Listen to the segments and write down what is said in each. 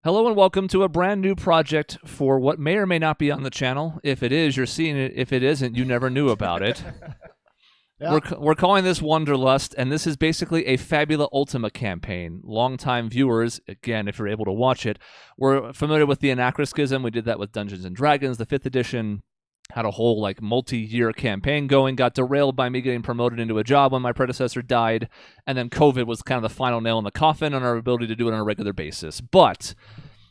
Hello and welcome to a brand new project for what may or may not be on the channel. If it is, you're seeing it. If it isn't, you never knew about it. Yeah. We're calling this Wonderlust, and this is basically a Fabula Ultima campaign. Longtime viewers, again, if you're able to watch it, we're familiar with the Anachronism. We did that with Dungeons & Dragons, the 5th edition. Had a whole multi-year campaign going, got derailed by me getting promoted into a job when my predecessor died, and then COVID was kind of the final nail in the coffin on our ability to do it on a regular basis. But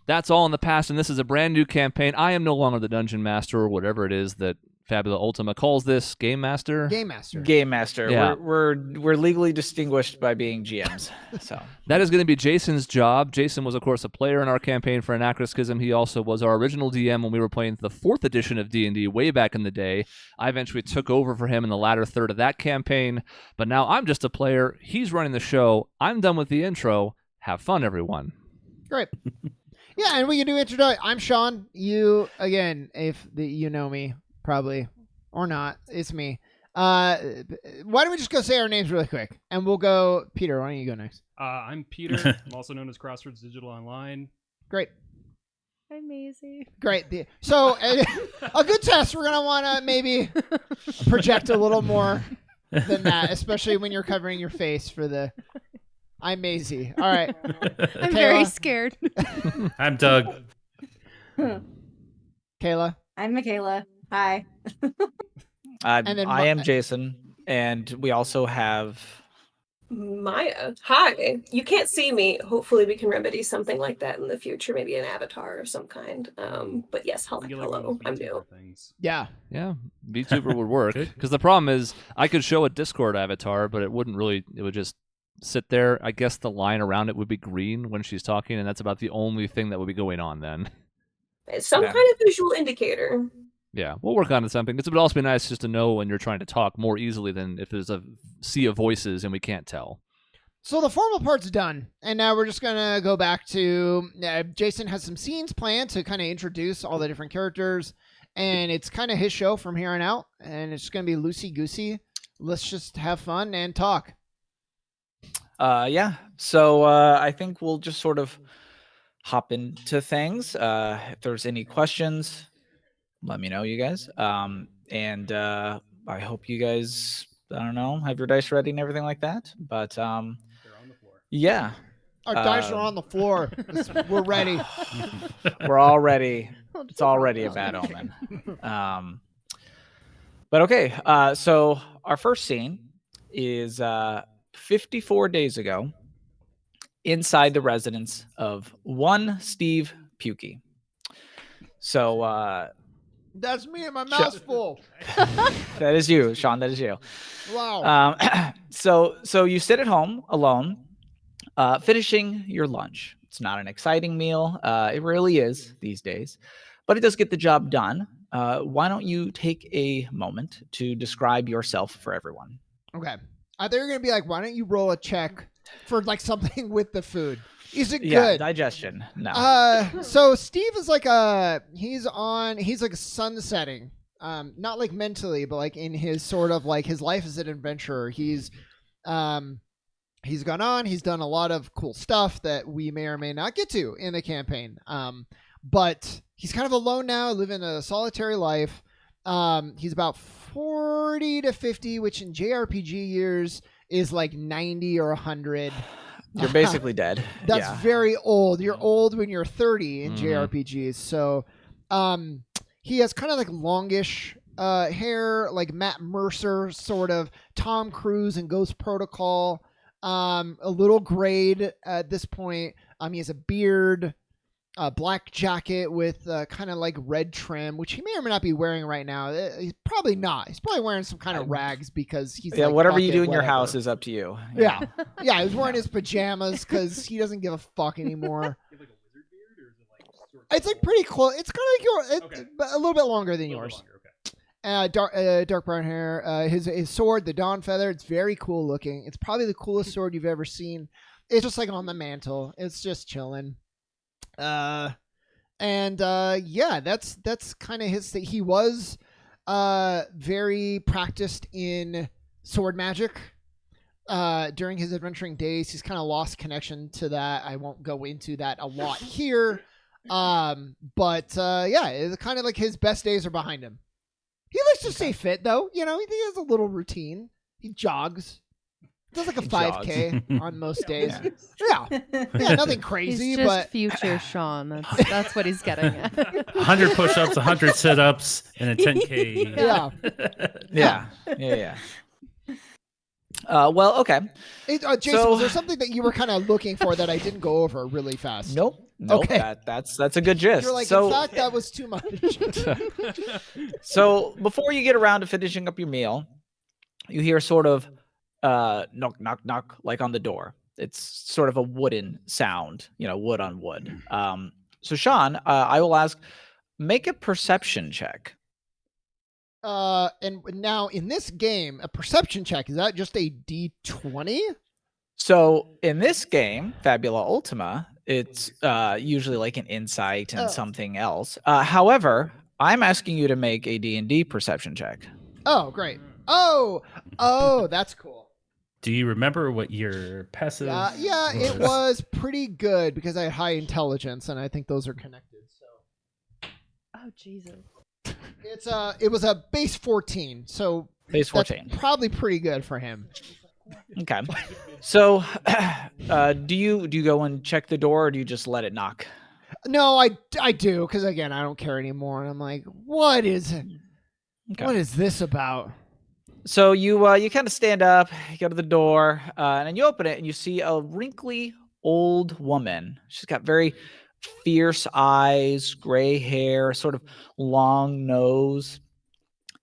that's all in the past, and this is a brand new campaign. I am no longer the dungeon master or whatever it is that Fabula Ultima calls this. Game master? Game Master. Game Master. Yeah. We're legally distinguished by being GMs. So That is going to be Jason's job. Jason was, of course, a player in our campaign for Anachronism. He also was our original DM when we were playing the 4th edition of D&D way back in the day. I eventually took over for him in the latter third of that campaign, but now I'm just a player. He's running the show. I'm done with the intro. Have fun, everyone. Great. Yeah, and we can do introduction. I'm Sean. You, again, you know me, probably, or not. It's me. Why don't we just go say our names really quick, and we'll go. Peter, why don't you go next? I'm Peter. I'm also known as Crossroads Digital Online. Great. I'm Maisie. Great. So, a good test, we're going to want to maybe project a little more than that, especially when you're covering your face for the... I'm Maisie. All right. I'm very scared. I'm Doug. Kayla. I'm Michaela. Hi. And then I am Jason, and we also have Maya. Hi. You can't see me. Hopefully we can remedy something like that in the future, maybe an avatar or some kind. But yes, hello. You like one of those I'm VTuber new. things. Yeah. Yeah, VTuber would work. Because the problem is, I could show a Discord avatar, but it wouldn't really, it would just sit there. I guess the line around it would be green when she's talking, and that's about the only thing that would be going on then. It's some Yeah. kind of visual indicator. Yeah, we'll work on something. It would also be nice just to know when you're trying to talk more easily than if there's a sea of voices and we can't tell. So the formal part's done, and now we're just gonna go back to Jason has some scenes planned to kind of introduce all the different characters, and it's kind of his show from here on out, and it's gonna be loosey goosey. Let's just have fun and talk. yeah. So I think we'll just sort of hop into things. If there's any questions, let me know, you guys. And I hope you guys, I don't know, have your dice ready and everything like that. But They're on the floor. yeah, Our dice are on the floor. We're ready. we're all ready. It's already a bad omen. But okay, so our first scene is 54 days ago inside the residence of one Steve Pukey. So That's me and my mouth's full. that is you, Sean. That is you. Wow. So you sit at home alone, finishing your lunch. It's not an exciting meal. It really is these days, but it does get the job done. Why don't you take a moment to describe yourself for everyone? Okay. I thought you were gonna be like, why don't you roll a check for like something with the food? Is it Yeah, good? digestion. No. So Steve is like he's like sunsetting. Not like mentally, but like in his sort of like his life as an adventurer. He's gone on, he's done a lot of cool stuff that we may or may not get to in the campaign. But he's kind of alone now, living a solitary life. He's about 40 to 50, which in JRPG years is like 90 or 100. You're basically dead. That's yeah. very old. You're old when you're 30 in Mhm. JRPGs. So he has kind of like longish hair, like Matt Mercer, sort of Tom Cruise and Ghost Protocol. A little grayed at this point. He has a beard, a black jacket with kind of like red trim, which he may or may not be wearing right now. He's probably not. He's probably wearing some kind of rags because he's Yeah, like, whatever fuck you it, do in your whatever. house is up to you. Yeah. Yeah, he's wearing his pajamas because he doesn't give a fuck anymore. You have like a wizard beard, or is it like sort of It's like pretty close. It's kind of like yours, Okay. but a little bit longer than a little bit yours. longer, okay. Dark brown hair. His sword, the Dawn Feather, it's very cool looking. It's probably the coolest sword you've ever seen. It's just like on the mantle. It's just chilling. Yeah, that's kind of his thing. He was very practiced in sword magic. during his adventuring days. He's kind of lost connection to that. I won't go into that a lot here. But yeah, it's kind of like his best days are behind him. He likes to stay fit, though. You know, he has a little routine. He jogs. Does like a He 5K on most days. Yeah. Yeah, nothing crazy, He's just but future Sean. That's what he's getting at. 100 push-ups, 100 sit-ups, and a 10K. yeah. Well, okay. Jason, So- was there something that you were kind of looking for that I didn't go over really fast? Nope. Okay. That's a good gist. You're like, so, in fact, that was too much. so before you get around to finishing up your meal, you hear sort of knock, knock, knock, like on the door. It's sort of a wooden sound, wood on wood. So Sean, I will ask, make a perception check. And now in this game, a perception check, is that just a D20? So in this game, Fabula Ultima, it's usually like an insight and something else. However, I'm asking you to make a D&D perception check. Oh, great. Oh, that's cool. Do you remember what your passive? Yeah, it was pretty good because I had high intelligence, and I think those are connected. So Oh Jesus. it was a base 14, so Base 14. that's probably pretty good for him. Okay. So, do you go and check the door, or do you just let it knock? No, I do because again I don't care anymore, and I'm like, what is this about? So you kind of stand up, you go to the door, and then you open it, and you see a wrinkly old woman. She's got very fierce eyes, gray hair, sort of long nose,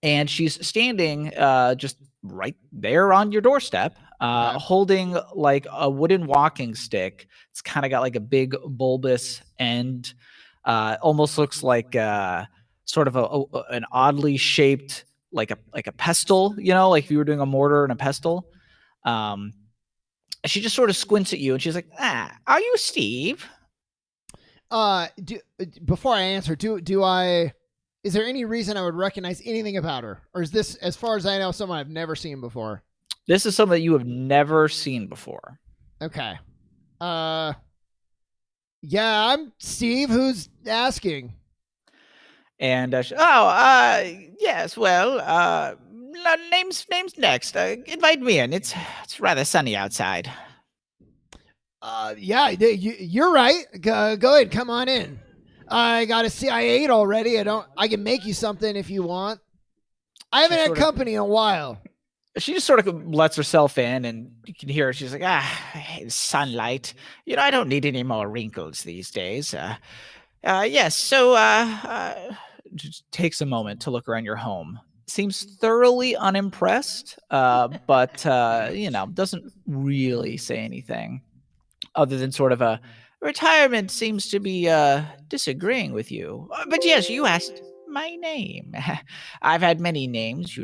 and she's standing just right there on your doorstep, holding like a wooden walking stick. It's kind of got like a big bulbous end. Almost looks like sort of an oddly shaped like a pestle, like if you were doing a mortar and a pestle. She just sort of squints at you, and she's like, "Are you Steve?" Before I answer, is there any reason I would recognize anything about her? Or is this, as far as I know, someone I've never seen before? This is something that you have never seen before. Okay. Yeah, I'm Steve. Who's asking? And yes, well, name's next. Invite me in. It's rather sunny outside. Yeah, you're right. Go ahead, come on in. I ate already. I can make you something if you want. I haven't had company in a while. She just sort of lets herself in, and you can hear her. She's like, I hate sunlight. I don't need any more wrinkles these days. Yes, so just takes a moment to look around your home. Seems thoroughly unimpressed, but doesn't really say anything other than sort of a retirement seems to be disagreeing with you. But yes, you asked my name. I've had many names,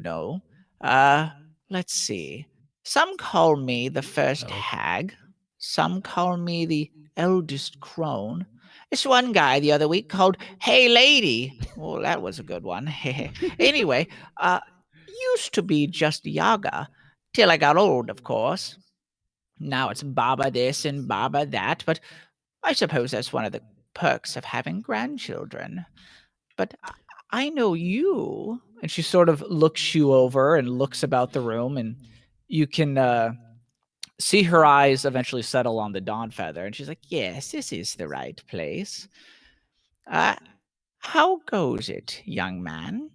Let's see. Some call me the first hag. Some call me the eldest crone. This one guy the other week called Hey Lady. Well, that was a good one. Anyway, used to be just Yaga, till I got old, of course. Now it's Baba this and Baba that, but I suppose that's one of the perks of having grandchildren. But I know you. And she sort of looks you over and looks about the room, and you can see her eyes eventually settle on the Dawn Feather, and she's like, yes, this is the right place. How goes it, young man?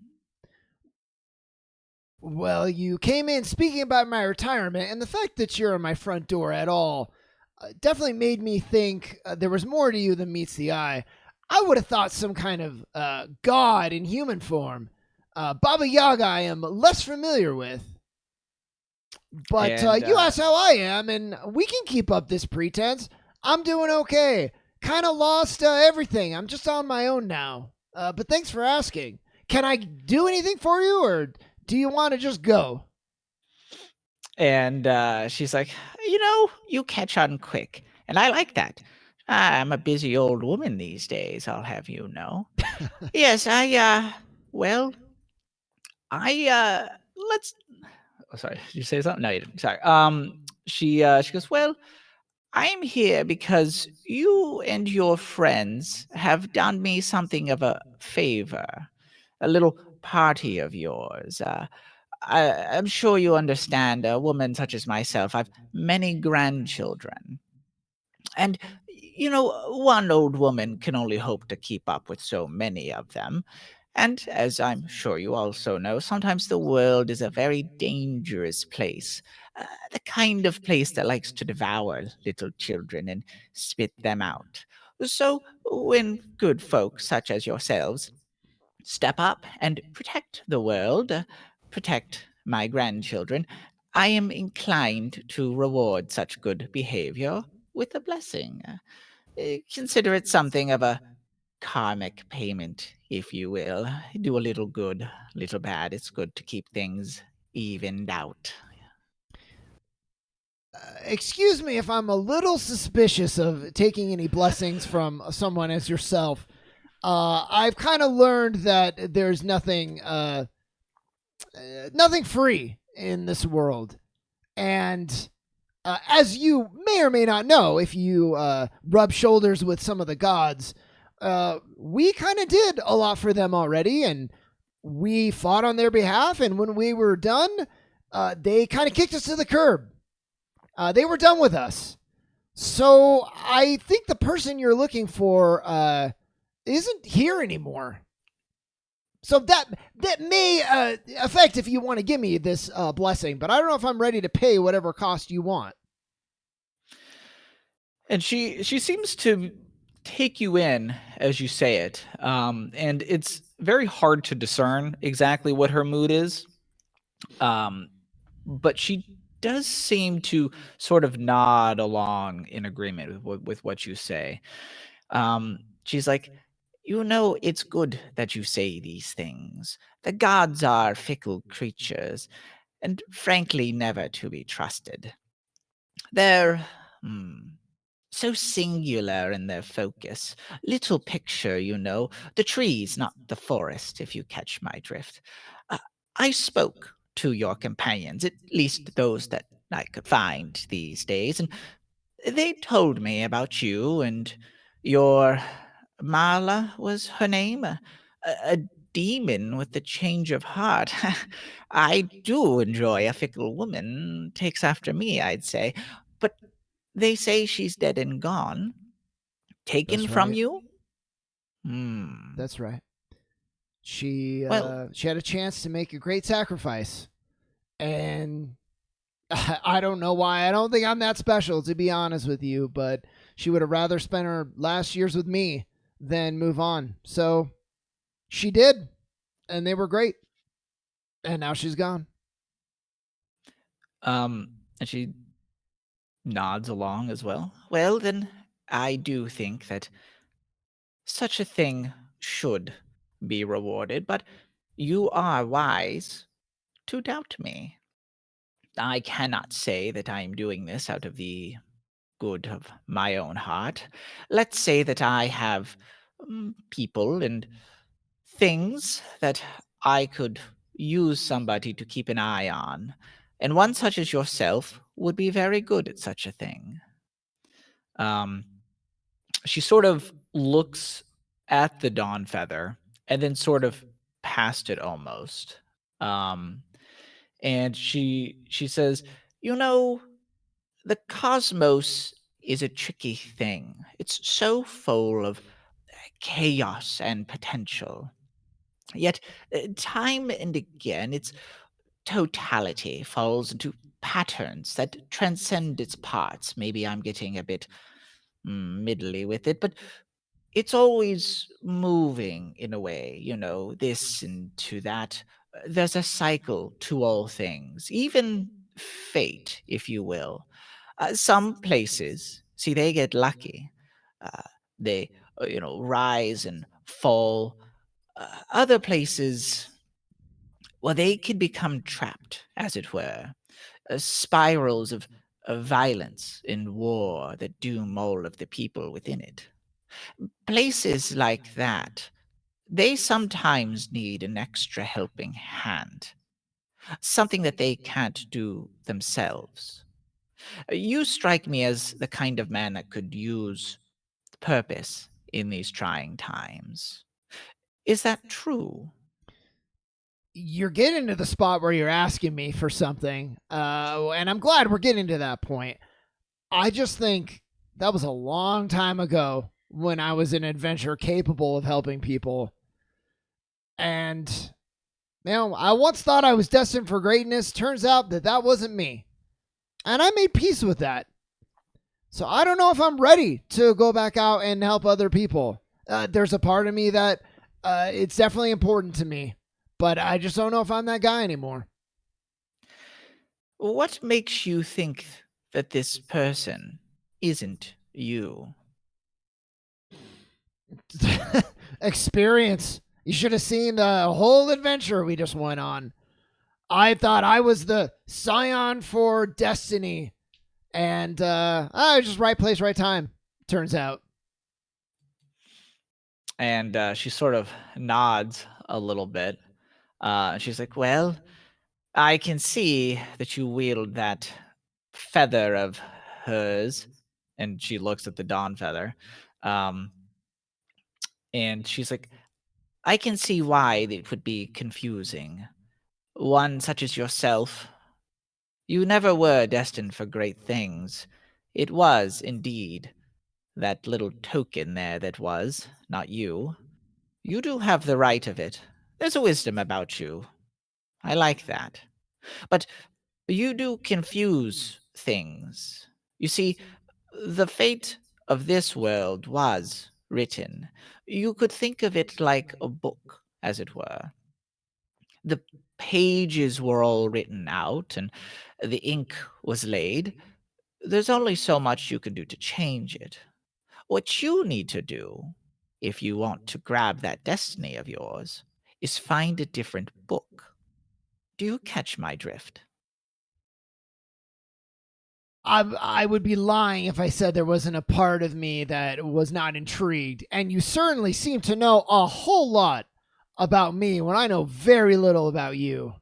Well, you came in speaking about my retirement, and the fact that you're at my front door at all definitely made me think there was more to you than meets the eye. I would have thought some kind of god in human form. Baba Yaga I am less familiar with. But you asked how I am, and we can keep up this pretense. I'm doing okay. Kind of lost everything. I'm just on my own now. But thanks for asking. Can I do anything for you, or do you want to just go? And she's like, you catch on quick, and I like that. I'm a busy old woman these days, I'll have you know. Yes, let's... Oh, sorry, did you say something? No, you didn't. Sorry. she goes, "Well, I'm here because you and your friends have done me something of a favor. A little party of yours. I'm sure you understand, a woman such as myself, I've many grandchildren. And, one old woman can only hope to keep up with so many of them. And as I'm sure you also know, sometimes the world is a very dangerous place. The kind of place that likes to devour little children and spit them out. So, when good folk such as yourselves step up and protect the world, protect my grandchildren, I am inclined to reward such good behavior with a blessing. Consider it something of a karmic payment, if you will. Do a little good, little bad. It's good to keep things evened out." Excuse me if I'm a little suspicious of taking any blessings from someone as yourself. I've kind of learned that there's nothing free in this world, and as you may or may not know, if you rub shoulders with some of the gods, we kind of did a lot for them already, and we fought on their behalf. And when we were done, they kind of kicked us to the curb. They were done with us. So I think the person you're looking for isn't here anymore. So that may affect if you want to give me this blessing, but I don't know if I'm ready to pay whatever cost you want. And she seems to take you in as you say it, and it's very hard to discern exactly what her mood is. But she does seem to sort of nod along in agreement with what you say. She's like, it's good that you say these things. The gods are fickle creatures, and frankly, never to be trusted. They're so singular in their focus. Little picture, the trees, not the forest, if you catch my drift. Uh, I spoke to your companions, at least those that I could find these days, and they told me about you and your Marla was her name, a demon with a change of heart. I do enjoy a fickle woman, takes after me, I'd say, but they say she's dead and gone, taken That's from right. you. Hmm. That's right. She Well, she had a chance to make a great sacrifice, and I don't know why. I don't think I'm that special, to be honest with you, but she would have rather spent her last years with me than move on. So she did, and they were great. And now she's gone. and she nods along as well. Well, then I do think that such a thing should be rewarded, but you are wise to doubt me. I cannot say that I am doing this out of the good of my own heart. Let's say that I have people and things that I could use somebody to keep an eye on, and one such as yourself would be very good at such a thing. Um, she sort of looks at the dawn feather and then sort of past it almost. Um, and she says, "You know, the cosmos is a tricky thing. It's so full of chaos and potential. Yet, time and again, its totality falls into patterns that transcend its parts. Maybe I'm getting a bit middly with it, but it's always moving in a way, this and to that. There's a cycle to all things, even fate, if you will. Some places, see, they get lucky. Uh, they, rise and fall. Other places, well, they can become trapped, as it were, spirals of violence and war that doom all of the people within it. Places like that, they sometimes need an extra helping hand, something that they can't do themselves. You strike me as the kind of man that could use purpose in these trying times. Is that true? You're getting to the spot where you're asking me for something, and I'm glad we're getting to that point. I just think that was a long time ago when I was an adventurer capable of helping people. And, I once thought I was destined for greatness. Turns out that wasn't me. And I made peace with that. So I don't know if I'm ready to go back out and help other people. There's a part of me that it's definitely important to me, but I just don't know if I'm that guy anymore. What makes you think that this person isn't you? Experience. You should have seen the whole adventure we just went on. I thought I was the scion for destiny, and I was just right place, right time. Turns out. And she sort of nods a little bit. She's like, well, I can see that you wield that feather of hers. And she looks at the dawn feather. And she's like, I can see why it would be confusing. One such as yourself, you never were destined for great things. It was, indeed, that little token there that was, not you. You do have the right of it. There's a wisdom about you. I like that. But you do confuse things. You see, the fate of this world was written. You could think of it like a book, as it were. The pages were all written out, and the ink was laid. There's only so much you can do to change it. What you need to do, if you want to grab that destiny of yours, is find a different book. Do you catch my drift? I would be lying if I said there wasn't a part of me that was not intrigued. And you certainly seem to know a whole lot about me when I know very little about you.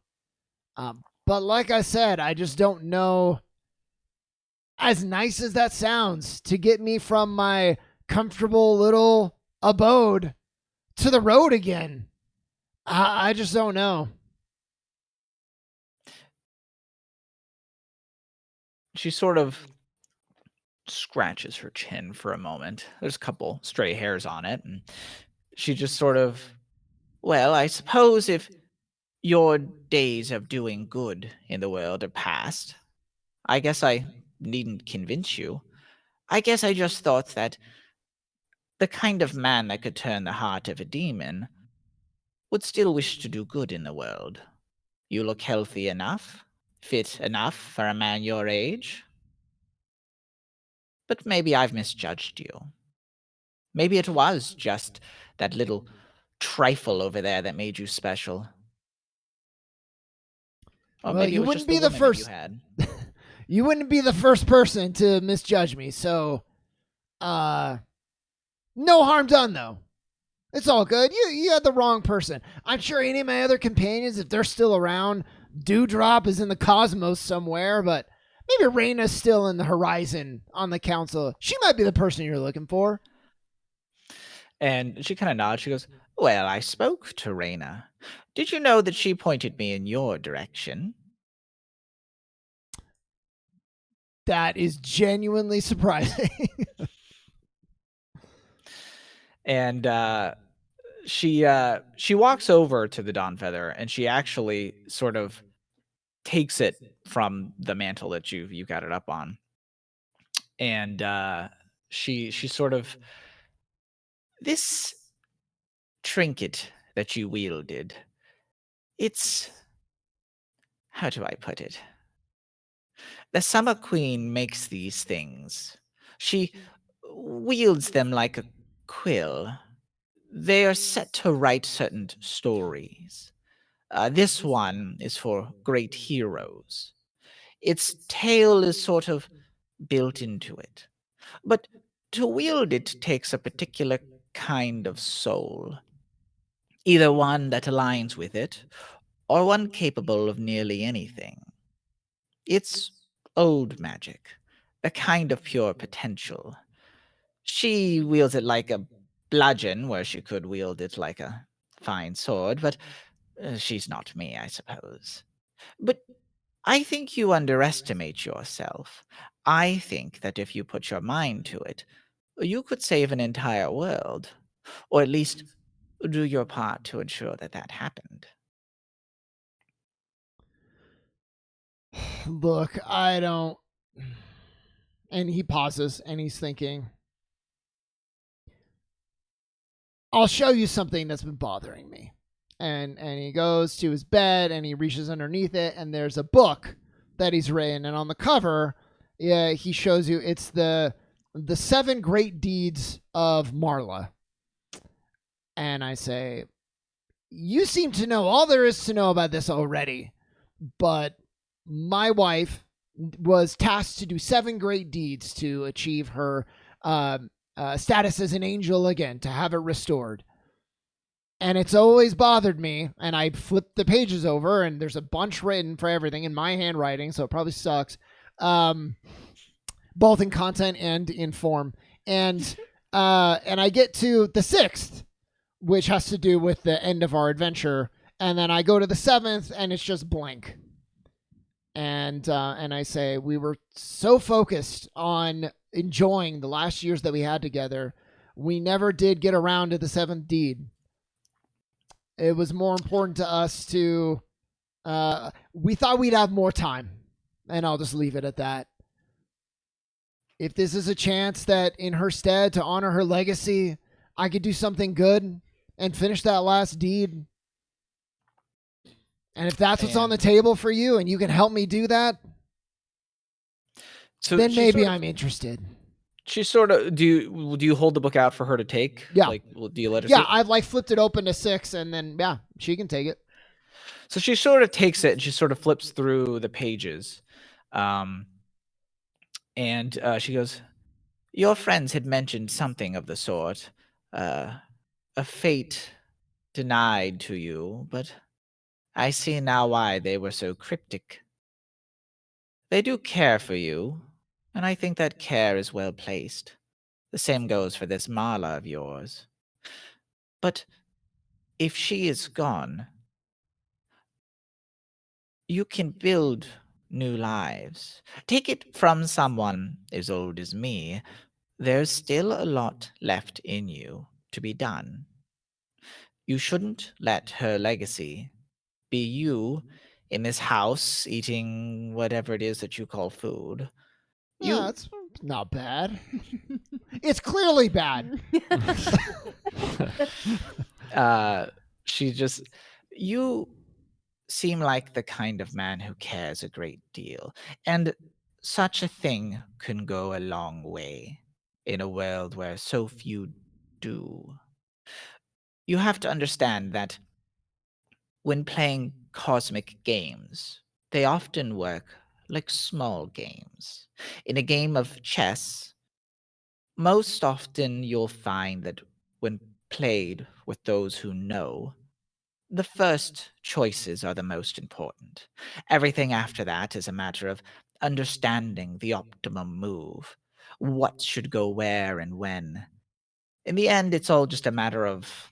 But like I said, I just don't know. As nice as that sounds, to get me from my comfortable little abode to the road again, I just don't know. She sort of scratches her chin for a moment. There's a couple stray hairs on it, and she just sort of, well, I suppose if your days of doing good in the world are past, I guess I needn't convince you. I guess I just thought that the kind of man that could turn the heart of a demon would still wish to do good in the world. You look healthy enough, fit enough for a man your age. But maybe I've misjudged you. Maybe it was just that little trifle over there that made you special. Or Well, maybe you it was wouldn't just the be the woman that you first. had. You wouldn't be the first person to misjudge me, so no harm done though. It's all good. You had the wrong person. I'm sure any of my other companions, if they're still around, Dewdrop is in the cosmos somewhere, but maybe Raina's still in the horizon on the council. She might be the person you're looking for. And she kind of nods. She goes, well, I spoke to Raina. Did you know that she pointed me in your direction? That is genuinely surprising. And she walks over to the Dawn Feather, and she actually sort of takes it from the mantle that you got it up on. And she sort of, this trinket that you wielded, it's, how do I put it? The Summer Queen makes these things. She wields them like a quill. They are set to write certain stories. This one is for great heroes. Its tale is sort of built into it. But to wield it takes a particular kind of soul. Either one that aligns with it, or one capable of nearly anything. It's old magic, a kind of pure potential. She wields it like a bludgeon, where she could wield it like a fine sword, but she's not me, I suppose. But I think you underestimate yourself. I think that if you put your mind to it, you could save an entire world, or at least do your part to ensure that that happened. Look, I don't. And he pauses and he's thinking, I'll show you something that's been bothering me. And he goes to his bed and he reaches underneath it, and there's a book that he's written, and on the cover, yeah, he shows you it's the 7 great deeds of Marla. And I say, you seem to know all there is to know about this already, but my wife was tasked to do 7 great deeds to achieve her status as an angel again, to have it restored. And it's always bothered me, and I flipped the pages over, and there's a bunch written for everything in my handwriting, so it probably sucks, both in content and in form. And I get to the 6th, which has to do with the end of our adventure, and then I go to the 7th, and it's just blank. And I say, we were so focused on enjoying the last years that we had together, we never did get around to the 7th deed. It was more important to us to, we thought we'd have more time, and I'll just leave it at that. If this is a chance that in her stead, to honor her legacy, I could do something good and finish that last deed, and if that's what's on the table for you and you can help me do that, then maybe I'm interested. She sort of, do you hold the book out for her to take? Yeah. Like, do you let her see it? I've like flipped it open to 6, and then she can take it. So she sort of takes it and she sort of flips through the pages. And she goes, your friends had mentioned something of the sort. A fate denied to you, but I see now why they were so cryptic. They do care for you, and I think that care is well placed. The same goes for this Marla of yours. But if she is gone, you can build new lives. Take it from someone as old as me, there's still a lot left in you to be done. You shouldn't let her legacy be you in this house eating whatever it is that you call food. Yeah, it's not bad. It's clearly bad. You seem like the kind of man who cares a great deal, and such a thing can go a long way in a world where so few do. You have to understand that when playing cosmic games, they often work like small games. In a game of chess, most often you'll find that when played with those who know, the first choices are the most important. Everything after that is a matter of understanding the optimum move, what should go where and when. In the end, it's all just a matter of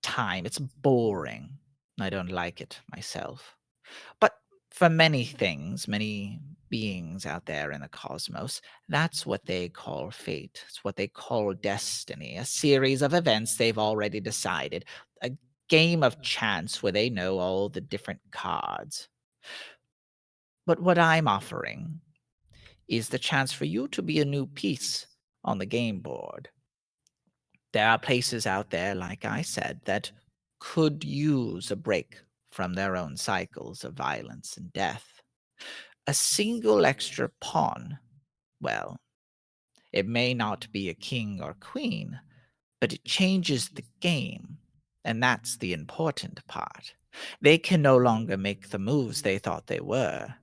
time. It's boring. I don't like it myself. But for many things, many beings out there in the cosmos, that's what they call fate. It's what they call destiny, a series of events they've already decided, a game of chance where they know all the different cards. But what I'm offering is the chance for you to be a new piece on the game board. There are places out there, like I said, that could use a break from their own cycles of violence and death. A single extra pawn, well, it may not be a king or queen, but it changes the game, and that's the important part. They can no longer make the moves they thought they were.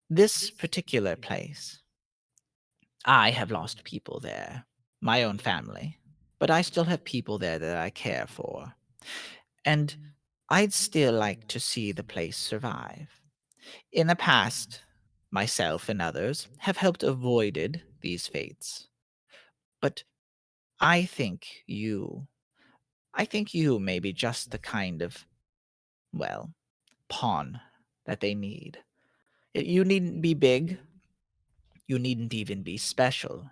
This particular place, I have lost people there, my own family, but I still have people there that I care for. And I'd still like to see the place survive. In the past, myself and others have helped avoided these fates. But I think you, I think you may be just the kind of, well, pawn that they need. You needn't be big. You needn't even be special.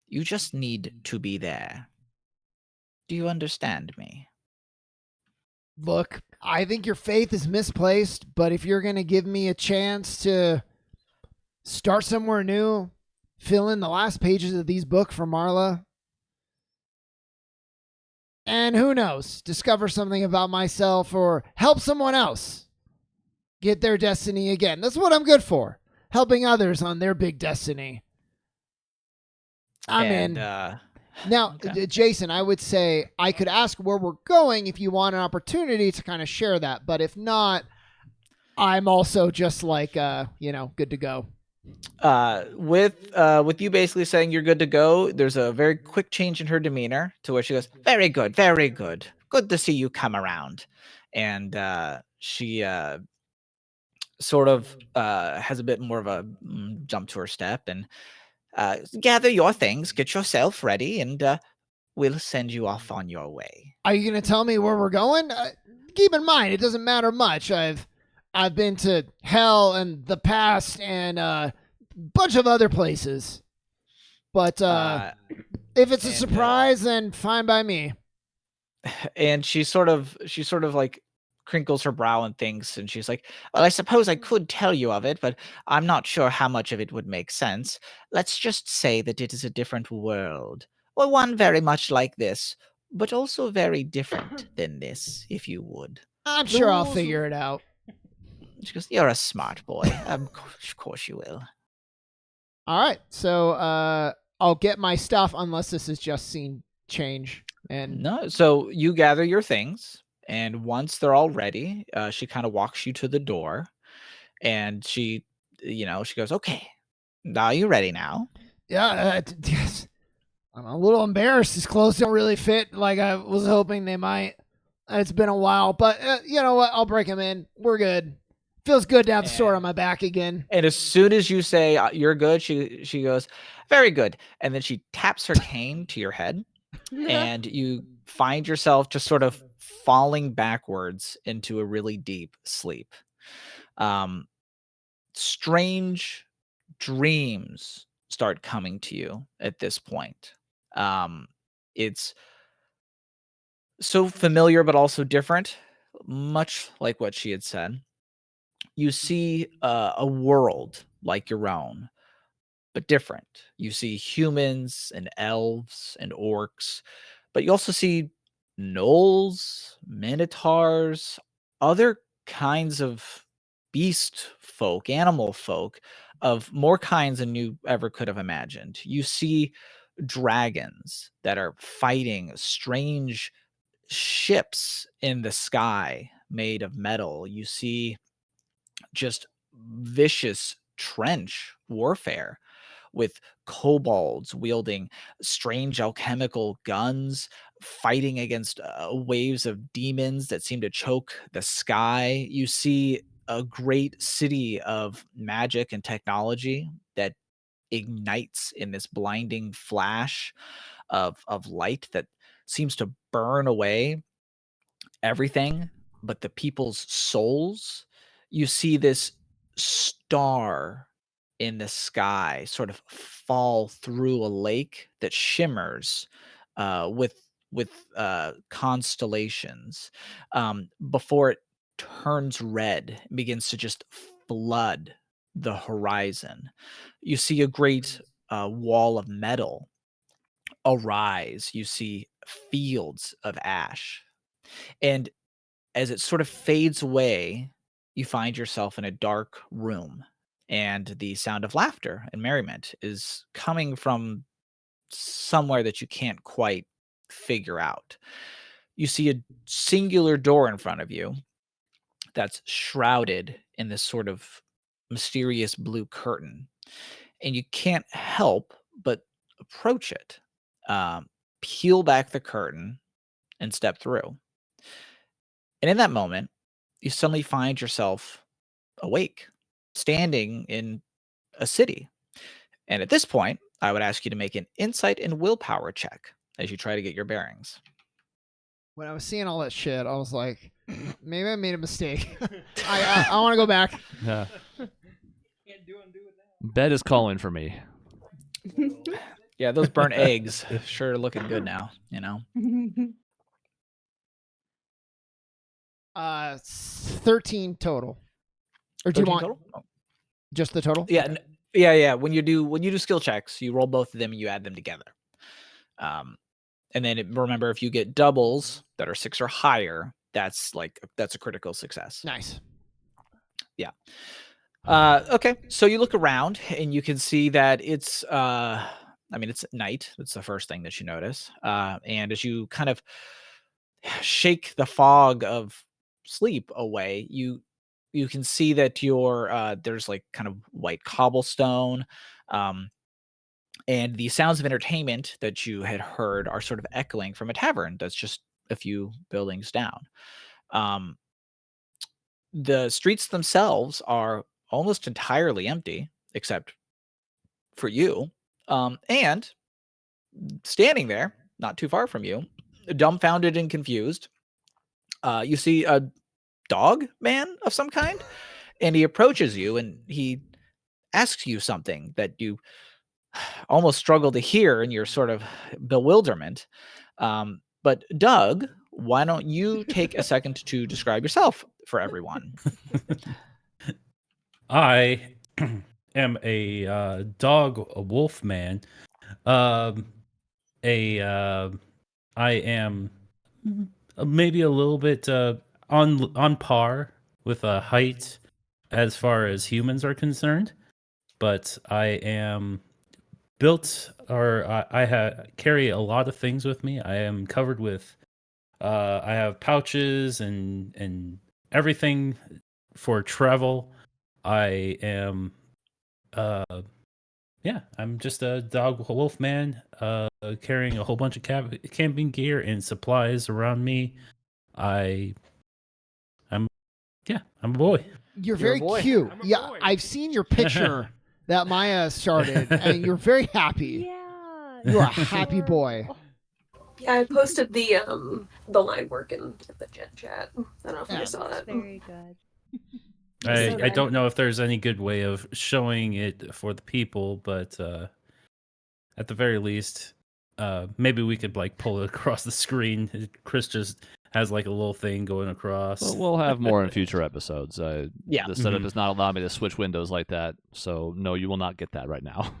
You just need to be there. Do you understand me? Look, I think your faith is misplaced, but if you're going to give me a chance to start somewhere new, fill in the last pages of these books for Marla, and who knows, discover something about myself or help someone else get their destiny again. That's what I'm good for. Helping others on their big destiny. I'm in. Now, okay. Jason, I would say I could ask where we're going if you want an opportunity to kind of share that. But if not, I'm also just like, good to go. With you basically saying you're good to go, there's a very quick change in her demeanor to where she goes, "Very good, very good. Good to see you come around." And she sort of has a bit more of a jump to her step and gather your things, get yourself ready, and we'll send you off on your way. Are you going to tell me where we're going? Keep in mind, it doesn't matter much. I've been to hell and the past and a bunch of other places. But if it's a surprise, then fine by me. And she sort of like crinkles her brow and thinks, and she's like, "Well, I suppose I could tell you of it, but I'm not sure how much of it would make sense. Let's just say that it is a different world, or one very much like this, but also very different than this, if you would." I'm sure I'll figure it out. She goes, "You're a smart boy. Of course you will." All right. So I'll get my stuff unless this is just scene change. And No, so you gather your things, and once they're all ready, she kind of walks you to the door, and she goes, "Okay, are you ready now?" yeah, yes. I'm a little embarrassed. These clothes don't really fit like I was hoping they might. It's been a while, but you know what? I'll break them in. We're good. Feels good to have the sword on my back again. And as soon as you say you're good, she goes, "Very good," and then she taps her cane to your head, and you find yourself just sort of falling backwards into a really deep sleep. Strange dreams start coming to you at this point. It's so familiar, but also different, much like what she had said. You see a world like your own, but different. You see humans and elves and orcs, but you also see gnolls, minotaurs, other kinds of beast folk, animal folk of more kinds than you ever could have imagined. You see dragons that are fighting strange ships in the sky made of metal. You see just vicious trench warfare with kobolds wielding strange alchemical guns, fighting against waves of demons that seem to choke the sky. You see a great city of magic and technology that ignites in this blinding flash of light that seems to burn away everything but the people's souls. You see this star in the sky sort of fall through a lake that shimmers with constellations before it turns red and begins to just flood the horizon. You see a great wall of metal arise. You see fields of ash, and as it sort of fades away, you find yourself in a dark room, and the sound of laughter and merriment is coming from somewhere that you can't quite figure out. You see a singular door in front of you that's shrouded in this sort of mysterious blue curtain, and you can't help but approach it, um, peel back the curtain, and step through. And in that moment, you suddenly find yourself awake, standing in a city. And at this point, I would ask you to make an insight and willpower check as you try to get your bearings. When I was seeing all that shit, I was like, maybe I made a mistake. I want to go back. Yeah. Bed is calling for me. Yeah, those burnt eggs sure looking good now, you know? 13 total. Or do you 13 want total? Oh. just the total? Yeah, yeah. When you do skill checks, you roll both of them and you add them together. And then remember, if you get doubles that are 6 or higher, that's a critical success. Nice. Yeah. Okay, so you look around and you can see that it's it's night. That's the first thing that you notice. And as you kind of shake the fog of sleep away, you can see that there's like kind of white cobblestone, and the sounds of entertainment that you had heard are sort of echoing from a tavern that's just a few buildings down. The streets themselves are almost entirely empty, except for you. And standing there, not too far from you, dumbfounded and confused, you see a dog man of some kind, and he approaches you and he asks you something that you almost struggle to hear in your sort of bewilderment. But Doug, why don't you take a second to describe yourself for everyone? I am a dog, a wolf man. I am maybe a little bit on par with height as far as humans are concerned, but I am built, or I carry a lot of things with me. I am covered with I have pouches and everything for travel. I am I'm just a dog wolf man, carrying a whole bunch of camping gear and supplies around me. I'm a boy. You're You're a very boy. cute. I'm a Yeah, boy. I've seen your picture that Maya started, and you're very happy. Yeah. You're a happy boy. Yeah, I posted the line work in the Gen chat. I don't know if you guys saw that. Very good. I don't know if there's any good way of showing it for the people, but at the very least, maybe we could like pull it across the screen. Chris just has like a little thing going across. Well, we'll have more in future episodes. Yeah. The setup does not allow me to switch windows like that, so no, you will not get that right now.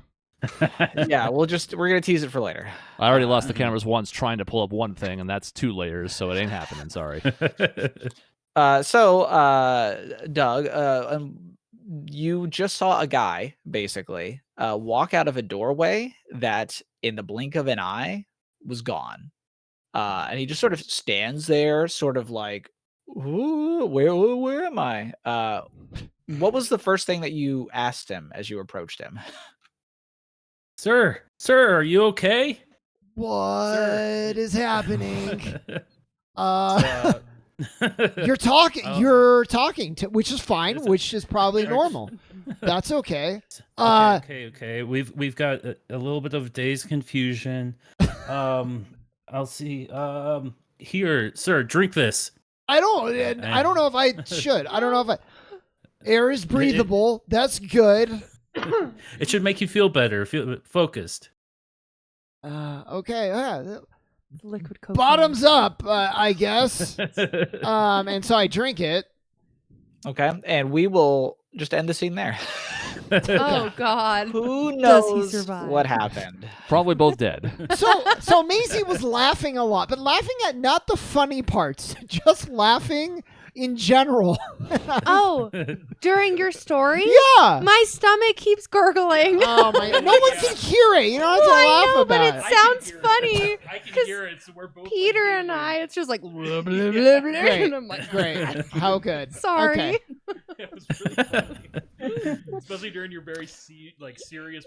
Yeah, we're gonna tease it for later. I already lost the cameras once trying to pull up one thing, and that's 2 layers, so it ain't happening. Sorry. Doug, you just saw a guy basically walk out of a doorway that, in the blink of an eye, was gone. And he just sort of stands there, sort of like, "Ooh, where am I?" What was the first thing that you asked him as you approached him? Sir, are you okay? What is happening? Uh, You're talking. Oh. You're talking to, which is fine, Is it- which is probably Church. normal. That's okay. Okay. We've got a little bit of day's confusion. I'll see. Here, sir, drink this. I don't know if I should. I don't know if I. Air is breathable. That's good. It should make you feel better, feel focused. Okay. Liquid cocaine. Bottoms up, I guess. And so I drink it. Okay, and we will just end the scene there. Oh God. Who Does he knows survive? what happened? Probably both dead. So Maisie was laughing a lot, but laughing at not the funny parts, just laughing in general. Oh, during your story? Yeah. My stomach keeps gurgling. Oh my! No one can hear it. You don't have to Well, I laugh know, about but it. it sounds funny. I can 'cause hear it, so we're both. Peter like, and I, it's just like blah, blah, Great. blah, blah, and I'm like, Great. How good. Sorry. Okay. It was really funny. Especially during your very serious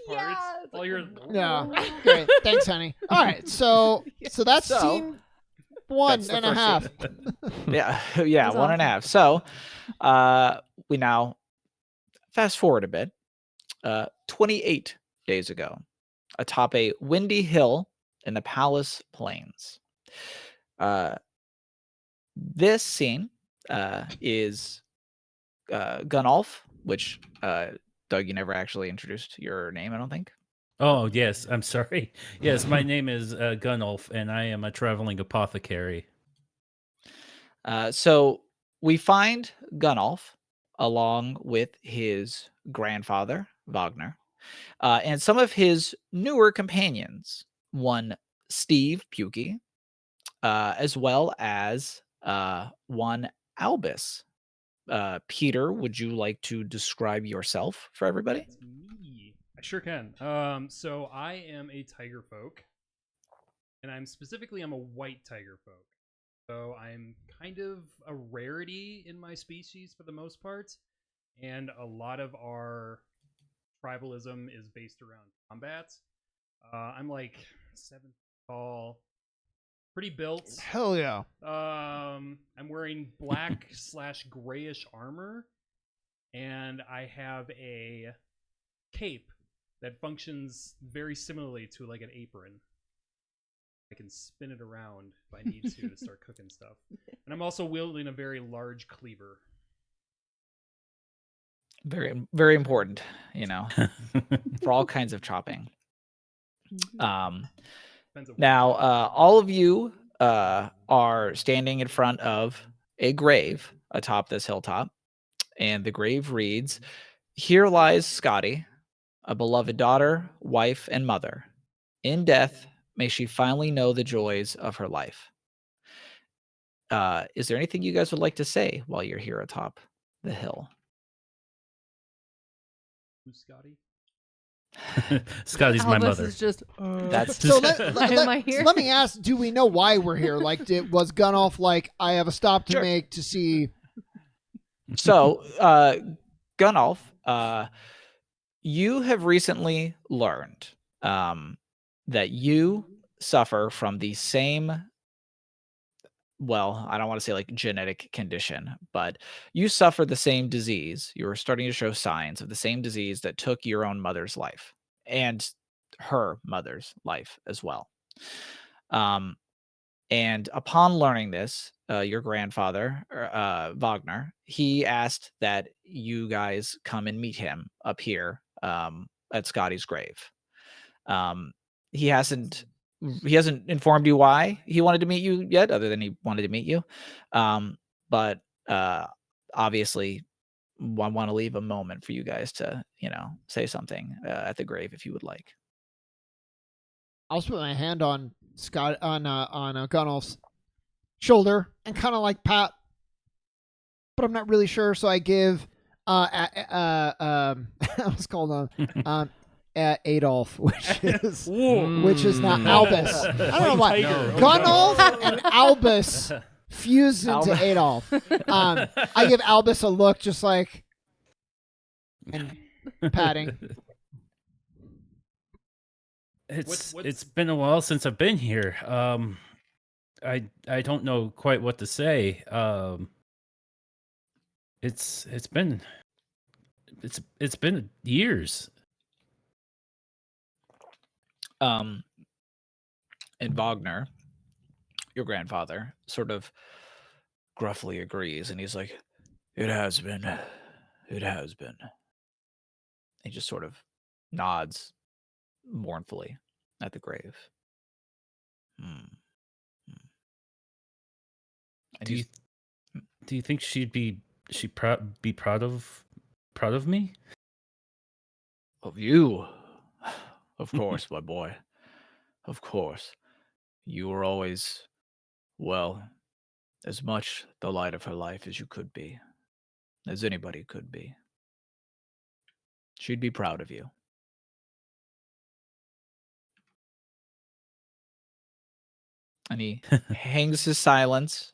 parts. Yeah, it's All like- your No. Great. Thanks, honey. All right. So that's So, scene one that's the and a first half. Yeah, That's 1.5. So, we now fast forward a bit. 28 days ago, atop a windy hill in the Palace Plains. This scene is Gunolf, which Doug, you never actually introduced your name, I don't think. Oh, yes. I'm sorry. Yes, my name is Gunolf, and I am a traveling apothecary. So we find Gunolf along with his grandfather, Wagner, and some of his newer companions, one Steve Pukey, as well as one Albus. Peter, would you like to describe yourself for everybody? That's me. I sure can. So I am a tiger folk, and I'm a white tiger folk. So I'm kind of a rarity in my species for the most part, and a lot of our tribalism is based around combat. I'm like 7 feet tall, pretty built. Hell yeah. I'm wearing black slash grayish armor, and I have a cape that functions very similarly to like an apron. I can spin it around if I need to start cooking stuff. And I'm also wielding a very large cleaver. Very, very important, for all kinds of chopping. Now, all of you are standing in front of a grave atop this hilltop, and the grave reads, "Here lies Scotty, a beloved daughter, wife, and mother. In death, may she finally know the joys of her life." Is there anything you guys would like to say while you're here atop the hill? Who's Scotty? Scotty's my Albus mother. is just. That's So Why am I here? let me ask, do we know why we're here? Like, was Gunolf like, I have a stop to Sure. make to see... So, Gunolf, you have recently learned that you suffer from the same, well, I don't want to say like genetic condition, but you suffer the same disease. You're starting to show signs of the same disease that took your own mother's life and her mother's life as well. And upon learning this, your grandfather, Wagner, he asked that you guys come and meet him up here at Scotty's grave. He hasn't informed you why he wanted to meet you yet, other than he wanted to meet you. But obviously, I want to leave a moment for you guys to, say something at the grave if you would like. I'll just put my hand on Gunolf's shoulder and kind of like pat, but I'm not really sure. So I give what's called Adolf, which is not Albus. I don't know why. Tiger. Gunolf and Albus fused into Adolf. I give Albus a look, just like, and patting. It's been a while since I've been here. I don't know quite what to say. It's been years. And Wagner, your grandfather, sort of gruffly agrees, and he's like, "It has been. It has been." He just sort of nods mournfully at the grave. And Do you think she'd be proud of me? Of you? Of course, my boy. Of course. You were always, well, as much the light of her life as you could be, as anybody could be. She'd be proud of you. And he hangs his silence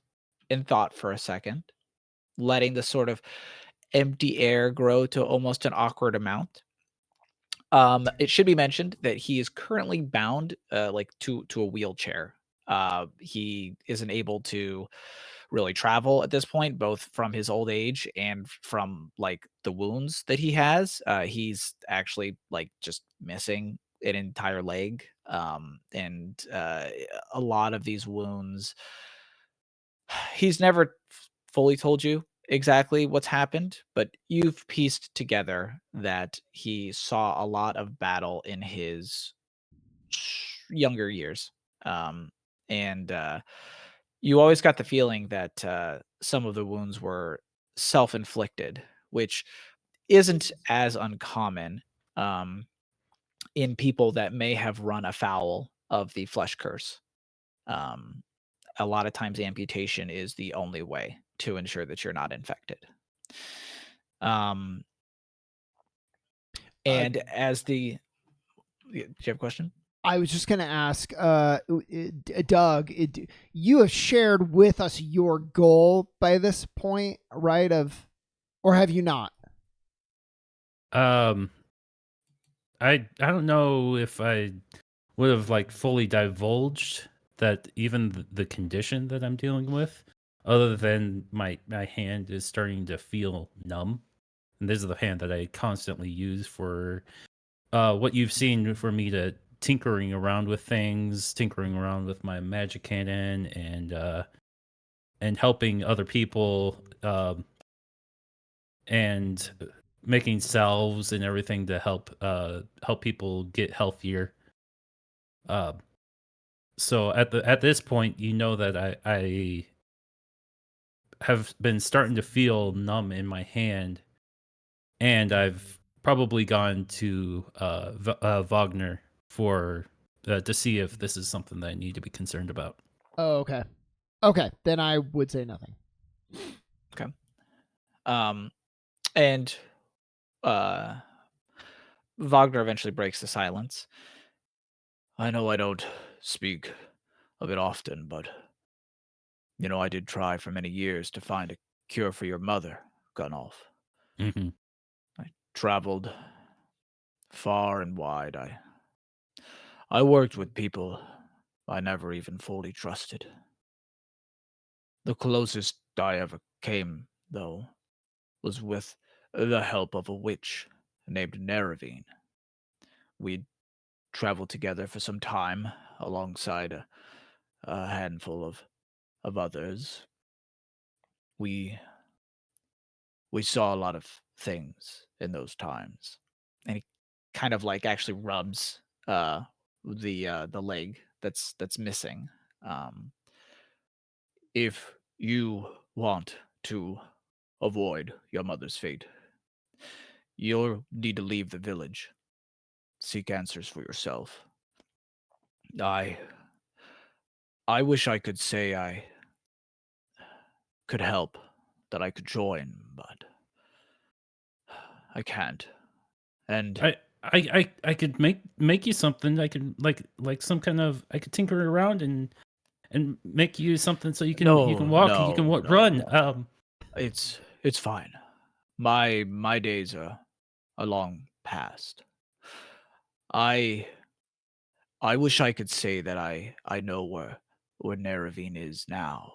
in thought for a second, letting the sort of empty air grow to almost an awkward amount. It should be mentioned that he is currently bound, like to a wheelchair. He isn't able to really travel at this point, both from his old age and from like the wounds that he has. He's actually like just missing an entire leg, and a lot of these wounds he's never fully told you exactly what's happened, but you've pieced together that he saw a lot of battle in his younger years. Um, and you always got the feeling that some of the wounds were self inflicted, which isn't as uncommon um, in people that may have run afoul of the flesh curse. Um, a lot of times amputation is the only way to ensure that you're not infected. Um, Uh, and as the do you have a question? I was just going to ask, Doug, you have shared with us your goal by this point, right? Or have you not? I don't know if I would have like fully divulged that even the condition that I'm dealing with, other than my hand is starting to feel numb. And this is the hand that I constantly use for what you've seen for me to tinkering around with things, tinkering around with my magic cannon, and helping other people, and making salves and everything to help people get healthier. Uh, so at this point, you know that I have been starting to feel numb in my hand, and I've probably gone to Wagner for to see if this is something that I need to be concerned about. Oh, okay. Okay, then I would say nothing. Okay. And uh, Wagner eventually breaks the silence. I know I don't speak of it often, but I did try for many years to find a cure for your mother, Gunnolf. Mm-hmm. I traveled far and wide. I worked with people I never even fully trusted. The closest I ever came, though, was with the help of a witch named Neravine. We'd traveled together for some time alongside a handful of others. We we saw a lot of things in those times. And he kind of like actually rubs the leg that's missing. Um, if you want to avoid your mother's fate, you'll need to leave the village. Seek answers for yourself. I I wish I could say I could help, that I could join, but I can't. And I could make you something. I could like some kind of I could tinker around and make you something so you can no, walk, you can no, run. no. It's fine. My days are long past. I I wish I could say that I know where Neravine is now,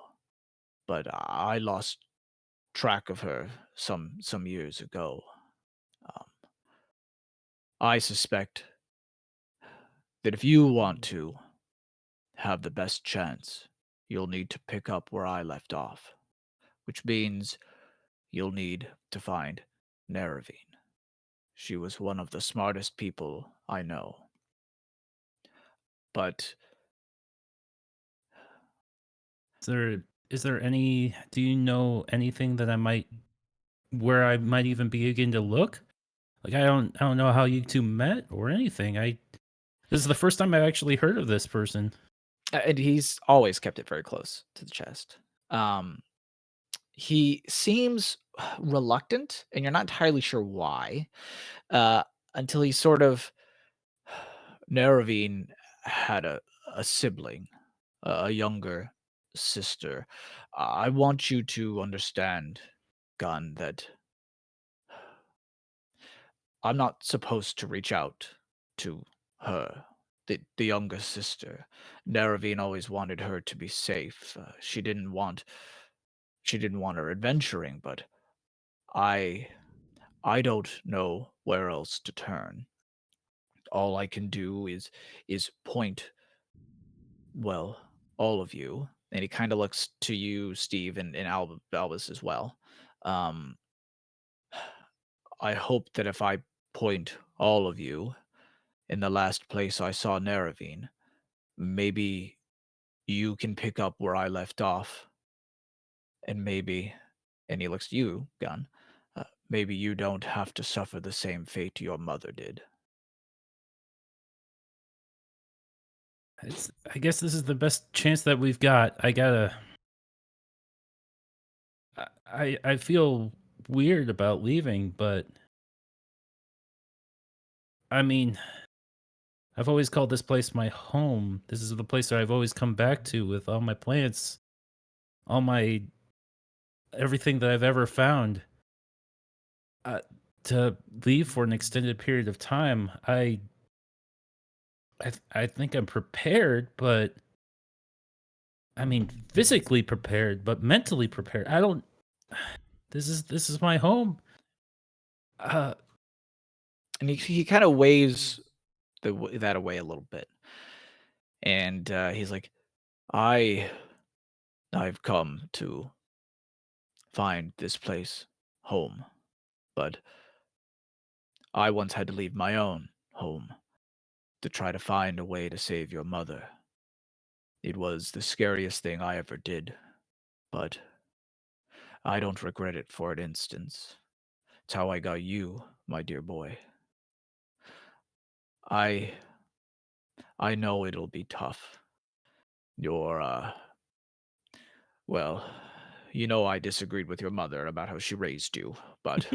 but I lost track of her some years ago. Um, I suspect that if you want to have the best chance, you'll need to pick up where I left off, which means you'll need to find Neravine. She was one of the smartest people I know. But Is there any do you know anything that I might where I might even begin to look? Like I don't know how you two met or anything. This is the first time I've actually heard of this person. and he's always kept it very close to the chest. Um, he seems reluctant, and you're not entirely sure why, uh, until he sort of Neravine had a sibling, a younger sister. I want you to understand, Gun, that I'm not supposed to reach out to her, the younger sister. Neravine always wanted her to be safe. She didn't want she didn't want her adventuring, but I I don't know where else to turn. All I can do is point, well, all of you, and he kind of looks to you, Steve, and Albus as well. Um, I hope that if I point all of you in the last place I saw Neravine, maybe you can pick up where I left off, and maybe, and he looks to you, Gun, maybe you don't have to suffer the same fate your mother did. I guess this is the best chance that we've got. I feel weird about leaving, but I mean, I've always called this place my home. This is the place that I've always come back to with all my plants, all my everything that I've ever found. Uh, to leave for an extended period of time, I think I'm prepared, but I mean physically prepared, but mentally prepared. I don't. This is my home. Uh, And he kind of waves that away a little bit, and he's like, I I've come to find this place home, but I once had to leave my own home to try to find a way to save your mother. It was the scariest thing I ever did, but I don't regret it for an instance. It's how I got you, my dear boy. I I know it'll be tough. You're well, you know I disagreed with your mother about how she raised you, but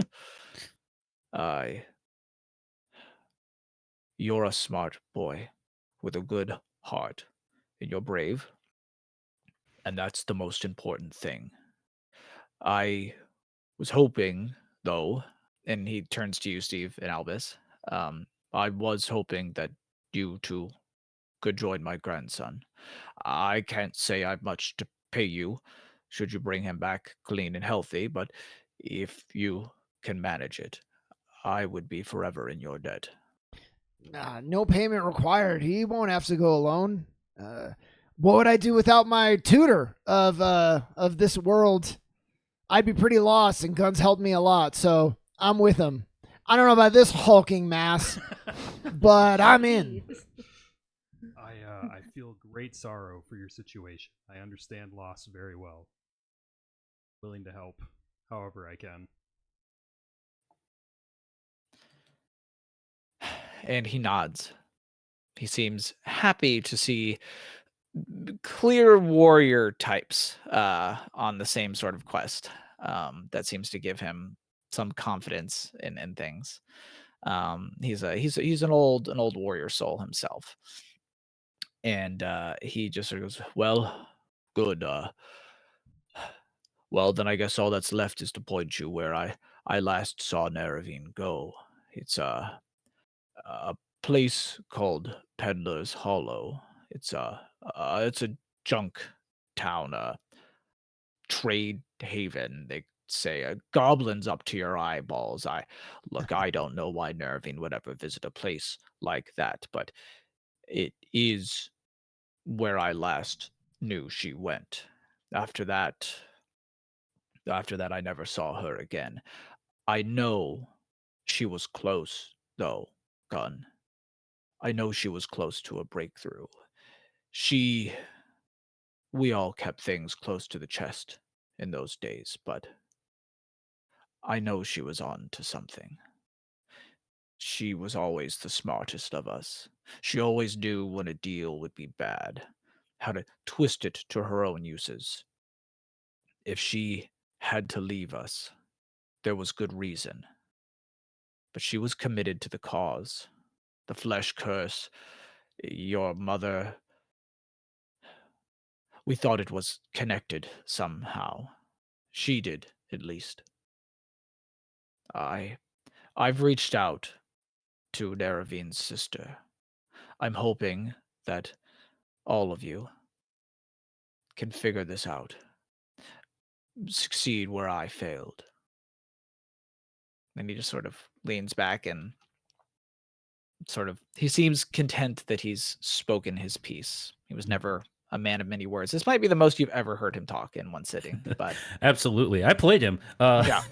I you're a smart boy with a good heart, and you're brave, and that's the most important thing. I was hoping, though, and he turns to you, Steve and Albus. I was hoping that you two could join my grandson. I can't say I've much to pay you, should you bring him back clean and healthy, but if you can manage it, I would be forever in your debt. Nah, no payment required. He won't have to go alone. What would I do without my tutor of this world? I'd be pretty lost, and Guns helped me a lot, so I'm with him. I don't know about this hulking mass, but I'm in. I feel great sorrow for your situation. I understand loss very well. Willing to help however I can. And he nods. He seems happy to see clear warrior types on the same sort of quest. That seems to give him some confidence in things. He's an old warrior soul himself, and he just sort of goes, "Well, good. Well, then I guess all that's left is to point you where I last saw Neravine go. It's a place called Peddler's Hollow. It's a junk town, trade haven. They say goblins up to your eyeballs. I don't know why Neravine would ever visit a place like that, but it is where I last knew she went. After that, I never saw her again. I know she was close, though, Gun. I know she was close to a breakthrough. She We all kept things close to the chest in those days, but I know she was on to something. She was always the smartest of us. She always knew when a deal would be bad, how to twist it to her own uses. If she had to leave us, there was good reason, but she was committed to the cause. The flesh curse, your mother, we thought it was connected somehow. She did, at least. I I've reached out to Naravine's sister. I'm hoping that all of you can figure this out. succeed where I failed. And he just sort of leans back and he seems content that he's spoken his piece. He was never a man of many words. This might be the most you've ever heard him talk in one sitting, but Absolutely. I played him. Yeah.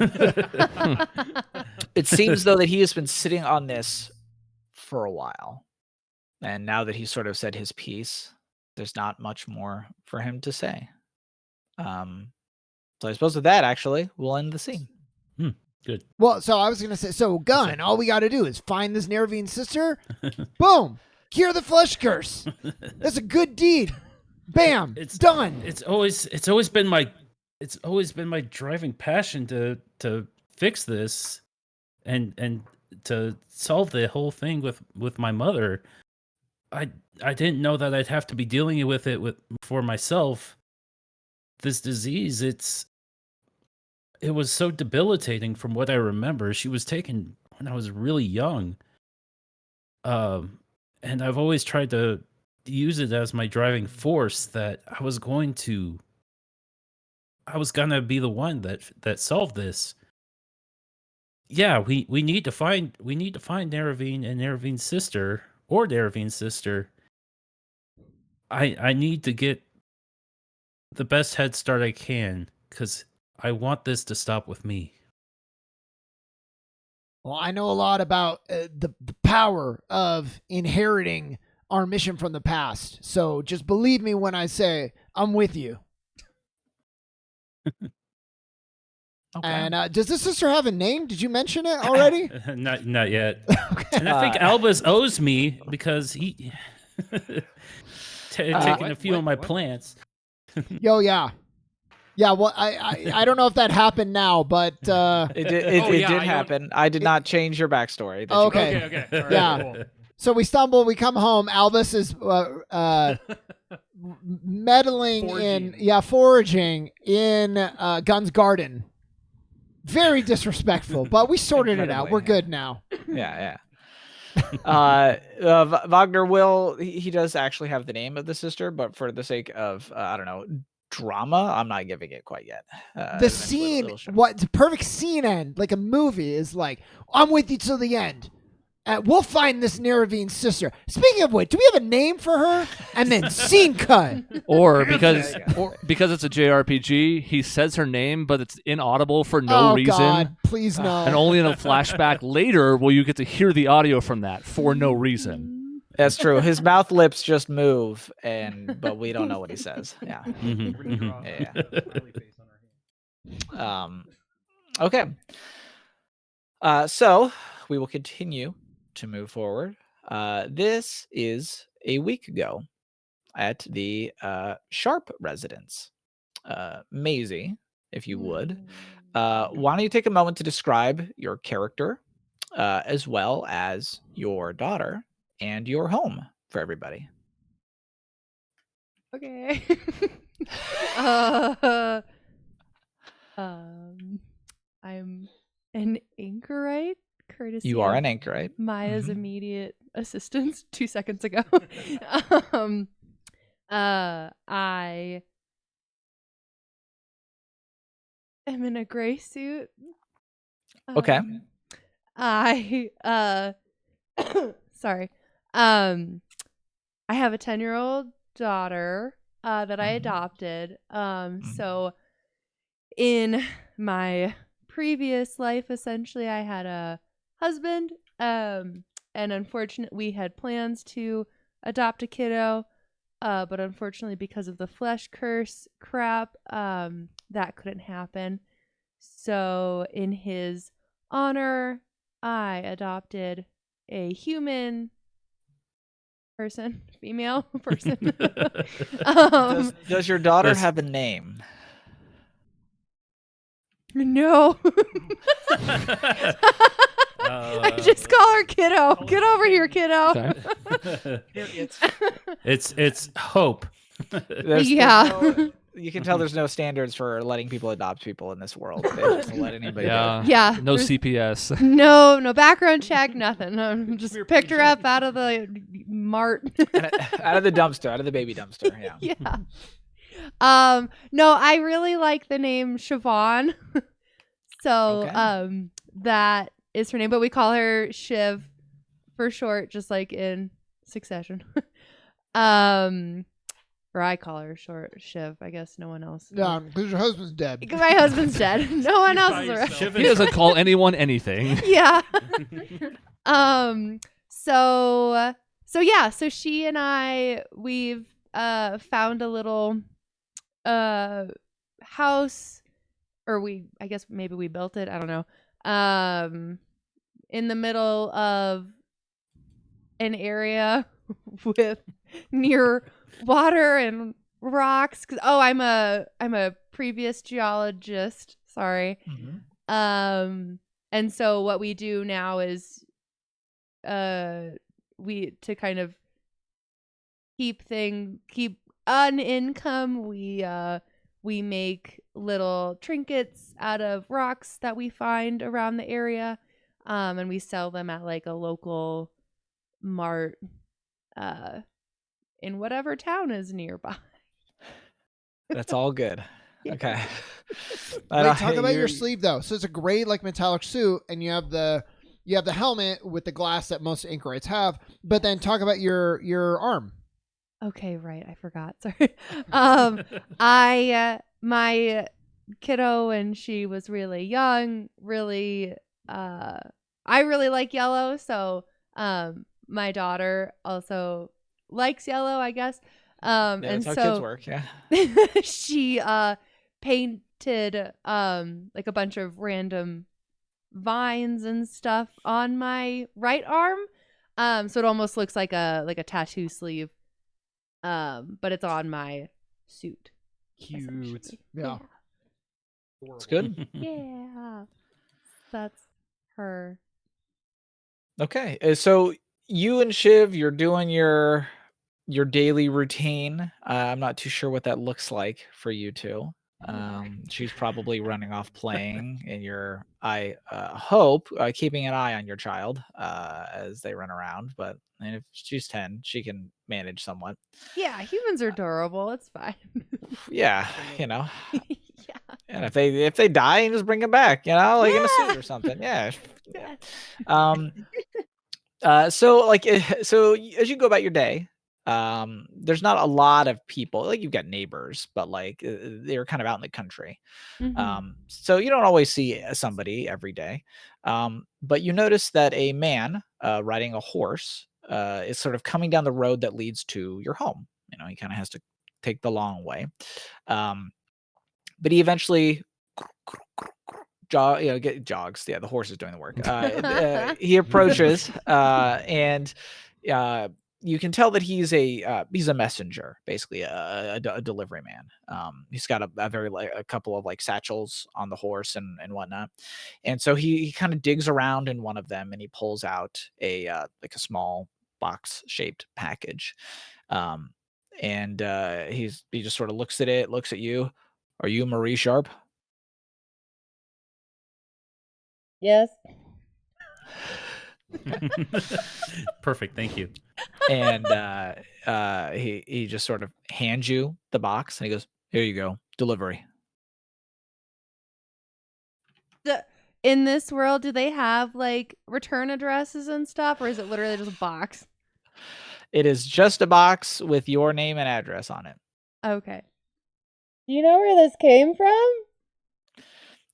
It seems though that he has been sitting on this for a while. And now that he's sort of said his piece, there's not much more for him to say. So I suppose with that, actually, we'll end the scene. Good. Well, so I was gonna say, so Gun, all we got to do is find this Nerevian sister. Boom, cure the flesh curse. That's a good deed. Bam, it's done. It's always been my driving passion to fix this, and to solve the whole thing with my mother. I didn't know that I'd have to be dealing with it for myself. This disease, it was so debilitating from what I remember. She was taken when I was really young. And I've always tried to use it as my driving force that I was gonna be the one that solved this. Yeah, we need to find Neravine and Naravine's sister, or Naravine's sister. I need to get the best head start I can, because I want this to stop with me. Well, I know a lot about the power of inheriting our mission from the past. So just believe me when I say I'm with you. Okay. And does this sister have a name? Did you mention it already? Not yet. Okay. And I think Albus owes me because he taking a few of my plants. Yo, yeah. Yeah, well, I don't know if that happened now, but It did happen. I did not change your backstory. that you Okay. Okay. All right, Yeah. cool. so we stumble, we come home. Albus is meddling foraging in Gun's garden. Very disrespectful, but we sorted it out. Incredibly, We're yeah. good now. Yeah. Wagner he does actually have the name of the sister, but for the sake of I don't know, drama, I'm not giving it quite yet. The eventually scene, it'll show. what the perfect scene end, like a movie, is like, I'm with you till the end. We'll find this Neravine sister. Speaking of which, do we have a name for her? And then scene cut. Or because Yeah. because it's a JRPG, he says her name, but it's inaudible for no reason. God, please no. And only in a flashback later will you get to hear the audio from that for no reason. That's true. His mouth lips just move, but we don't know what he says. Yeah. Mhm, We're gonna mhm. draw a Yeah. smiley face on our hand. Okay. So we will continue to move forward. This is a week ago at the Sharp residence. Maisie, if you would, why don't you take a moment to describe your character, as well as your daughter and your home for everybody. Okay. I'm an anchorite, courtesy You are of an anchorite. Maya's Mhm. immediate assistance 2 seconds ago. I am in a gray suit. Okay. I sorry. I have a 10-year-old daughter that I Mhm. adopted. So in my previous life, essentially, I had a husband. And unfortunately, we had plans to adopt a kiddo. But unfortunately, because of the flesh curse crap, that couldn't happen. So in his honor, I adopted a human person, female person. Does your daughter That's- have a name? No. I just call her kiddo. Get over here, kiddo. Okay. It's hope. Yeah. You can tell there's no standards for letting people adopt people in this world. They just let anybody do it. Yeah. Yeah. No there's CPS. no background check, nothing. Just We're picked her pretty up out of the mart. Out of the dumpster, out of the baby dumpster. Yeah. Yeah. No, I really like the name Siobhan. So, Okay. that is her name, but we call her Shiv for short, just like in Succession. Or I call her short Shiv. I guess no one else. Yeah, because your husband's dead. Because my husband's dead. No one You're else by is around. yourself. Shiv He doesn't call anyone anything. Yeah. So yeah, so she and we've found a little house, or I guess maybe we built it, I don't know. In the middle of an area with near water and rocks. I'm a previous geologist, sorry. And so what we do now is we to kind of keep an income, we make little trinkets out of rocks that we find around the area, and we sell them at like a local mart in whatever town is nearby. That's all good. Yeah. Okay. Wait, talk about your sleeve though. So it's a gray like metallic suit, and you have the helmet with the glass that most anchorites have. But then talk about your arm. Okay, right. I forgot. Sorry. My kiddo, when she was really young, really I really like yellow, so my daughter also likes yellow, I guess. Yeah, And that's how so kids work. Yeah. she painted like a bunch of random vines and stuff on my right arm. So it almost looks like a tattoo sleeve. But it's on my suit. Cute. essentially. Yeah. It's good. Yeah. That's her. Okay. So you and Shiv, you're doing your daily routine. I'm not too sure what that looks like for you two. She's probably running off playing, and I hope, keeping an eye on your child as they run around. But if she's 10, she can manage somewhat. Yeah, humans are adorable. It's fine. Yeah, Yeah. and if they die, just bring them back. Like in a Yeah. suit or something. Yeah. Yeah. Um. So like, so as you go about your day, there's not a lot of people. Like you've got neighbors, but like they're kind of out in the country. Mhm. So you don't always see somebody every day. But you notice that a man riding a horse is sort of coming down the road that leads to your home. He kind of has to take the long way. But he eventually jogs. Yeah, the horse is doing the work. He approaches, and you can tell that he's a messenger, basically a delivery man. He's got a couple of like satchels on the horse and whatnot, and so he kind of digs around in one of them and he pulls out like a small box shaped package, and he just sort of looks at it, looks at you. Are you Marie Sharp? Yes. Perfect. Thank you. And he just sort of hands you the box and he goes, "Here you go, delivery." In this world, do they have like return addresses and stuff, or is it literally just a box? It is just a box with your name and address on it. Okay. Do you know where this came from?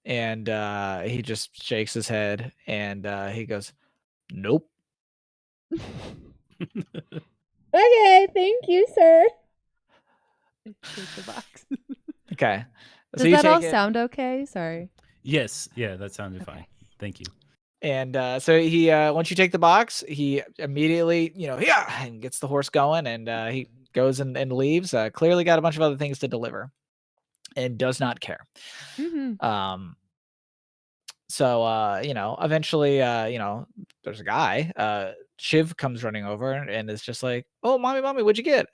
And he just shakes his head and he goes, "Nope." Okay, thank you, sir. Take the box. Okay. Does you that all take it, sound okay? Sorry. Yes. Yeah, that sounded Okay. fine. Thank you. and so he once you take the box, he immediately, yeah, and gets the horse going, and he goes and leaves. Clearly got a bunch of other things to deliver, and does not care. Mm-hmm. So, eventually, there's a guy, Shiv comes running over and is just like, "Oh, mommy, what'd you get?"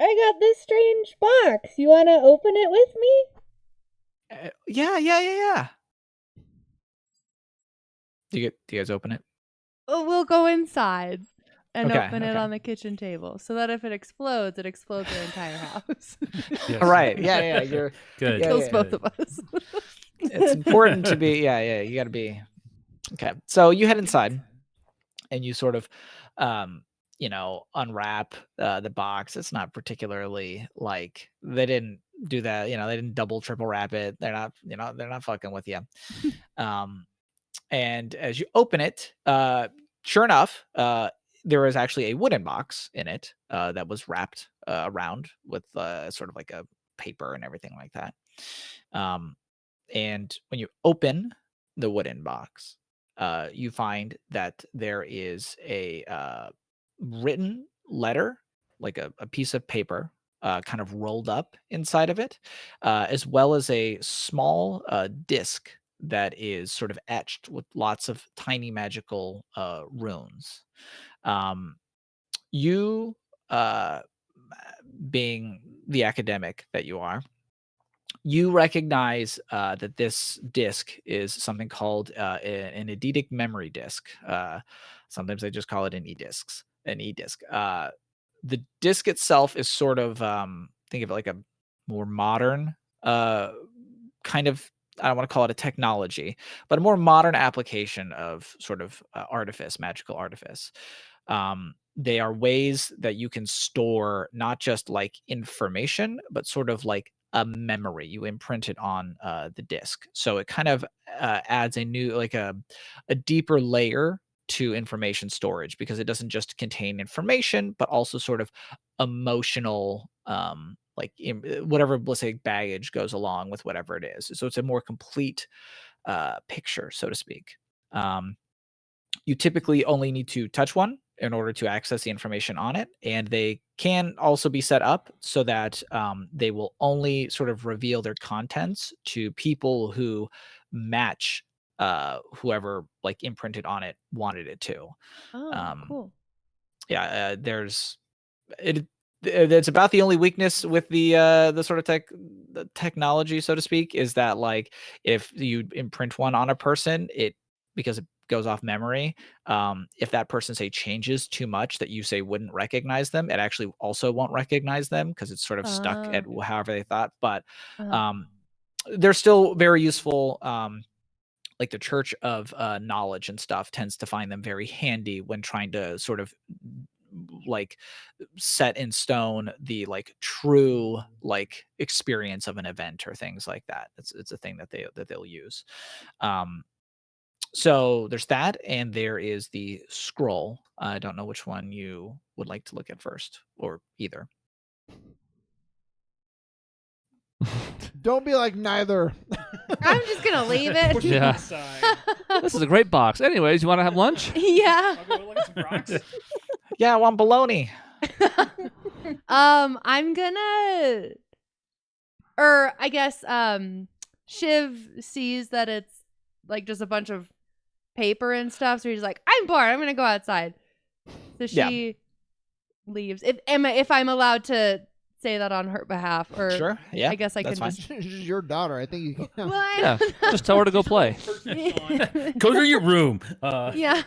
I got this strange box. You want to open it with me? Yeah. Do you guys open it? Oh, we'll go inside. and Okay, open it okay. on the kitchen table so that if it explodes our entire house. Yes. Right. Yeah. You're Good. Yeah, Kills yeah. both of us. It's important to be. Yeah. You got to be. Okay. So you head inside, and you sort of, unwrap the box. It's not particularly like they didn't do that. They didn't double, triple wrap it. They're not. They're not fucking with you. And as you open it, sure enough, there is actually a wooden box in it that was wrapped around with sort of like a paper and everything like that. And when you open the wooden box, you find that there is a written letter, like a piece of paper, kind of rolled up inside of it, as well as a small disc that is sort of etched with lots of tiny magical runes. Um, you, uh, being the academic that you are, you recognize that this disk is something called an eidetic memory disk. Sometimes they just call it an e-disc. An e-disc. The disk itself is sort of think of it like a more modern kind of. I don't want to call it a technology, but a more modern application of sort of artifice, magical artifice. They are ways that you can store not just like information, but sort of like a memory. You imprint it on the disk, so it kind of adds a new, like a deeper layer to information storage, because it doesn't just contain information, but also sort of emotional, whatever, let's say, baggage goes along with whatever it is. So it's a more complete picture, so to speak. You typically only need to touch one in order to access the information on it, and they can also be set up so that they will only sort of reveal their contents to people who match whoever like imprinted on it wanted it to. Oh, cool. Yeah, there's it. It's about the only weakness with the sort of the technology, so to speak, is that like if you imprint one on a person, because it goes off memory, if that person say changes too much that you say wouldn't recognize them, it actually also won't recognize them because it's sort of stuck at however they thought. But they're still very useful. Like the Church of Knowledge and stuff tends to find them very handy when trying to sort of like set in stone the like true like experience of an event or things like that. It's a thing that they'll use. So there's that, and there is the scroll. I don't know which one you would like to look at first, or either. Don't be like neither. I'm just gonna leave it. Push it to Yeah. the side. This is a great box. Anyways, you want to have lunch? Yeah. I'll go look at some rocks. Yeah, I want bologna. I'm gonna, or I guess, Shiv sees that it's like just a bunch of paper and stuff, so he's like, I'm bored, I'm gonna go outside. So she leaves. If I'm allowed to say that on her behalf, or Sure. Yeah. I guess I can that's just. fine. She's your daughter. I think you can. Well, I Yeah, don't know. just tell her to go play. Go to your room. Yeah.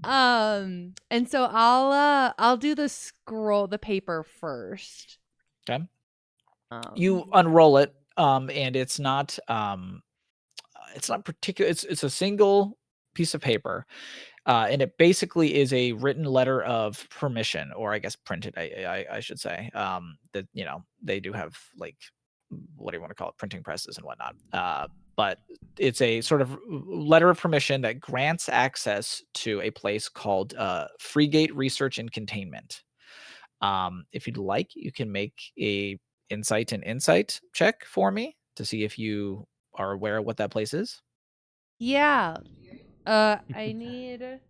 And so I'll do the scroll, the paper first. Okay. You unroll it, and it's not particular. It's a single piece of paper, and it basically is a written letter of permission, or I guess printed. I should say that they do have like, what do you want to call it, printing presses and whatnot. But it's a sort of letter of permission that grants access to a place called Freegate Research and Containment. If you'd like, you can make a insight check for me to see if you are aware of what that place is. Yeah. I need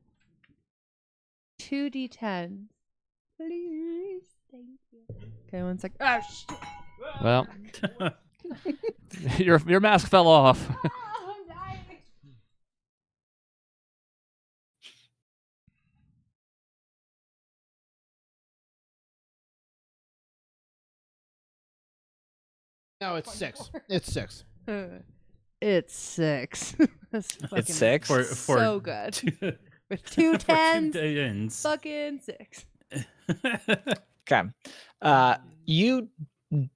2d10. Please. Thank you. Okay, 1 sec. Oh, shit. Well, your mask fell off. I'm dying. No, it's 6. It's 6. It's 6. That's fucking It's 6. For so good. With two For two tens, tens. fucking 6. Okay. You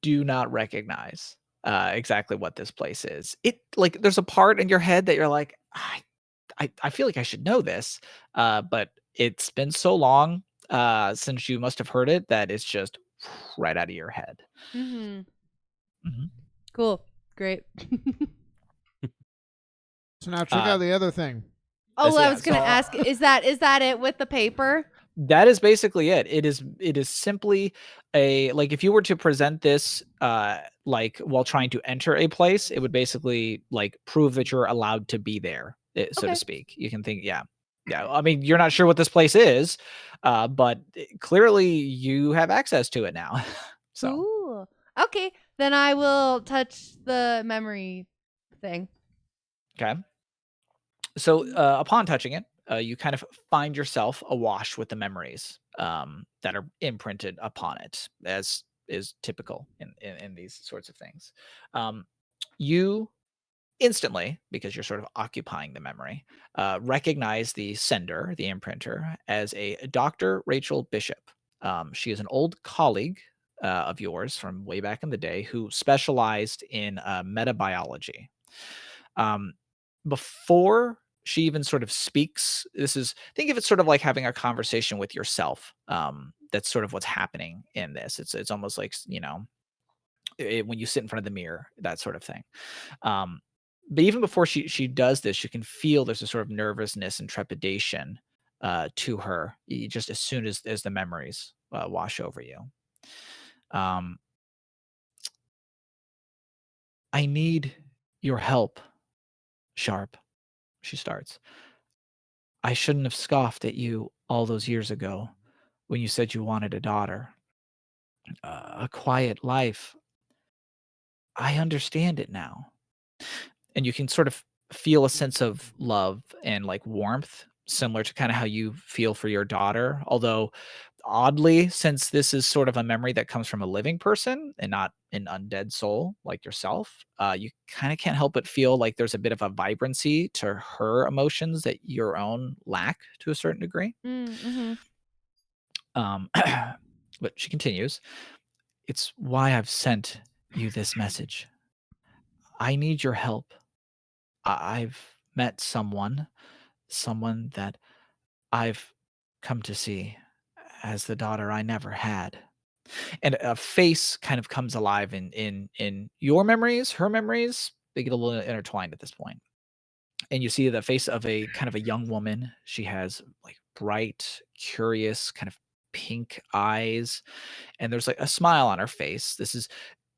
do not recognize exactly what this place is. It like there's a part in your head that you're like, I feel like I should know this, but it's been so long since you must have heard it that it's just right out of your head. Mm-hmm. Mhm. Cool. Great. So now check Uh, out the other thing. Oh, yeah, I was gonna so- ask, is that it with the paper? That is basically it. It is simply a like if you were to present this like while trying to enter a place, it would basically like prove that you're allowed to be there, so to Okay. speak. You can think, yeah. Yeah, I mean, you're not sure what this place is, but clearly you have access to it now. So, Cool. Okay, then I will touch the memory thing. okay. So, upon touching it, you kind of find yourself awash with the memories that are imprinted upon it, as is typical in these sorts of things. You instantly, because you're sort of occupying the memory, recognize the sender, the imprinter, as a Dr. Rachel Bishop. She is an old colleague of yours from way back in the day who specialized in metabiology. Um, before she even sort of speaks, think of it sort of like having a conversation with yourself. That's sort of what's happening in this. It's almost like when you sit in front of the mirror, that sort of thing. But even before she does this, you can feel there's a sort of nervousness and trepidation to her, just as soon as the memories wash over you. Um, I need your help, Sharp. She starts. I shouldn't have scoffed at you all those years ago when you said you wanted a daughter. A quiet life. I understand it now. And you can sort of feel a sense of love and like warmth, similar to kind of how you feel for your daughter. Although, oddly, since this is sort of a memory that comes from a living person and not an undead soul like yourself, you kind of can't help but feel like there's a bit of a vibrancy to her emotions that your own lack to a certain degree. Mm-hmm. But she continues, it's why I've sent you this message. I need your help. I've met someone that I've come to see as the daughter I never had. And a face kind of comes alive in your memories, her memories. They get a little intertwined at this point. And you see the face of a kind of a young woman. She has like bright, curious, kind of pink eyes, and there's like a smile on her face. This is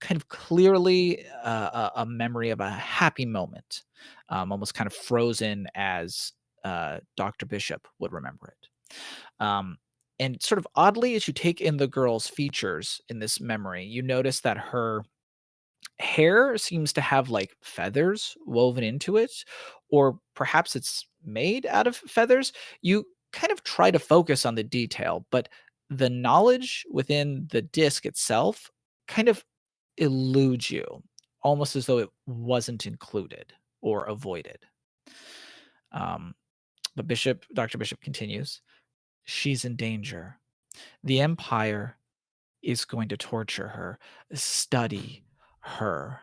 kind of clearly a memory of a happy moment, almost kind of frozen as Dr. Bishop would remember it. And sort of oddly, as you take in the girl's features in this memory, you notice that her hair seems to have like feathers woven into it, or perhaps it's made out of feathers. You kind of try to focus on the detail, but the knowledge within the disc itself kind of eludes you, almost as though it wasn't included or avoided. Um, but Dr. Bishop continues, she's in danger. The Empire is going to torture her, study her.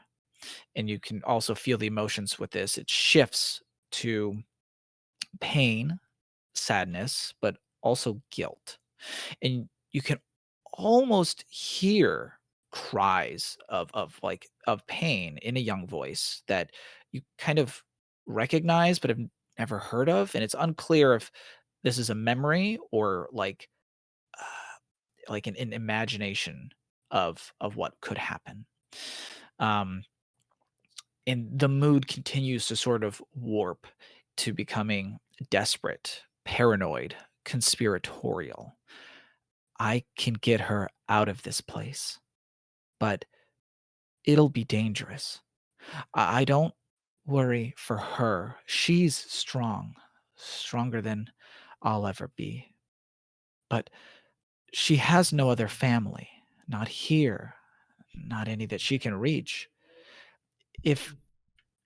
And you can also feel the emotions with this. It shifts to pain, sadness, but also guilt. And you can almost hear cries of pain in a young voice that you kind of recognize but have never heard of. And it's unclear if this is a memory or like an imagination of what could happen. Um, and the mood continues to sort of warp to becoming desperate, paranoid, conspiratorial. I can get her out of this place, but it'll be dangerous. I don't worry for her. She's strong, stronger than I'll ever be. But she has no other family, not here, not any that she can reach. If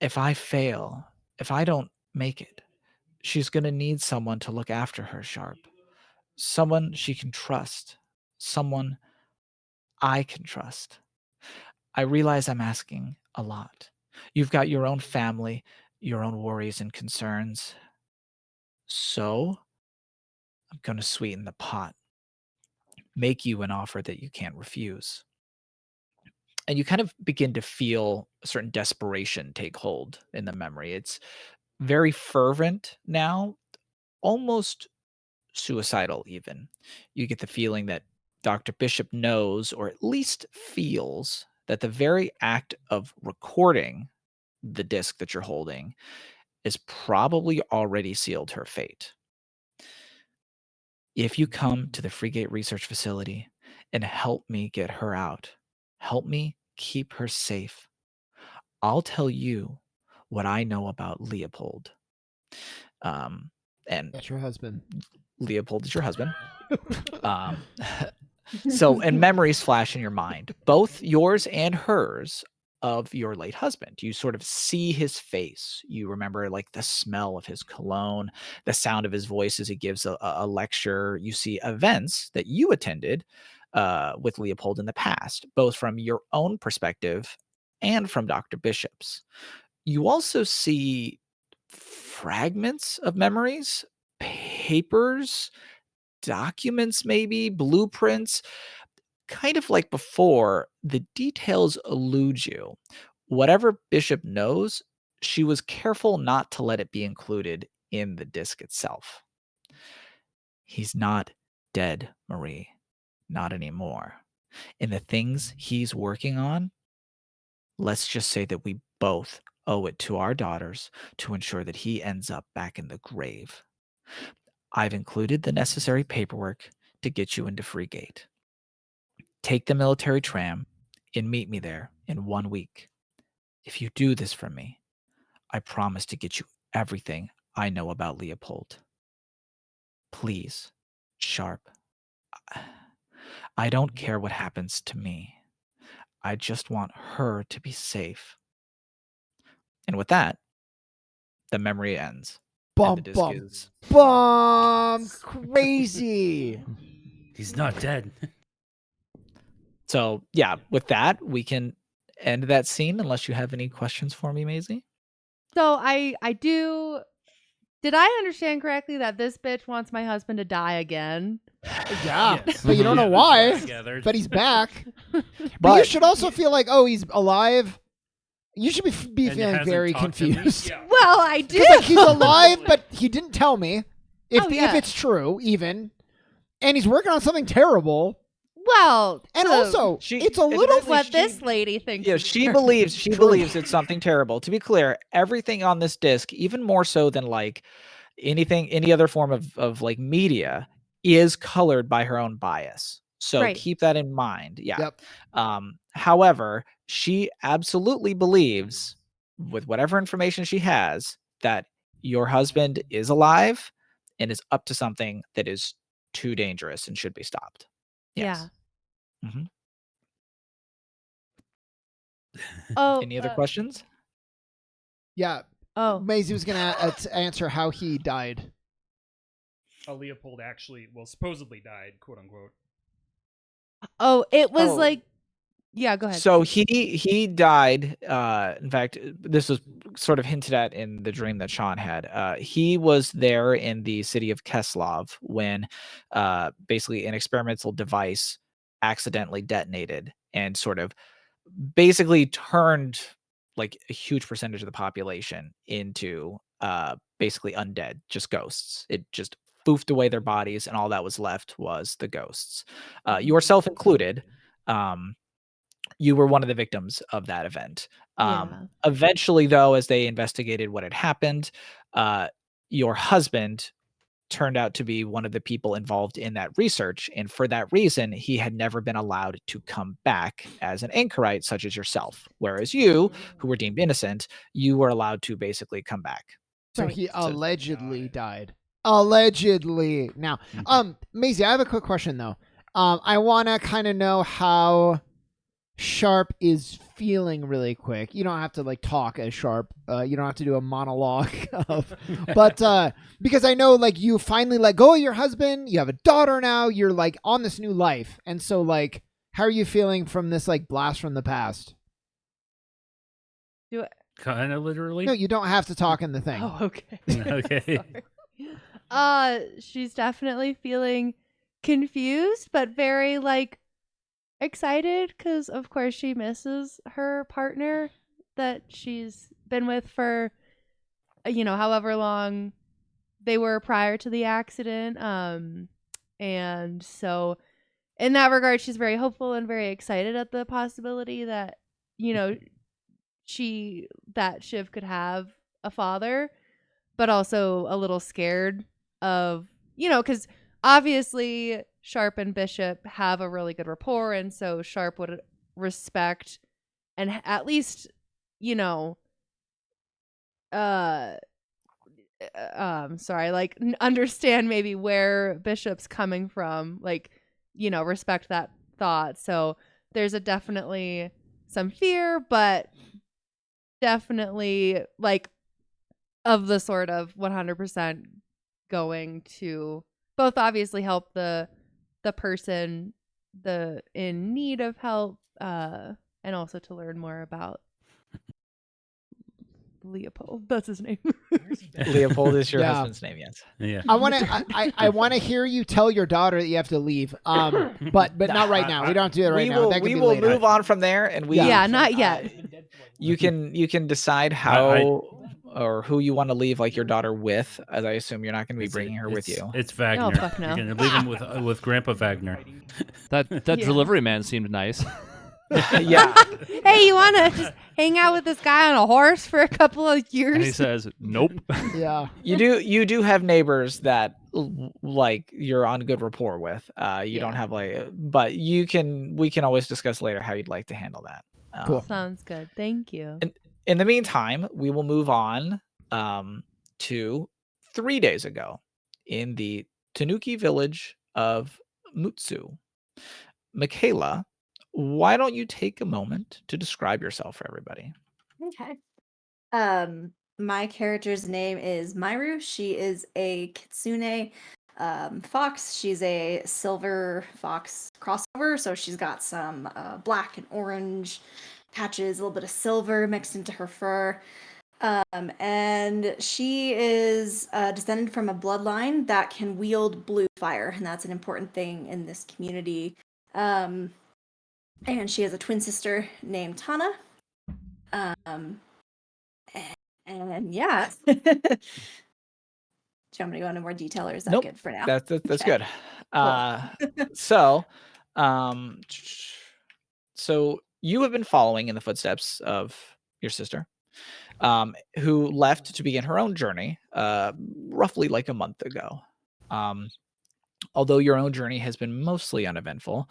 if I fail, if I don't make it, she's going to need someone to look after her, Sharp. Someone she can trust. Someone I can trust. I realize I'm asking a lot. You've got your own family, your own worries and concerns. So I'm going to sweeten the pot, make you an offer that you can't refuse. And you kind of begin to feel a certain desperation take hold in the memory. It's very fervent now, almost suicidal, even. You get the feeling that Dr. Bishop knows, or at least feels, that the very act of recording the disc that you're holding is probably already sealed her fate. If you come to the Freegate Research Facility and help me get her out, help me keep her safe, I'll tell you what I know about Leopold. And That's your husband. Leopold is your husband. So, and memories flash in your mind, both yours and hers, of your late husband. You sort of see his face. You remember like the smell of his cologne, the sound of his voice as he gives a lecture. You see events that you attended with Leopold in the past, both from your own perspective and from Dr. Bishop's. You also see fragments of memories, papers, documents, maybe blueprints. Kind of like before, the details elude you. Whatever Bishop knows, she was careful not to let it be included in the disc itself. He's not dead, Marie. Not anymore. And the things he's working on, let's just say that we both owe it to our daughters to ensure that he ends up back in the grave. I've included the necessary paperwork to get you into Freegate. Take the military tram and meet me there in 1 week. If you do this for me, I promise to get you everything I know about Leopold. Please, Sharp. I don't care what happens to me. I just want her to be safe. And with that, the memory ends. And the Bum, disc bum, is bum. Crazy. He's not dead. so yeah, with that, we can end that scene unless you have any questions for me, Maisie. So I do. Did I understand correctly that this bitch wants my husband to die again? Yeah. Yes. But you don't Yeah, know that's what I why. gathered. But he's back. But you But should also feel like, oh, he's alive. You should be And feeling hasn't very talked to me? confused. Yeah. Well, I do. Because like he's alive, but he didn't tell me. If Oh, yeah. if it's true, even, and he's working on something terrible. Well, And so also, She- it's a little. evidently what she- this lady thinks. Yeah, is she terrible. believes True. it's something terrible. To be clear, everything on this disc, even more so than like any other form of like media, is colored by her own bias. So Right. keep that in mind. Yeah. Yep. However, she absolutely believes, with whatever information she has, that your husband is alive and is up to something that is too dangerous and should be stopped. Yes. Mhm. Oh. Any other questions? Yeah. Oh. Maisie was gonna answer how he died. Leopold actually, well, supposedly died, quote unquote. Oh. It was Oh. like. Yeah. Go ahead. So he died. In fact, this was sort of hinted at in the dream that Sean had. He was there in the city of Keslov when basically an experimental device accidentally detonated and sort of basically turned like a huge percentage of the population into basically undead, just ghosts. It just foofed away their bodies, and all that was left was the ghosts, yourself included. You were one of the victims of that event. Yeah. Eventually, though, as they investigated what had happened, your husband turned out to be one of the people involved in that research. And for that reason, he had never been allowed to come back as an anchorite, such as yourself. Whereas you, who were deemed innocent, you were allowed to basically come back. So Right. he allegedly died. Allegedly. Now, Maisie, I have a quick question though. I want to kind of know how Sharp is feeling really quick. You don't have to like talk as Sharp. You don't have to do a monologue of, but because I know like you finally let go of your husband, you have a daughter now, you're like on this new life, and so like, how are you feeling from this like blast from the past? Kind of literally. No, you don't have to talk in the thing. Oh, okay. Okay. She's definitely feeling confused, but very like excited because, of course, she misses her partner that she's been with for, however long they were prior to the accident. And so, in that regard, she's very hopeful and very excited at the possibility that, that Shiv could have a father, but also a little scared of, because obviously Sharp and Bishop have a really good rapport, and so Sharp would respect and at least, uh, sorry, like understand maybe where Bishop's coming from, like, respect that thought. So there's a definitely some fear, but definitely like of the sort of 100% going to both obviously help the person in need of help, and also to learn more about Leopold. That's his name. Leopold is your Yeah. husband's name, yes. Yeah. I want to. I want to hear you tell your daughter that you have to leave. But not right now. We don't have to do that right now. That can We be will later. move on from there, and we Yeah, not yet. You can decide how or who you want to leave like your daughter with, as I assume you're not going to be bringing her with you. It's Wagner. Oh, fuck no. You're gonna leave him with Grandpa Wagner. That Yeah. delivery man seemed nice. Yeah. Hey, you want to just hang out with this guy on a horse for a couple of years? And he says, "Nope." Yeah. You do have neighbors that like you're on good rapport with. You don't Yeah. have but we can always discuss later how you'd like to handle that. Cool. Sounds good. Thank you. In the meantime, we will move on to 3 days ago in the Tanuki village of Mutsu. Michaela, why don't you take a moment to describe yourself for everybody? Okay. My character's name is Myru. She is a kitsune fox. She's a silver fox crossover, so she's got some black and orange patches, a little bit of silver mixed into her fur. And she is descended from a bloodline that can wield blue fire, and that's an important thing in this community. And she has a twin sister named Tana. And yeah. Do you want me to go into more detail, or is that Nope. good for now? That's Okay. good. So you have been following in the footsteps of your sister, who left to begin her own journey roughly like a month ago. Although your own journey has been mostly uneventful,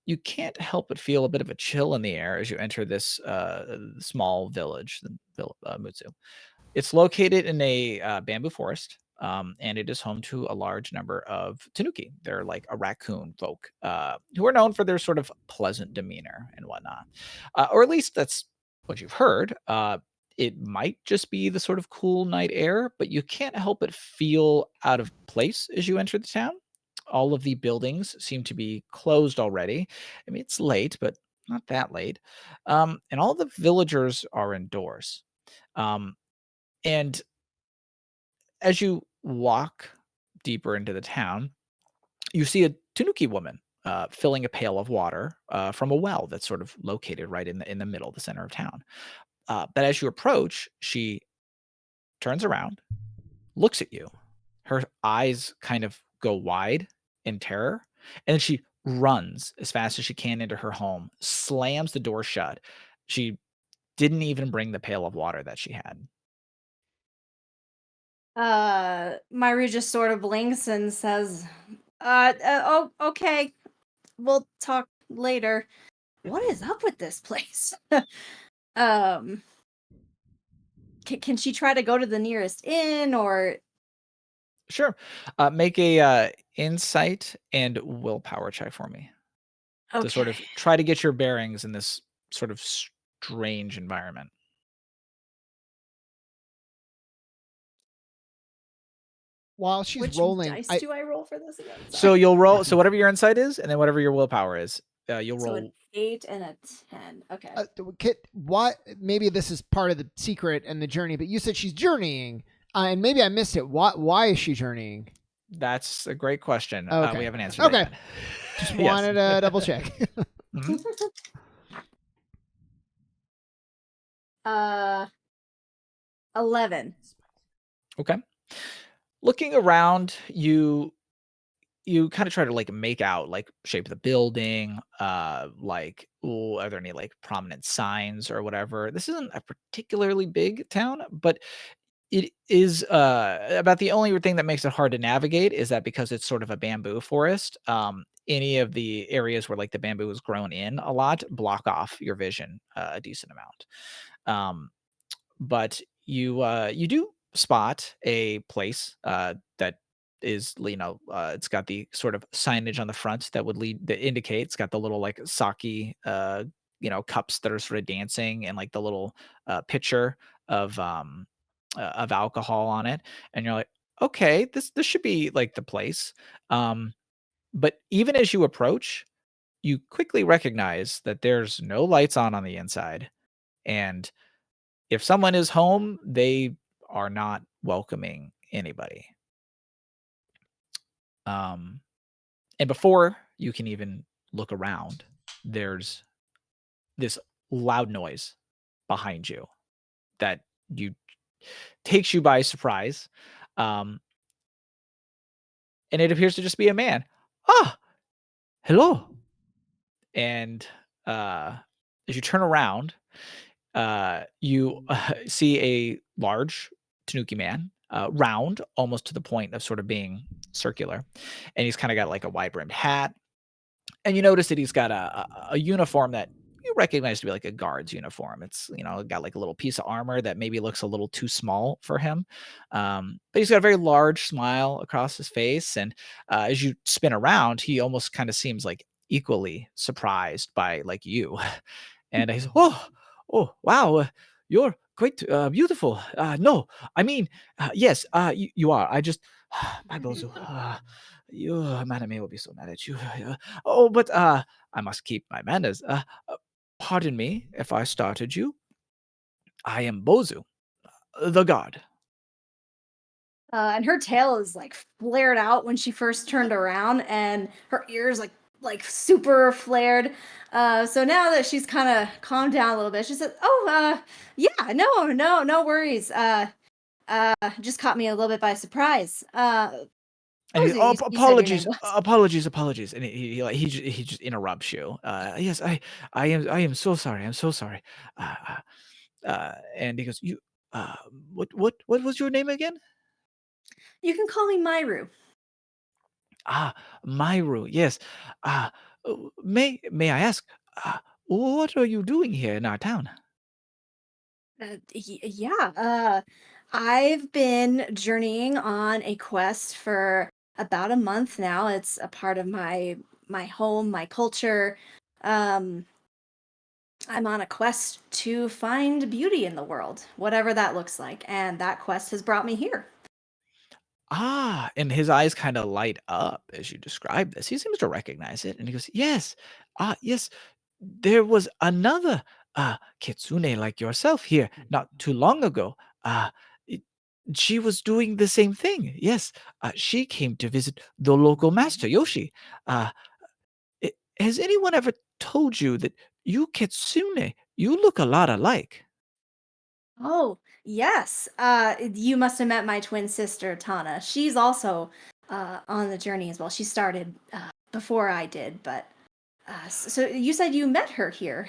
you can't help but feel a bit of a chill in the air as you enter this small village, Mutsu. It's located in a bamboo forest, and it is home to a large number of Tanuki. They're like a raccoon folk who are known for their sort of pleasant demeanor and whatnot. Or at least that's what you've heard. It might just be the sort of cool night air, but you can't help but feel out of place as you enter the town. All of the buildings seem to be closed already. I mean, it's late, but not that late. And all the villagers are indoors. And as you walk deeper into the town, you see a Tanuki woman filling a pail of water from a well that's sort of located right in the middle, the center of town. But as you approach, she turns around, looks at you. Her eyes kind of go wide in terror, and then she runs as fast as she can into her home, slams the door shut. She didn't even bring the pail of water that she had. Myru just sort of blinks and says, oh, okay, we'll talk later. What is up with this place? Can she try to go to the nearest inn, or? Sure. Make a insight and willpower check for me. to sort Okay. of try to get your bearings in this sort of strange environment. While she's Which rolling, dice do I roll for this again? So Sorry. you'll roll. So whatever your insight is, and then whatever your willpower is, you'll So roll. an 8 and a 10. Okay. Kit, what? Maybe this is part of the secret and the journey, but you said she's journeying, and maybe I missed it. Why is she journeying? That's a great question. Okay. We haven't answered Okay. that yet. Just Yes. wanted to double check. Mhm. 11. Okay. Looking around, you kind of try to like make out like shape of the building, like, ooh, are there any like prominent signs or whatever? This isn't a particularly big town, but it is about the only thing that makes it hard to navigate is that because it's sort of a bamboo forest, any of the areas where like the bamboo is grown in a lot block off your vision a decent amount. But you do spot a place that is, it's got the sort of signage on the front that would lead that indicates, got the little like sake cups that are sort of dancing, and like the little pitcher of alcohol on it, and you're like, okay, this should be like the place. But even as you approach, you quickly recognize that there's no lights on the inside, and if someone is home, they are not welcoming anybody. Um, and before you can even look around, there's this loud noise behind you that you takes you by surprise. Um, and it appears to just be a man. Ah, hello. And as you turn around, you see a large Tanuki man, round almost to the point of sort of being circular, and he's kind of got like a wide brimmed hat, and you notice that he's got a uniform that you recognize to be like a guard's uniform. It's got like a little piece of armor that maybe looks a little too small for him, but he's got a very large smile across his face, and as you spin around, he almost kind of seems like equally surprised by like you. And he's, oh, wow, you're quite beautiful. No, I mean, yes, you are. I just, my bozo, Madame will be so mad at you. Oh, but I must keep my manners. Pardon me if I started you. I am Bozu, the god. And her tail is like flared out when she first turned around, and her ears like super flared. So now that she's kind of calmed down a little bit, she said, "Oh, yeah, no worries. Just caught me a little bit by surprise. And he, Rosie, oh, you said your name apologies, was." apologies, and he just interrupts you. Yes, I am so sorry. I'm so sorry. Uh, and he goes, you, uh, what was your name again? You can call me Myru. Ah, Myru. Yes. Ah, may I ask, what are you doing here in our town? Yeah. I've been journeying on a quest for about a month now. It's a part of my home, my culture. Um, I'm on a quest to find beauty in the world, whatever that looks like, and that quest has brought me here. Ah, and his eyes kind of light up as you describe this. He seems to recognize it, and he goes, "Yes, yes, there was another kitsune like yourself here not too long ago. Uh, it- she was doing the same thing. Yes, she came to visit the local master Yoshi. Uh, has anyone ever told you that you kitsune, you look a lot alike?" Oh, yes. You must have met my twin sister, Tana. She's also on the journey as well. She started before I did, but so you said you met her here.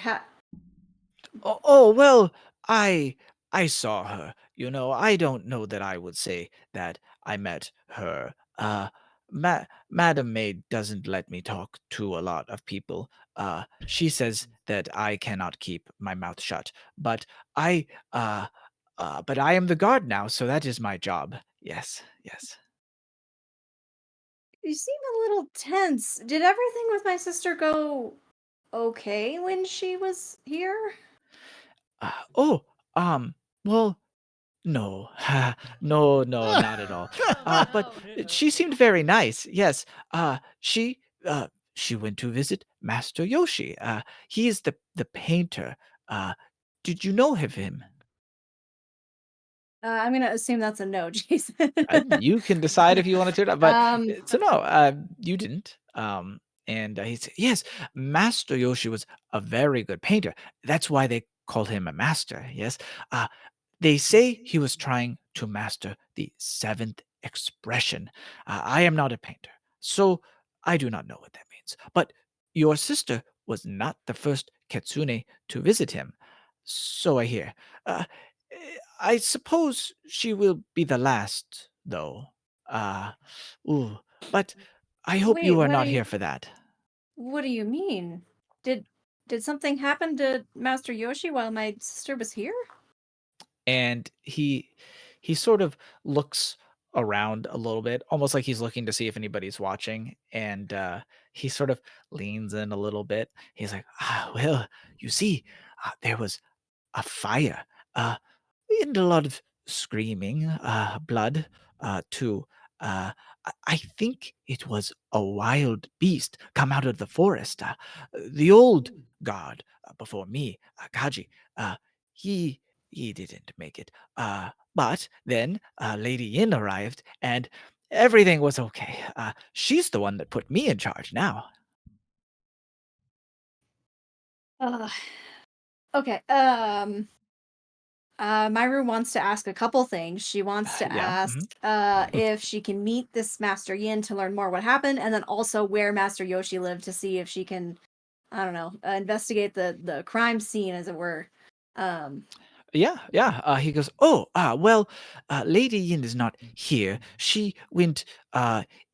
Oh, well, I I saw her. I don't know that I would say that I met her. Madam Maid doesn't let me talk to a lot of people. She says that I cannot keep my mouth shut. But I uh but I am the guard now, so that is my job. Yes, yes. You seem a little tense. Did everything with my sister go okay when she was here? Oh, well, no, no, not at all. But she seemed very nice. Yes. Uh, she went to visit Master Yoshi. He is the painter. Uh, did you know of him? I'm gonna assume that's a no, Jason. You can decide if you want to, but um, so no, you didn't. And he said, yes, Master Yoshi was a very good painter. That's why they called him a master. Yes. Uh, They say he was trying to master the seventh expression. I am not a painter, so I do not know what that means. But your sister was not the first Kitsune to visit him, so I hear. I suppose she will be the last, though. Uh, ooh, but I hope Wait, you are not here for that. what do you mean? Did did something happen to Master Yoshi while my sister was here? And he sort of looks around a little bit, almost like he's looking to see if anybody's watching, and he sort of leans in a little bit. He's like, well, you see, there was a fire, uh, and a lot of screaming, blood, too. I think it was a wild beast come out of the forest. The old god before me, Kaji, uh, he he didn't make it. But then Lady Yin arrived, and everything was okay. She's the one that put me in charge now. Uh, okay. Myru wants to ask a couple things. She wants to Yeah. ask if she can meet this Master Yin to learn more what happened, and then also where Master Yoshi lived to see if she can, I don't know, investigate the crime scene, as it were. Um, Yeah, yeah. He goes, oh, well, Lady Yin is not here. She went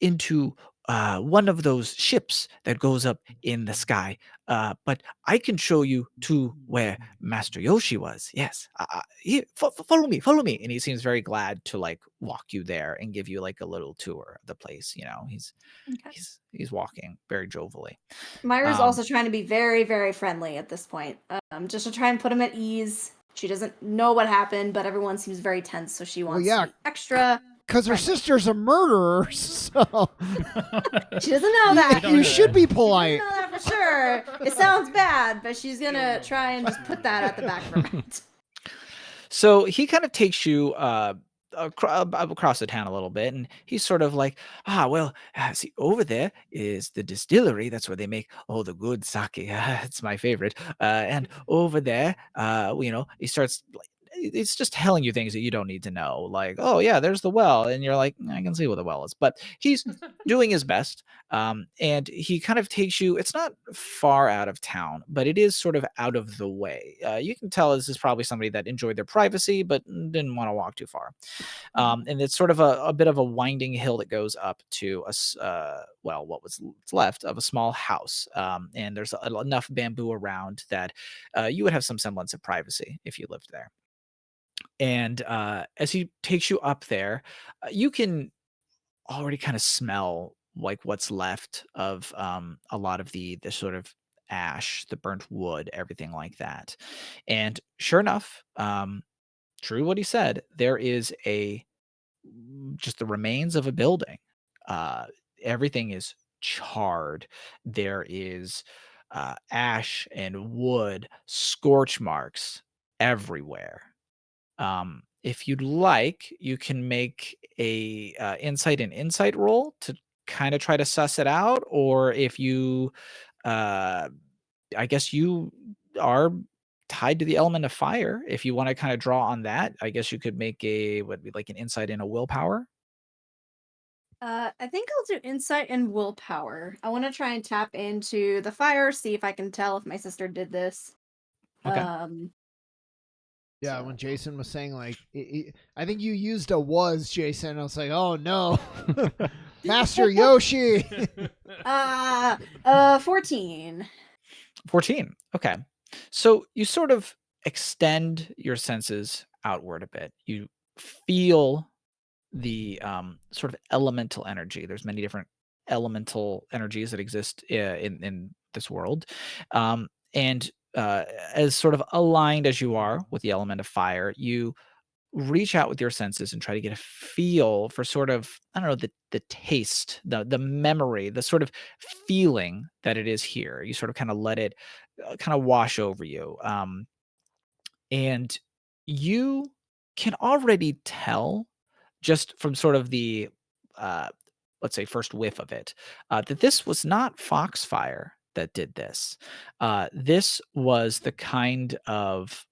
into one of those ships that goes up in the sky. But I can show you to where Master Yoshi was. Yes. Here, follow me. And he seems very glad to like walk you there and give you like a little tour of the place. You know, okay. he's walking very jovially. Myra's Um, also trying to be very, very friendly at this point, just to try and put him at ease. She doesn't know what happened, but everyone seems very tense, so she wants yeah, to be extra. because her friendly. sister's a murderer, so She doesn't know that. you should be She doesn't polite. know that for sure. It sounds bad, but she's gonna try and just put that at the back of her mind. So he kind of takes you across the town a little bit, and he's sort of like, well, see, over there is the distillery. That's where they make all the good sake. It's my favorite. And over there, he starts like. It's just telling you things that you don't need to know. Like, oh yeah, there's the well, and you're like, I can see what the well is. But he's doing his best, and he kind of takes you. It's not far out of town, but it is sort of out of the way. You can tell this is probably somebody that enjoyed their privacy, but didn't want to walk too far. And it's sort of a bit of a winding hill that goes up to what was left of a small house. And there's enough bamboo around that you would have some semblance of privacy if you lived there. And as he takes you up there, you can already kind of smell like what's left of a lot of the sort of ash, the burnt wood, everything like that. And sure enough, true what he said, there is just the remains of a building. Uh, Everything is charred. There is ash and wood, scorch marks everywhere. If you'd like, you can make a insight roll to kind of try to suss it out, or if you, uh, I guess you are tied to the element of fire. If you want to kind of draw on that, I guess you could make a what would be like an insight and a willpower. I think I'll do insight and willpower. I want to try and tap into the fire, see if I can tell if my sister did this. Okay. Yeah, when Jason was saying like, I think you used a was Jason. I was like, oh no, Master Yoshi. 14. 14. Okay. So you sort of extend your senses outward a bit. You feel the sort of elemental energy. There's many different elemental energies that exist in this world. And as sort of aligned as you are with the element of fire, you reach out with your senses and try to get a feel for sort of, I don't know, the taste, the memory, the sort of feeling that it is here. You sort of kind of let it kind of wash over you. And you can already tell just from sort of the uh, let's say first whiff of it, that this was not foxfire that did this. This was the kind of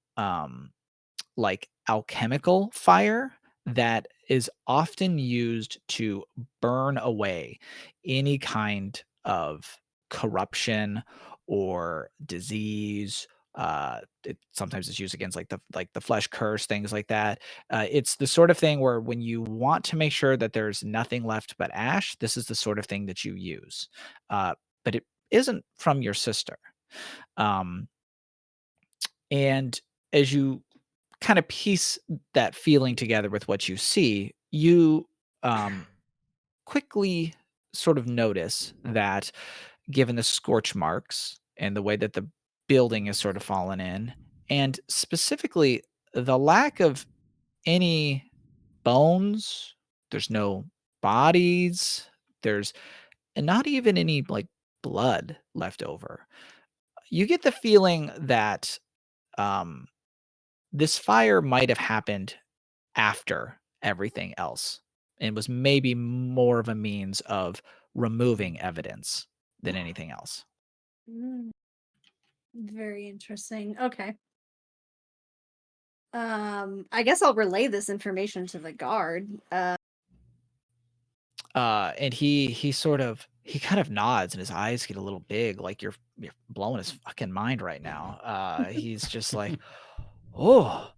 like alchemical fire that is often used to burn away any kind of corruption or disease. Sometimes it's used against like the flesh curse, things like that. It's the sort of thing where when you want to make sure that there's nothing left but ash, this is the sort of thing that you use. But it isn't from your sister. Um, and as you kind of piece that feeling together with what you see, you quickly sort of notice that given the scorch marks and the way that the building is sort of fallen in, and specifically the lack of any bones, there's no bodies, there's not even any like blood left over. You get the feeling that um, this fire might have happened after everything else and was maybe more of a means of removing evidence than anything else. Mm, very interesting. Okay. I guess I'll relay this information to the guard. And he kind of nods and his eyes get a little big, like you're blowing his fucking mind right now. He's just like, "Oh,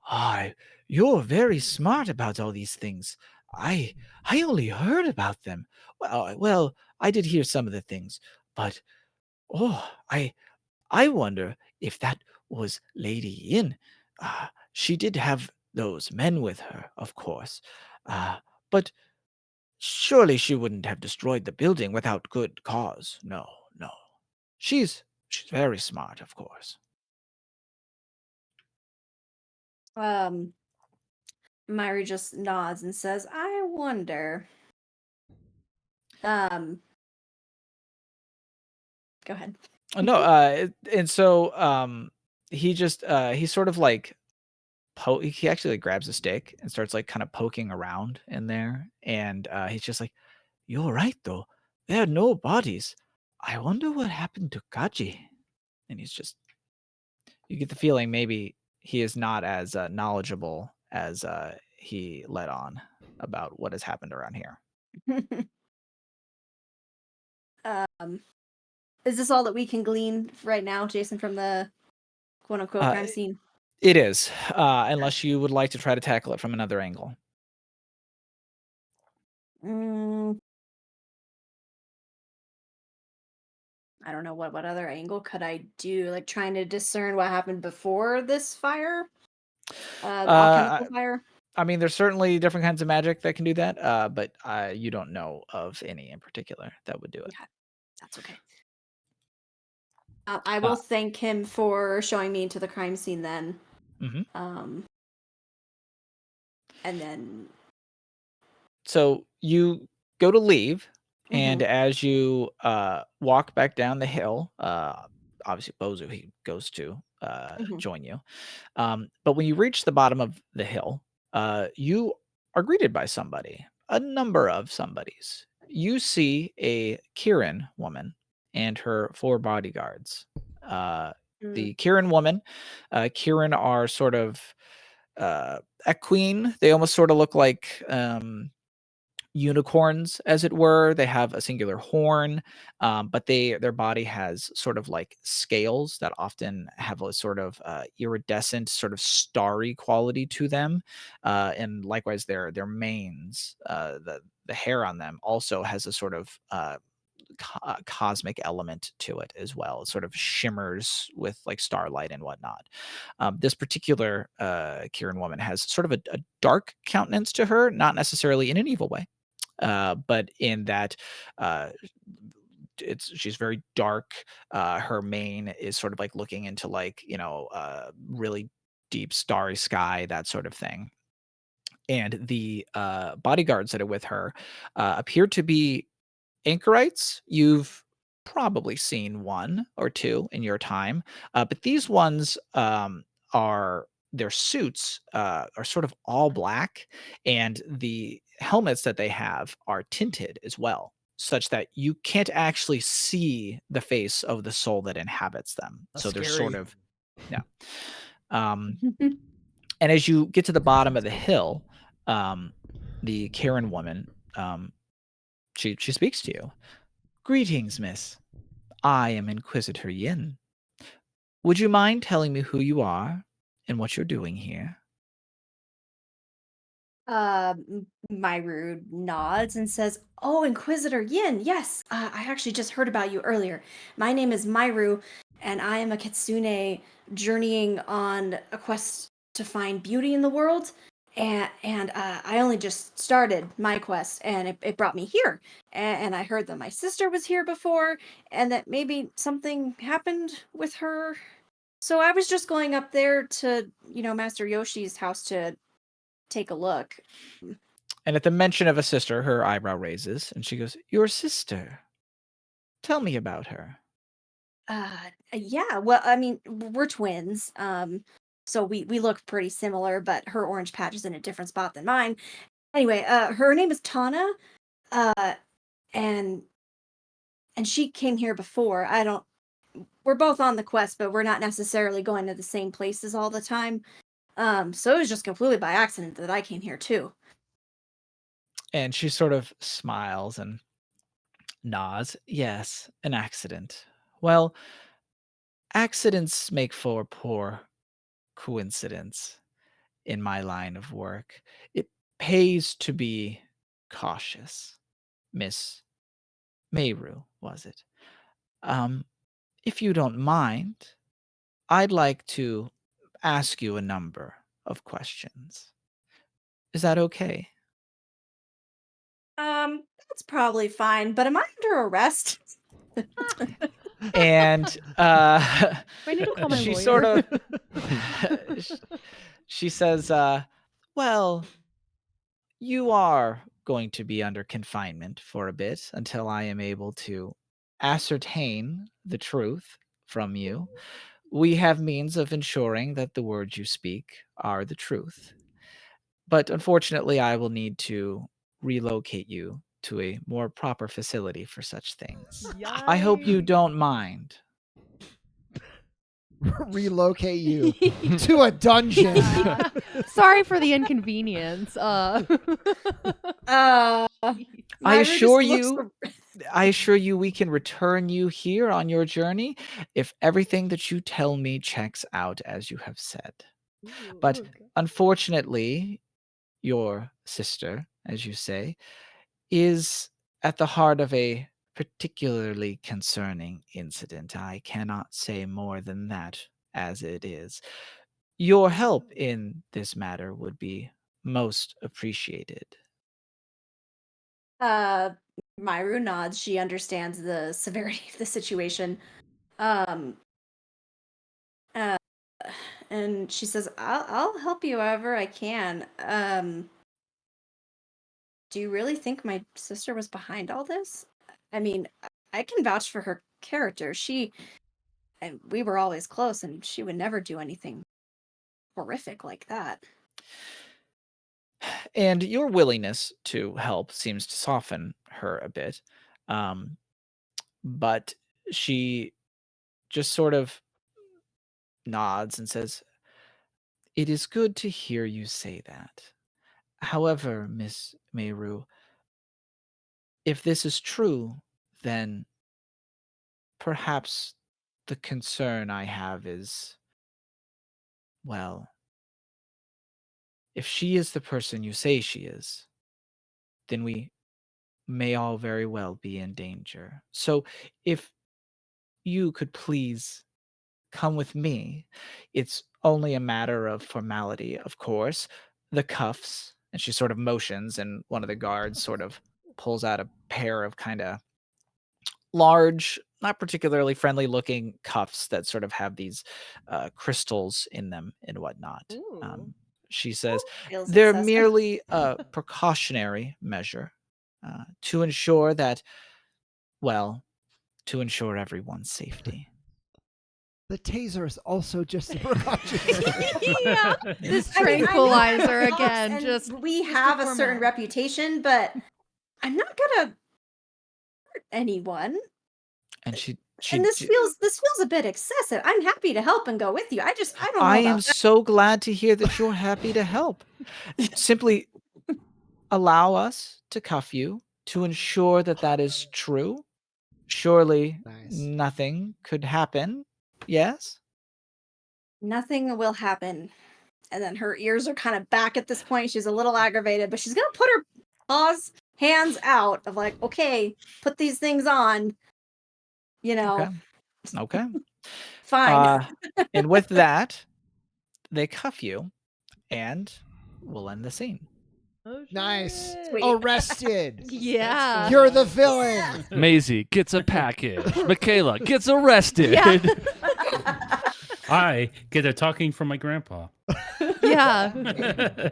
I you're very smart about all these things. I only heard about them. Well, I did hear some of the things, but oh, I wonder if that was Lady Yin. She did have those men with her, of course. But surely she wouldn't have destroyed the building without good cause. No, no. She's very smart, of course." Um, Myri just nods and says, "I wonder." Um, go ahead. No, and so he sort of like he actually like grabs a stick and starts like kind of poking around in there, and he's just like, "You're right though. There are no bodies. I wonder what happened to Kaji." And he's just, you get the feeling maybe he is not as knowledgeable as he let on about what has happened around here. um, is this all that we can glean right now, Jason, from the quote unquote Uh, crime scene? It is, unless you would like to try to tackle it from another angle. Mm, I don't know what other angle could I do, like trying to discern what happened before this fire, the alchemical fire. I mean, there's certainly different kinds of magic that can do that, but you don't know of any in particular that would do it. Okay, that's okay. I will thank him for showing me into the crime scene then. Mhm. And then So you go to leave, and Mhm. as you walk back down the hill, obviously Bozu he goes to Mhm. join you. But when you reach the bottom of the hill, you are greeted by somebody, a number of somebodies. You see a Kirin woman and her 4 bodyguards. Mm. The Kirin woman, Kirin are sort of equine. They almost sort of look like unicorns, as it were. They have a singular horn, but their body has sort of like scales that often have a sort of iridescent, sort of starry quality to them, and likewise their manes, the hair on them also has a sort of cosmic element to it as well. It sort of shimmers with like starlight and whatnot. This particular Kieran woman has sort of a dark countenance to her, not necessarily in an evil way, but in that uh, she's very dark. Her mane is sort of like looking into like really deep starry sky, that sort of thing. And the bodyguards that are with her appear to be anchorites. You've probably seen one or two in your time, but these ones are their suits are sort of all black, and the helmets that they have are tinted as well, such that you can't actually see the face of the soul that inhabits them. That's So they're sort scary. of yeah. Um, and as you get to the bottom of the hill, the Karen woman, she speaks to you. Greetings, miss. I am Inquisitor Yin. Would you mind telling me who you are and what you're doing here? Myru nods and says, "Oh, Inquisitor Yin, yes, I actually just heard about you earlier. My name is Myru, and I am a kitsune journeying on a quest to find beauty in the world. And I only just started my quest, and it brought me here. And I heard that my sister was here before, and that maybe something happened with her. So I was just going up there to, Master Yoshi's house to take a look." And at the mention of a sister, her eyebrow raises and she goes, Your sister? Tell me about her. Yeah, well, I mean, we're twins. So we look pretty similar, but her orange patch is in a different spot than mine. Anyway, her name is Tana. Uh, and she came here before. We're both on the quest, but we're not necessarily going to the same places all the time. So it was just completely by accident that I came here too. And she sort of smiles and nods. Yes, an accident. Well, accidents make for poor coincidence in my line of work. It pays to be cautious. Miss Mayru, was it? Um, if you don't mind, I'd like to ask you a number of questions. Is that okay? That's probably fine, but am I under arrest? And I need to call my she lawyer. sort of she says, well, you are going to be under confinement for a bit until I am able to ascertain the truth from you. We have means of ensuring that the words you speak are the truth. But unfortunately, I will need to relocate you to a more proper facility for such things. I hope you don't mind. Relocate you to a dungeon. Sorry for the inconvenience. I Myra assure just looks you, I assure you we can return you here on your journey if everything that you tell me checks out as you have said. But unfortunately, your sister, as you say, is at the heart of a particularly concerning incident. I cannot say more than that as it is. Your help in this matter would be most appreciated. uh Myru nods. She understands the severity of the situation. Um uh and she says, I'll help you however I can. Do you really think my sister was behind all this? I mean, I can vouch for her character. And we were always close, and she would never do anything horrific like that. And your willingness to help seems to soften her a bit. Um, but she just sort of nods and says, It is good to hear you say that. However, Miss Mayru, if this is true, then perhaps the concern I have is, well, if she is the person you say she is, then we may all very well be in danger. So if you could please come with me, it's only a matter of formality, of course. The cuffs, and she sort of motions, and one of the guards sort of pulls out a pair of kind of large, not particularly friendly looking cuffs that sort of have these crystals in them and whatnot. Ooh. She says Feels they're excessive. merely a precautionary measure to ensure that, well, to ensure everyone's safety. The taser is also just a precaution. Yeah. This I mean, I know tranquilizer we're Fox again. and Just we just have a format. certain reputation, but I'm not gonna hurt anyone. And she And this feels a bit excessive. I'm happy to help and go with you. I don't know I about am that. so glad to hear that you're happy to help. Simply allow us to cuff you to ensure that that is true. Surely Nice. nothing could happen. Yes? Nothing will happen. And then her ears are kind of back at this point. She's a little aggravated, but she's gonna put her hands out of like, okay, put these things on. You know, Okay. fine. And with that, they cuff you and we'll end the scene. Oh, Nice. shit. Sweet. Arrested. Yeah. You're the villain. Maisie gets a package. Michaela gets arrested. Yeah. I get a talking from my grandpa. Yeah.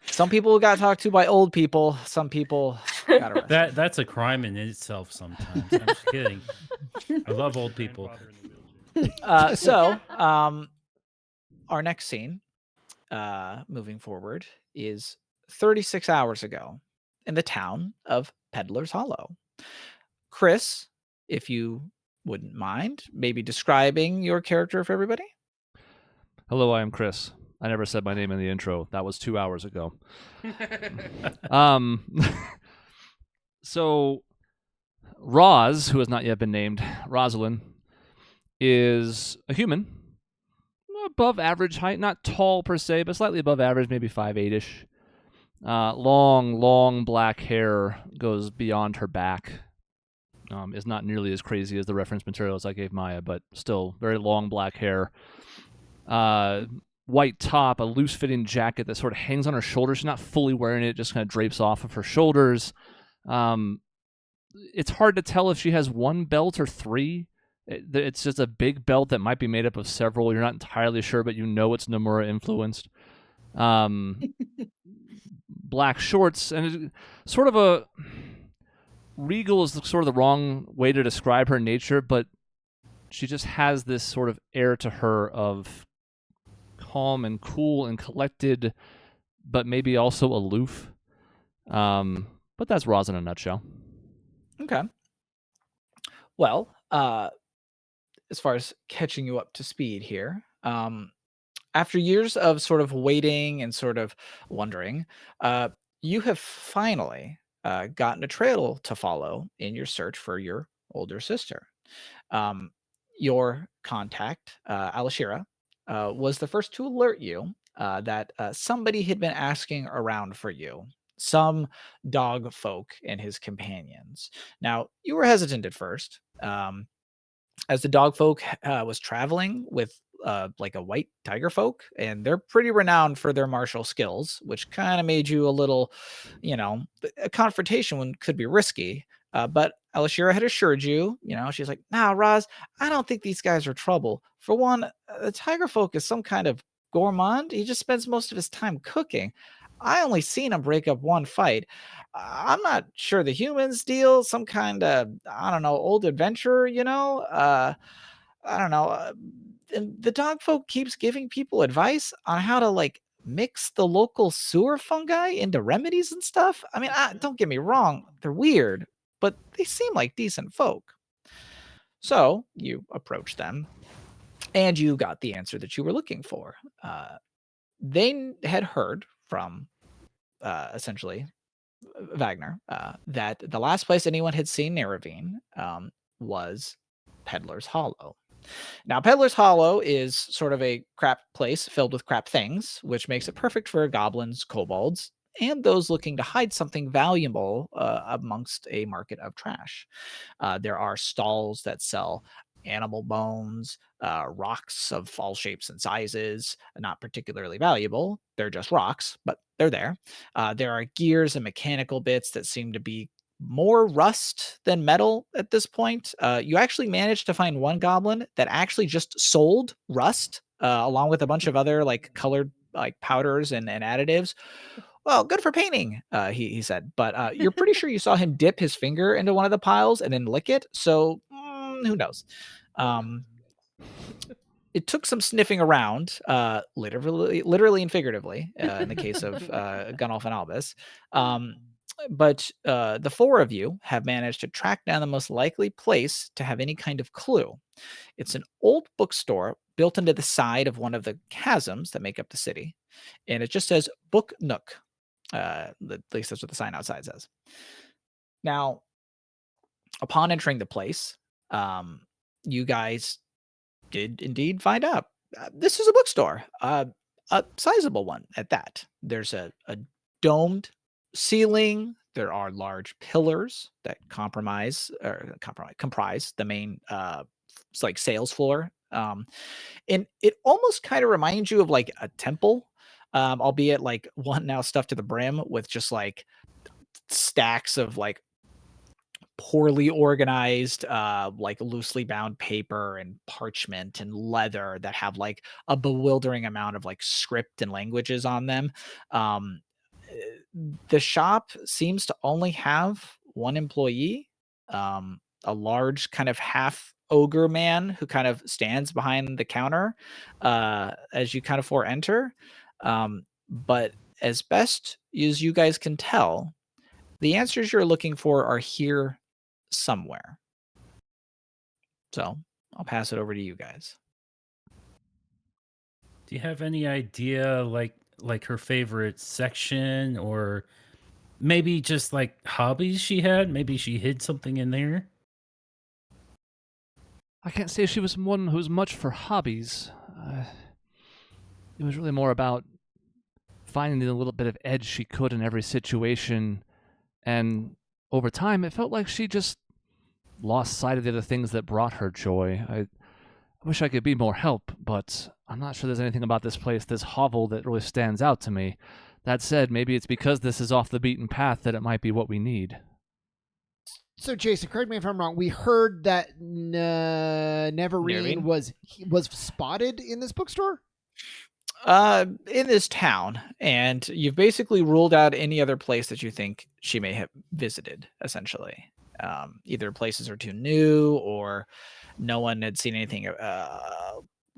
Some people got talked to by old people. Some people got arrested. That's a crime in itself sometimes. I'm just kidding. I love old people. So, our next scene, moving forward, is 36 hours ago in the town of Peddler's Hollow. Chris, if you wouldn't mind, maybe describing your character for everybody. Hello, I am Chris. I never said my name in the intro. That was 2 hours ago. So Roz, who has not yet been named, Rosalind, is a human, above average height, not tall per se, but slightly above average, maybe 5'8"ish. Long black hair goes beyond her back. Is not nearly as crazy as the reference materials I gave Maya, but still very long black hair. White top, a loose-fitting jacket that sort of hangs on her shoulders. She's not fully wearing it; just kind of drapes off of her shoulders. It's hard to tell if she has one belt or three. It's just a big belt that might be made up of several. You're not entirely sure, but you know it's Nomura influenced. Black shorts, and sort of a regal is sort of the wrong way to describe her nature, but she just has this sort of air to her of calm and cool and collected, but maybe also aloof. But that's Roz in a nutshell. Okay. Well, as far as catching you up to speed here, after years of sort of waiting and sort of wondering, you have finally gotten a trail to follow in your search for your older sister. Your contact, Alashira, was the first to alert you that somebody had been asking around for you, some dog folk and his companions. Now, you were hesitant at first, as the dog folk was traveling with like a white tiger folk, and they're pretty renowned for their martial skills, which kind of made you a little, a confrontation could be risky. But Alashira had assured you, she's like, nah, Roz, I don't think these guys are trouble. For one, the tiger folk is some kind of gourmand. He just spends most of his time cooking. I only seen him break up one fight. I'm not sure the humans deal some kind of, I don't know, old adventurer, I don't know. And the dog folk keeps giving people advice on how to like mix the local sewer fungi into remedies and stuff. I mean, don't get me wrong, they're weird, but they seem like decent folk. So you approach them and you got the answer that you were looking for. They had heard from essentially Wagner that the last place anyone had seen Neravine was Peddler's Hollow. Now, Peddler's Hollow is sort of a crap place filled with crap things, which makes it perfect for goblins, kobolds, and those looking to hide something valuable amongst a market of trash. There are stalls that sell animal bones, rocks of all shapes and sizes, not particularly valuable. They're just rocks, but they're there. There are gears and mechanical bits that seem to be more rust than metal at this point. You actually managed to find one goblin that actually just sold rust along with a bunch of other like colored like powders and additives. Well, good for painting, he said. But you're pretty sure you saw him dip his finger into one of the piles and then lick it. So who knows? It took some sniffing around, literally and figuratively, in the case of Gunnulf and Albus. But the four of you have managed to track down the most likely place to have any kind of clue. It's an old bookstore built into the side of one of the chasms that make up the city, and it just says Book Nook. At least that's what the sign outside says. Now, upon entering the place, you guys did indeed find out this is a bookstore, a sizable one at that. There's a domed ceiling. There are large pillars that comprise the main like sales floor. And it almost kind of reminds you of like a temple, albeit like one now stuffed to the brim with just like stacks of like poorly organized, like loosely bound paper and parchment and leather that have like a bewildering amount of like script and languages on them. Um, the shop seems to only have one employee, a large kind of half ogre man who kind of stands behind the counter as you kind of enter. But as best as you guys can tell, the answers you're looking for are here somewhere. So I'll pass it over to you guys. Do you have any idea, like her favorite section, or maybe just like hobbies she had? Maybe she hid something in there. I can't say she was one who was much for hobbies. It was really more about finding the little bit of edge she could in every situation, and over time, it felt like she just lost sight of the other things that brought her joy. I wish I could be more help, but I'm not sure there's anything about this place, this hovel, that really stands out to me. That said, maybe it's because this is off the beaten path that it might be what we need. So, Jason, correct me if I'm wrong. We heard that Neverine was spotted in this bookstore? In this town, and you've basically ruled out any other place that you think she may have visited, essentially. Either places are too new or no one had seen anything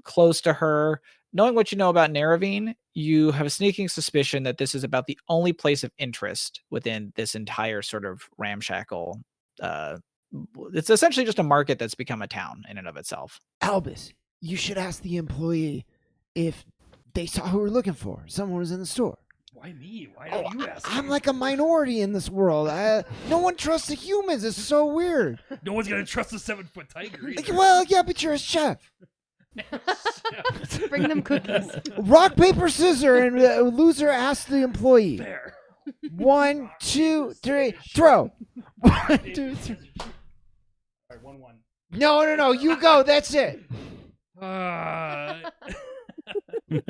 close to her. Knowing what you know about Neravine, you have a sneaking suspicion that this is about the only place of interest within this entire sort of ramshackle. It's essentially just a market that's become a town in and of itself. Albus, you should ask the employee if they saw who we're looking for. Someone was in the store. Why me? Why don't you ask? I'm like a minority in this world. No one trusts the humans. It's so weird. No one's gonna trust a 7-foot tiger. Either. Well, yeah, but you're a chef. Bring them cookies. Rock, paper, scissors, and loser asks the employee. Fair. 1, 2, 3, throw. 1, 2, 3. All right, 1-1. No, you go. That's it. Who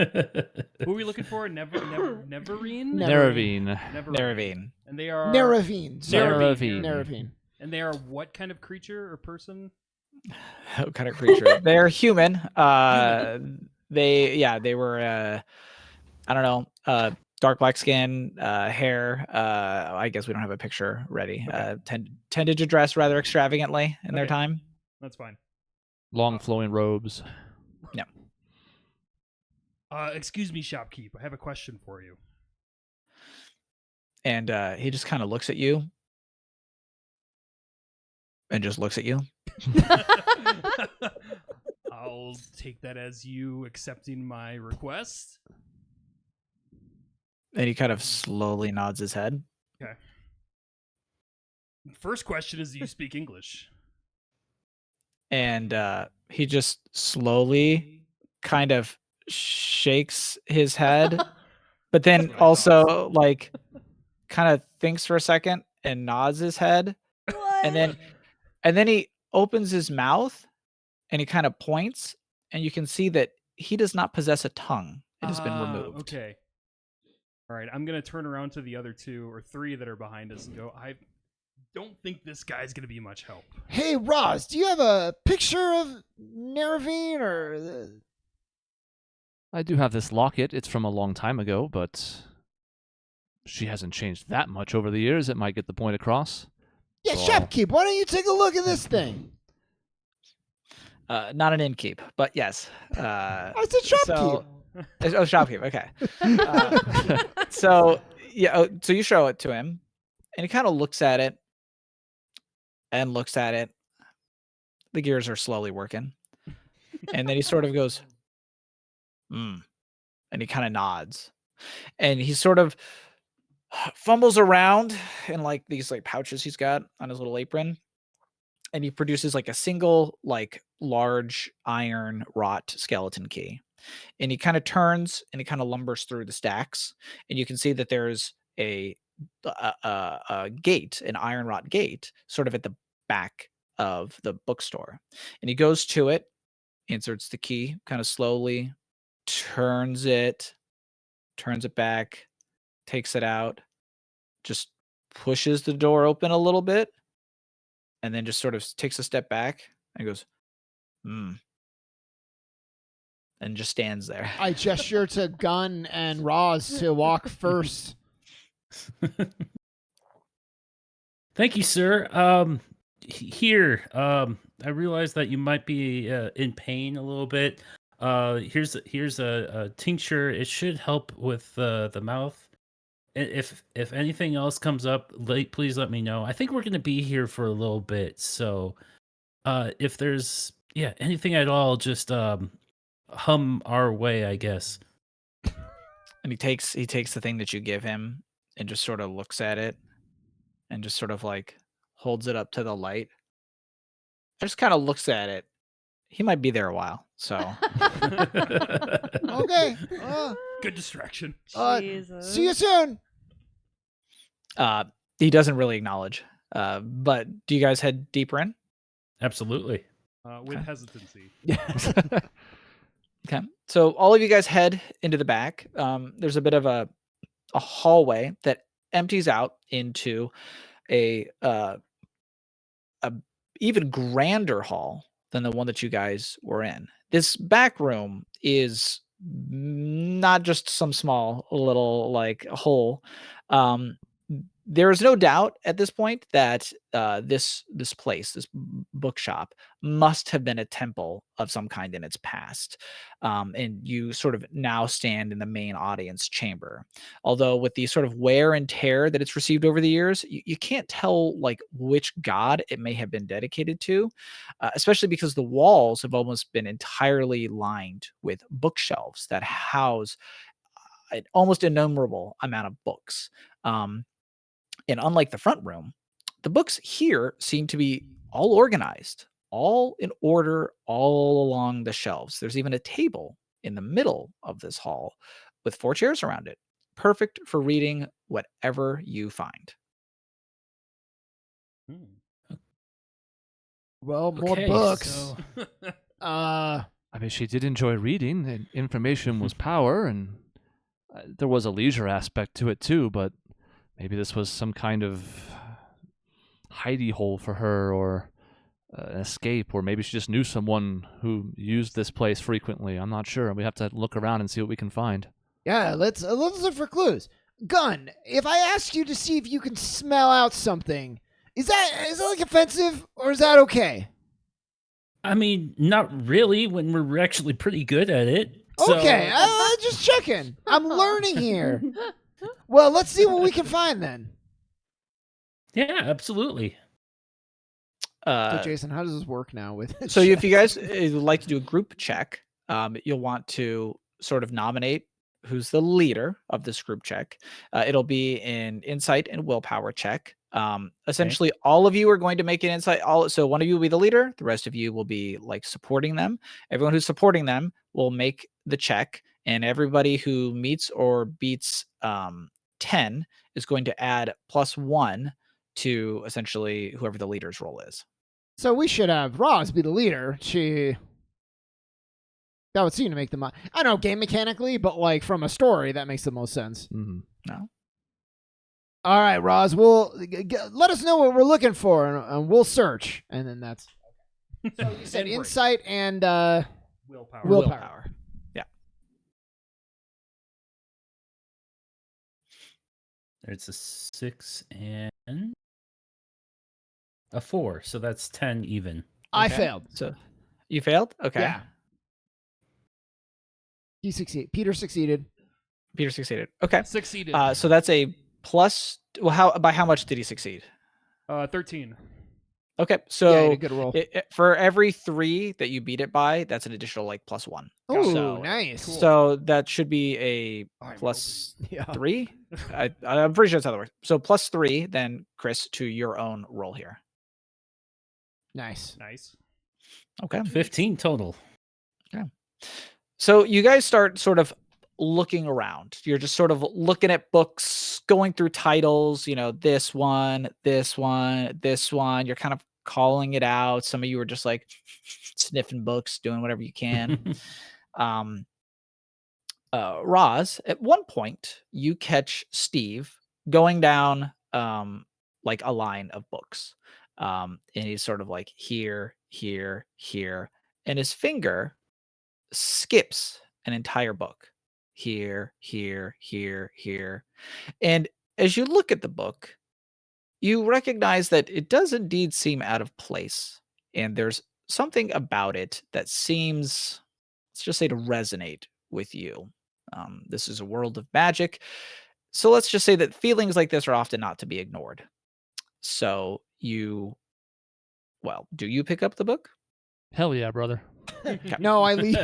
are we looking for? Neverine? Neravine. Neravine. And they are Neravine. Neravine. And they are what kind of creature or person? What kind of creature? They're human. They were I don't know, dark black skin, hair. I guess we don't have a picture ready. Okay. Tended to dress rather extravagantly in their time. That's fine. Long flowing robes. Yeah. Excuse me, shopkeep. I have a question for you. And he just kind of looks at you. And just looks at you. I'll take that as you accepting my request. And he kind of slowly nods his head. Okay. First question is, do you speak English? And he just slowly kind of shakes his head, but then also like kind of thinks for a second and nods his head. What? And then he opens his mouth and he kind of points, and you can see that he does not possess a tongue. It has been removed. Okay. All right, I'm going to turn around to the other 2 or 3 that are behind us and go, don't think this guy's gonna be much help. Hey, Roz, do you have a picture of Neravine or? I do have this locket. It's from a long time ago, but she hasn't changed that much over the years. It might get the point across. Yeah, So- shopkeep. Why don't you take a look at this thing? Not an innkeep, but yes. I said shopkeep. Oh, shopkeep. Okay. So so you show it to him, and he kind of looks at it and looks at it. The gears are slowly working, and then he sort of goes, and he kind of nods, and he sort of fumbles around in like these like pouches he's got on his little apron, and he produces like a single like large iron wrought skeleton key. And he kind of turns and he kind of lumbers through the stacks, and you can see that there's a gate, an iron wrought gate, sort of at the back of the bookstore. And he goes to it, inserts the key, kind of slowly, turns it back, takes it out, just pushes the door open a little bit, and then just sort of takes a step back and goes, and just stands there. I gesture to Gunn and Roz to walk first. Thank you, sir. Here, I realize that you might be in pain a little bit. Here's a tincture. It should help with the mouth. If anything else comes up, please let me know. I think we're gonna be here for a little bit, so if there's anything at all, just hum our way, I guess. And he takes the thing that you give him and just sort of looks at it and just sort of like holds it up to the light. Just kind of looks at it. He might be there a while, so Okay. Good distraction. Jesus. See you soon. he doesn't really acknowledge. But do you guys head deeper in? Absolutely. With hesitancy. Okay. So all of you guys head into the back. There's a bit of a hallway that empties out into a even grander hall than the one that you guys were in. This back room is not just some small little like hole. There is no doubt at this point that this place, this bookshop, must have been a temple of some kind in its past. And you sort of now stand in the main audience chamber. Although with the sort of wear and tear that it's received over the years, you can't tell like which god it may have been dedicated to, especially because the walls have almost been entirely lined with bookshelves that house an almost innumerable amount of books. And unlike the front room, the books here seem to be all organized, all in order, all along the shelves. There's even a table in the middle of this hall with 4 chairs around it, perfect for reading whatever you find. Well, more Okay, books. so- I mean, she did enjoy reading, and information was power, and there was a leisure aspect to it too, but maybe this was some kind of hidey hole for her, or an escape, or maybe she just knew someone who used this place frequently. I'm not sure. We have to look around and see what we can find. Yeah, let's look for clues. Gunn, if I ask you to see if you can smell out something, is that like offensive, or is that okay? I mean, not really when we're actually pretty good at it. So- Okay, just checking. I'm learning here. Well, let's see what we can find then. Yeah, absolutely. So, Jason, how does this work now with? So if you guys would like to do a group check, you'll want to sort of nominate who's the leader of this group check. It'll be an insight and willpower check. Essentially, all of you are going to make an insight. So one of you will be the leader. The rest of you will be like supporting them. Everyone who's supporting them will make the check, and everybody who meets or beats 10 is going to add +1 to essentially whoever the leader's role is. So we should have Roz be the leader. That would seem to make the I don't know, game mechanically, but like from a story, that makes the most sense. Mm-hmm. No. All right, Roz. Let us know what we're looking for, and we'll search. And then that's. So you said And break. insight and Willpower. willpower. Yeah. It's a 6 and a 4, so that's 10 even. I Okay. failed. So you failed? Okay. Yeah. He succeeded. Peter succeeded. Peter succeeded. Okay. Succeeded. So that's a plus. Well, by how much did he succeed? 13. Okay. Yeah, he So did good roll. for every 3 that you beat it by, that's an additional like +1. Oh, so, nice. Cool. So that should be a I'm plus Yeah. 3. I'm pretty sure that's how that works. So +3, then Chris, to your own roll here. Nice. Nice. Okay. 15 total. So you guys start sort of looking around. You're just sort of looking at books, going through titles, this one, this one, this one. You're kind of calling it out. Some of you are just like sniffing books, doing whatever you can. Roz, at one point, you catch Steve going down like a line of books. And he's sort of like here, here, here. And his finger skips an entire book. Here, here, here, here. And as you look at the book, you recognize that it does indeed seem out of place. And there's something about it that seems, let's just say, to resonate with you. This is a world of magic. So let's just say that feelings like this are often not to be ignored. So do you pick up the book? Hell yeah, brother. No, I leave.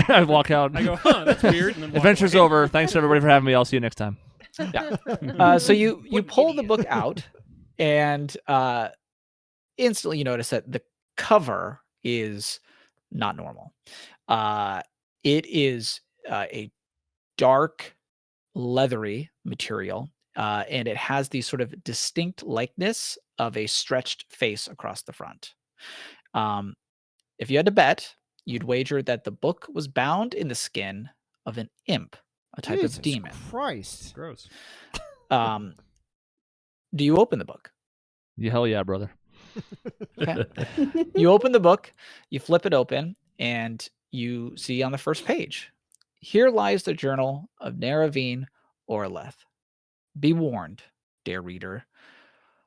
I walk out. I go, that's weird. And then walk Adventure's away. over. Thanks everybody for having me. I'll see you next time. So you What an pull the idiot. book out, and instantly you notice that the cover is not normal. It is a dark, leathery material, and it has the sort of distinct likeness of a stretched face across the front. If you had to bet, you'd wager that the book was bound in the skin of an imp, a type Jesus of demon. Christ. Gross. Do you open the book? Yeah, hell yeah, brother. Okay. You open the book, you flip it open, and you see on the first page, here lies the journal of Naravine Orleth. Be warned, dear reader,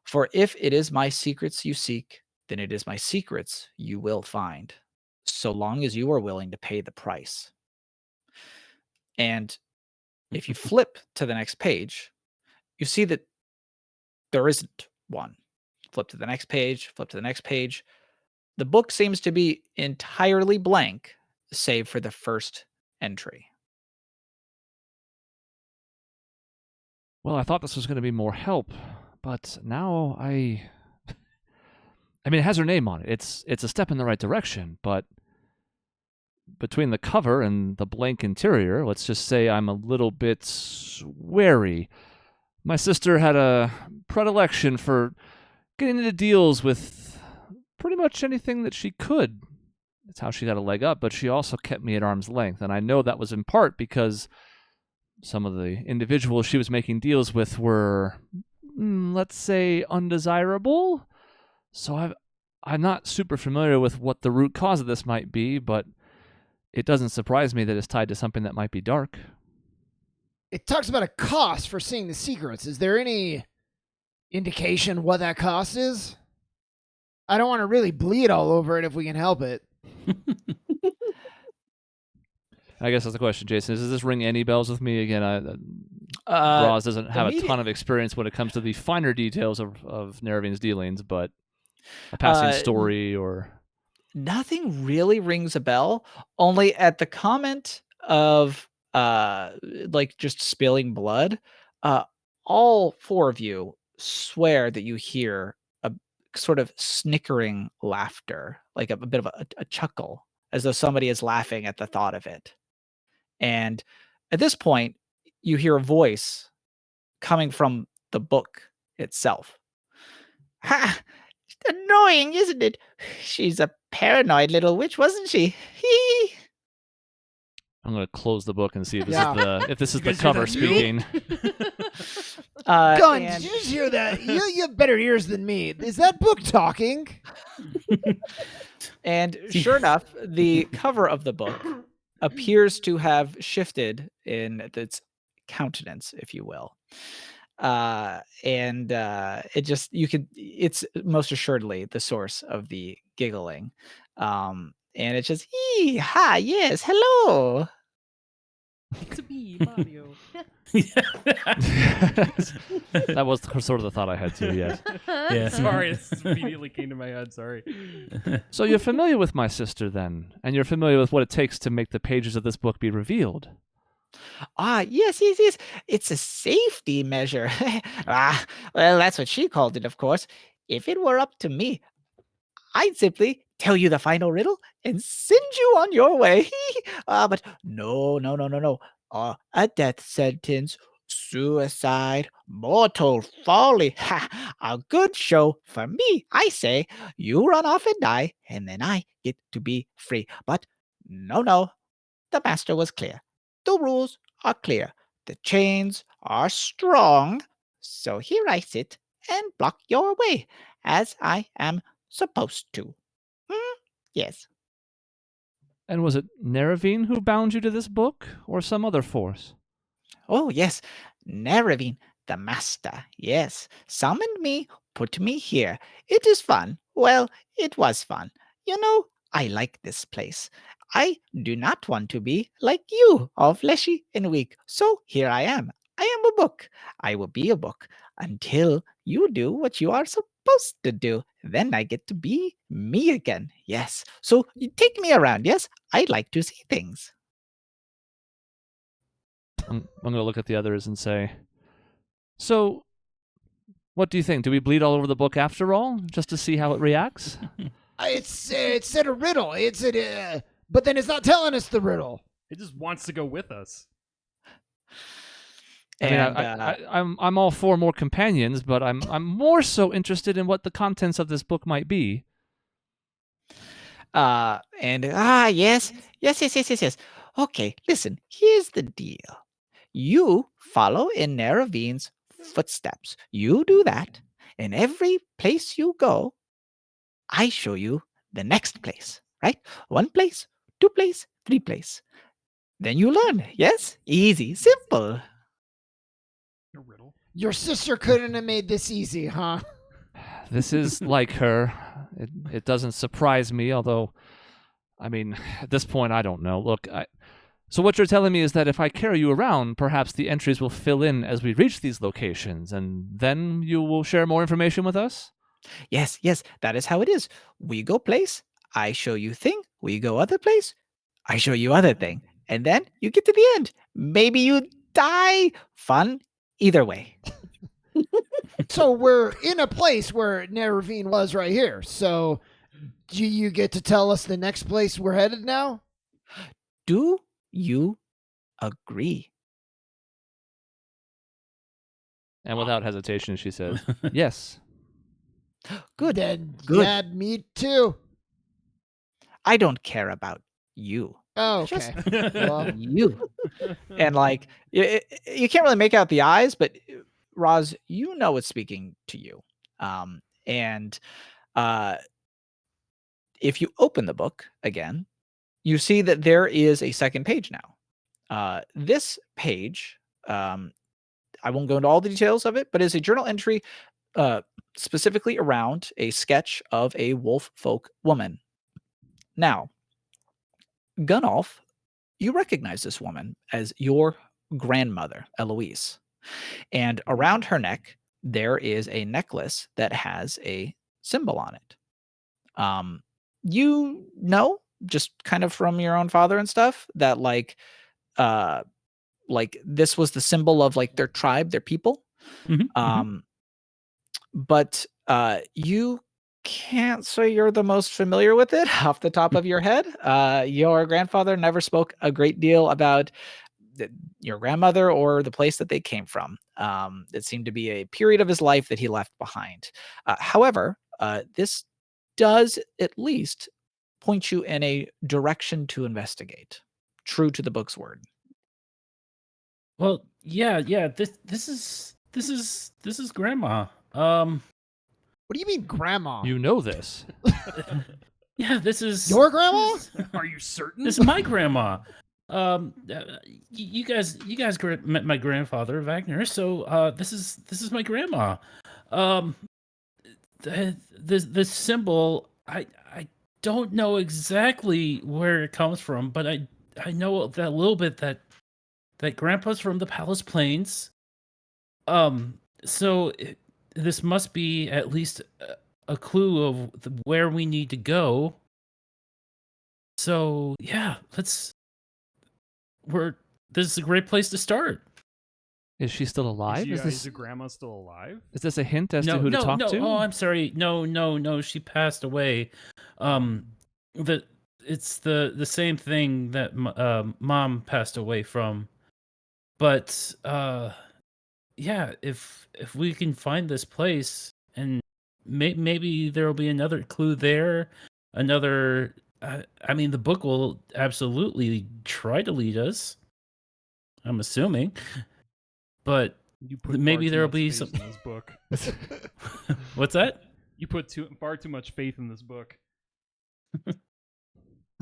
for if it is my secrets you seek, then it is my secrets you will find, so long as you are willing to pay the price. And if you flip to the next page, you see that there isn't one. Flip to the next page, flip to the next page. The book seems to be entirely blank, save for the first entry. Well, I thought this was going to be more help, but now I mean, it has her name on it. It's a step in the right direction, but between the cover and the blank interior, let's just say I'm a little bit wary. My sister had a predilection for getting into deals with pretty much anything that she could. That's how she got a leg up, but she also kept me at arm's length, and I know that was in part because some of the individuals she was making deals with were, let's say, undesirable. So I'm not super familiar with what the root cause of this might be, but it doesn't surprise me that it's tied to something that might be dark. It talks about a cost for seeing the secrets. Is there any indication what that cost is? I don't want to really bleed all over it if we can help it. I guess that's the question, Jason. Does this ring any bells with me? Again, Roz doesn't have a ton of experience when it comes to the finer details of Naravine's dealings, but a passing story or... Nothing really rings a bell, only at the comment of like just spilling blood, all 4 of you swear that you hear a sort of snickering laughter, like a bit of a chuckle, as though somebody is laughing at the thought of it. And at this point, you hear a voice coming from the book itself. Ha! Annoying, isn't it? She's a paranoid little witch, wasn't she? I'm gonna close the book and see if this Yeah. is the You the guys hear cover that? speaking. Gun, And- did you just hear that? You have better ears than me. Is that book talking? And sure enough, the cover of the book appears to have shifted in its countenance, if you will. It's most assuredly the source of the giggling. And it's just, "Ee, ha, yes, hello." It's me, Mario. That was sort of the thought I had too. Yes. Yeah. Sorry, this immediately came to my head. Sorry. So you're familiar with my sister then, and you're familiar with what it takes to make the pages of this book be revealed. Ah, yes, yes, yes. It's a safety measure. Well, that's what she called it, of course. If it were up to me, I'd simply tell you the final riddle and send you on your way. But no, no, no, no, no. A death sentence, suicide, mortal folly. Ha! A good show for me, I say. You run off and die, and then I get to be free. But no, no. The master was clear. The rules are clear. The chains are strong. So here I sit and block your way, as I am supposed to. Yes. And was it Neravine who bound you to this book, or some other force? Oh, yes. Neravine, the master, yes, summoned me, put me here. It is fun. Well, it was fun. You know, I like this place. I do not want to be like you, all fleshy and weak. So here I am. I am a book. I will be a book until you do what you are supposed to do. Then I get to be me again. Yes. So you take me around. Yes. I'd like to see things. I'm going to look at the others and say, so, what do you think? Do we bleed all over the book after all, just to see how it reacts? It said a riddle. It said, but then it's not telling us the riddle. It just wants to go with us. I mean, And I'm all for more companions, but I'm more so interested in what the contents of this book might be. yes. Yes. Okay, listen, here's the deal. You follow in Naravine's footsteps. You do that, and every place you go, I show you the next place, right? One place, two place, three place. Then you learn. Yes? Easy, simple. A riddle. Your sister couldn't have made this easy, huh? This is like her. It doesn't surprise me, although, I mean, at this point, I don't know. Look, so what you're telling me is that if I carry you around, perhaps the entries will fill in as we reach these locations, and then you will share more information with us? Yes, that is how it is. We go place, I show you thing. We go other place, I show you other thing. And then you get to the end. Maybe you die. Fun either way. So we're in a place where Neravine was right here. So do you get to tell us the next place we're headed now? Do you agree? And without hesitation, she says, yes. Good. Then Good. yeah, me too. I don't care about you. Oh, Just okay. Well, you. And like, you can't really make out the eyes, but Roz, you know it's speaking to you. And if you open the book again, you see that there is a second page now. This page, I won't go into all the details of it, but is a journal entry specifically around a sketch of a wolf folk woman. Now, Gunnolf, you recognize this woman as your grandmother, Eloise. And around her neck, there is a necklace that has a symbol on it. You know, just kind of from your own father and stuff, that like this was the symbol of like their tribe, their people. But you can't say you're the most familiar with it off the top of your head. Your grandfather never spoke a great deal about your grandmother or the place that they came from. It seemed to be a period of his life that he left behind. However, this does at least point you in a direction to investigate. true to the book's word. Well, yeah. This is Grandma. What do you mean, Grandma? You know this. Yeah, this is Your grandma? Are you certain? This is my grandma. You guys met my grandfather Wagner, so this is my grandma. The symbol, I don't know exactly where it comes from, but I know that a little bit that Grandpa's from the Palace Plains. So this must be at least a clue of where we need to go. So yeah, this is a great place to start. Is she still alive? Is the grandma still alive? Is this a hint as to who to talk to? Oh, I'm sorry. No. She passed away. It's the same thing that Mom passed away from. But yeah, if we can find this place, and maybe there'll be another clue there, another. I mean, the book will absolutely try to lead us. I'm assuming, but You put maybe far too there'll much be faith some. in this book. What's that? You put far too much faith in this book.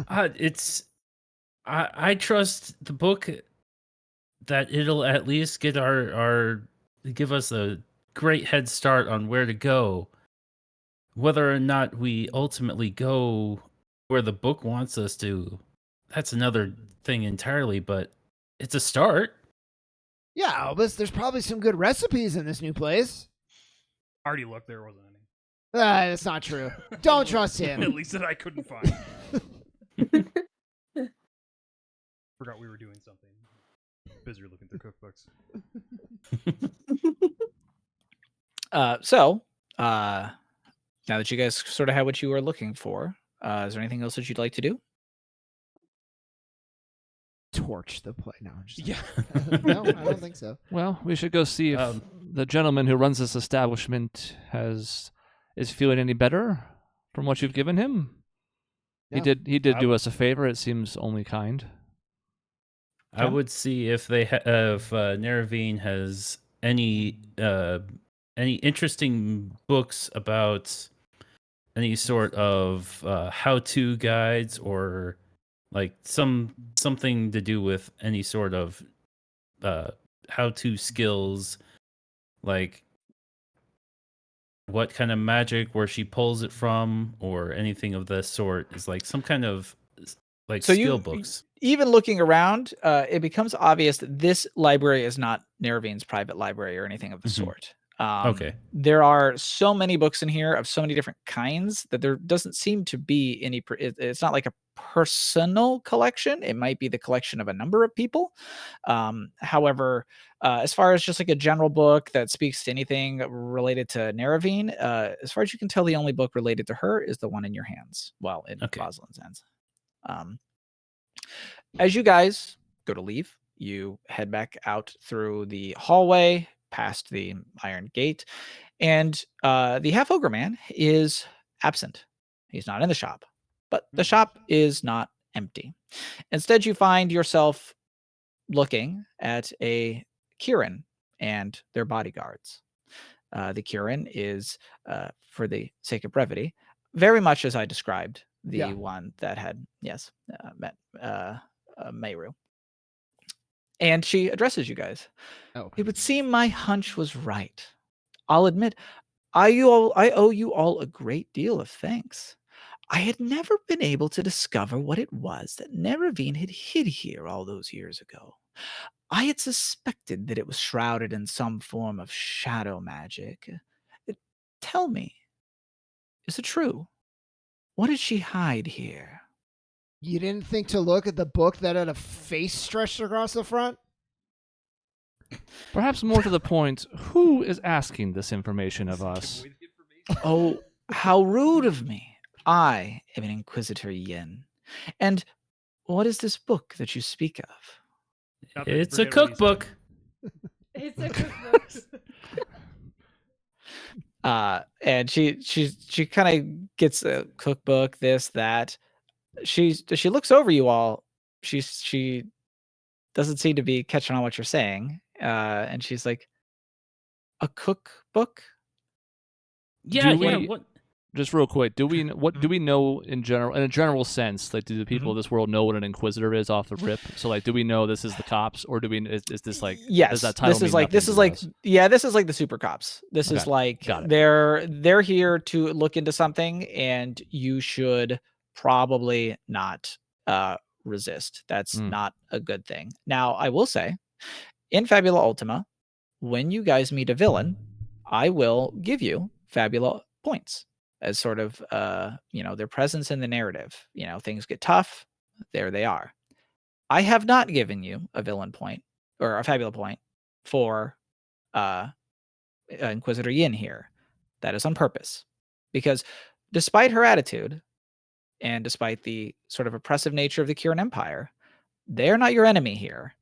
I trust the book that it'll at least get give us a great head start on where to go. Whether or not we ultimately go where the book wants us to, that's another thing entirely, but it's a start. Yeah, Albus, there's probably some good recipes in this new place. Already looked, there wasn't any. That's not true. Don't trust him. At least that I couldn't find. Forgot we were doing something. Busy looking through cookbooks. Now that you guys sort of had what you were looking for, is there anything else that you'd like to do? Torch the play. No, Yeah. No, I don't think so. Well, we should go see if the gentleman who runs this establishment is feeling any better from what you've given him. Yeah. He did do us a favor. It seems only kind. I would see if if Neravine has any interesting books about any sort of how-to guides or like something to do with any sort of how-to skills, like what kind of magic, where she pulls it from, or anything of this sort. Is like some kind of like skill books. Even looking around, it becomes obvious that this library is not Neravine's private library or anything of the sort. Okay. There are so many books in here of so many different kinds that there doesn't seem to be any. It's not like a personal collection. It might be the collection of a number of people. However, as far as just like a general book that speaks to anything related to Neravine, as far as you can tell, the only book related to her is the one in your hands. Well, in Rosalind's hands. As you guys go to leave, you head back out through the hallway, past the iron gate, and the half ogre man is absent. He's not in the shop, but the shop is not empty. Instead, you find yourself looking at a Kieran and their bodyguards. The Kieran is, for the sake of brevity, very much as I described the one that had, met Mayru. And she addresses you guys. Oh. It would seem my hunch was right. I'll admit, I owe you all a great deal of thanks. I had never been able to discover what it was that Neravine had hid here all those years ago. I had suspected that it was shrouded in some form of shadow magic. Tell me, is it true? What did she hide here? You didn't think to look at the book that had a face stretched across the front? Perhaps more to the point, who is asking this information of us? Oh, how rude of me. I am an Inquisitor Yin. And what is this book that you speak of? It's a cookbook. It's a cookbook. And she kind of gets a cookbook, this, that. She looks over you all she doesn't seem to be catching on what you're saying. And she's like, a cookbook? Yeah, Do yeah. we- What? Just real quick, do we do we know in a general sense, like, do the people of this world know what an inquisitor is off the rip? So, like, do we know this is the cops, or do we is this like Yes, does that title this is mean like this nothing is to like us? yeah, this is like the super cops. This is Okay, like got it. they're here to look into something, and you should probably not resist. That's Mm. not a good thing. Now, I will say, in Fabula Ultima, when you guys meet a villain, I will give you Fabula points as sort of their presence in the narrative. Things get tough, there they are. I have not given you a villain point or a Fabula point for Inquisitor Yin here. That is on purpose. Because despite her attitude and despite the sort of oppressive nature of the Kieran Empire, they're not your enemy here.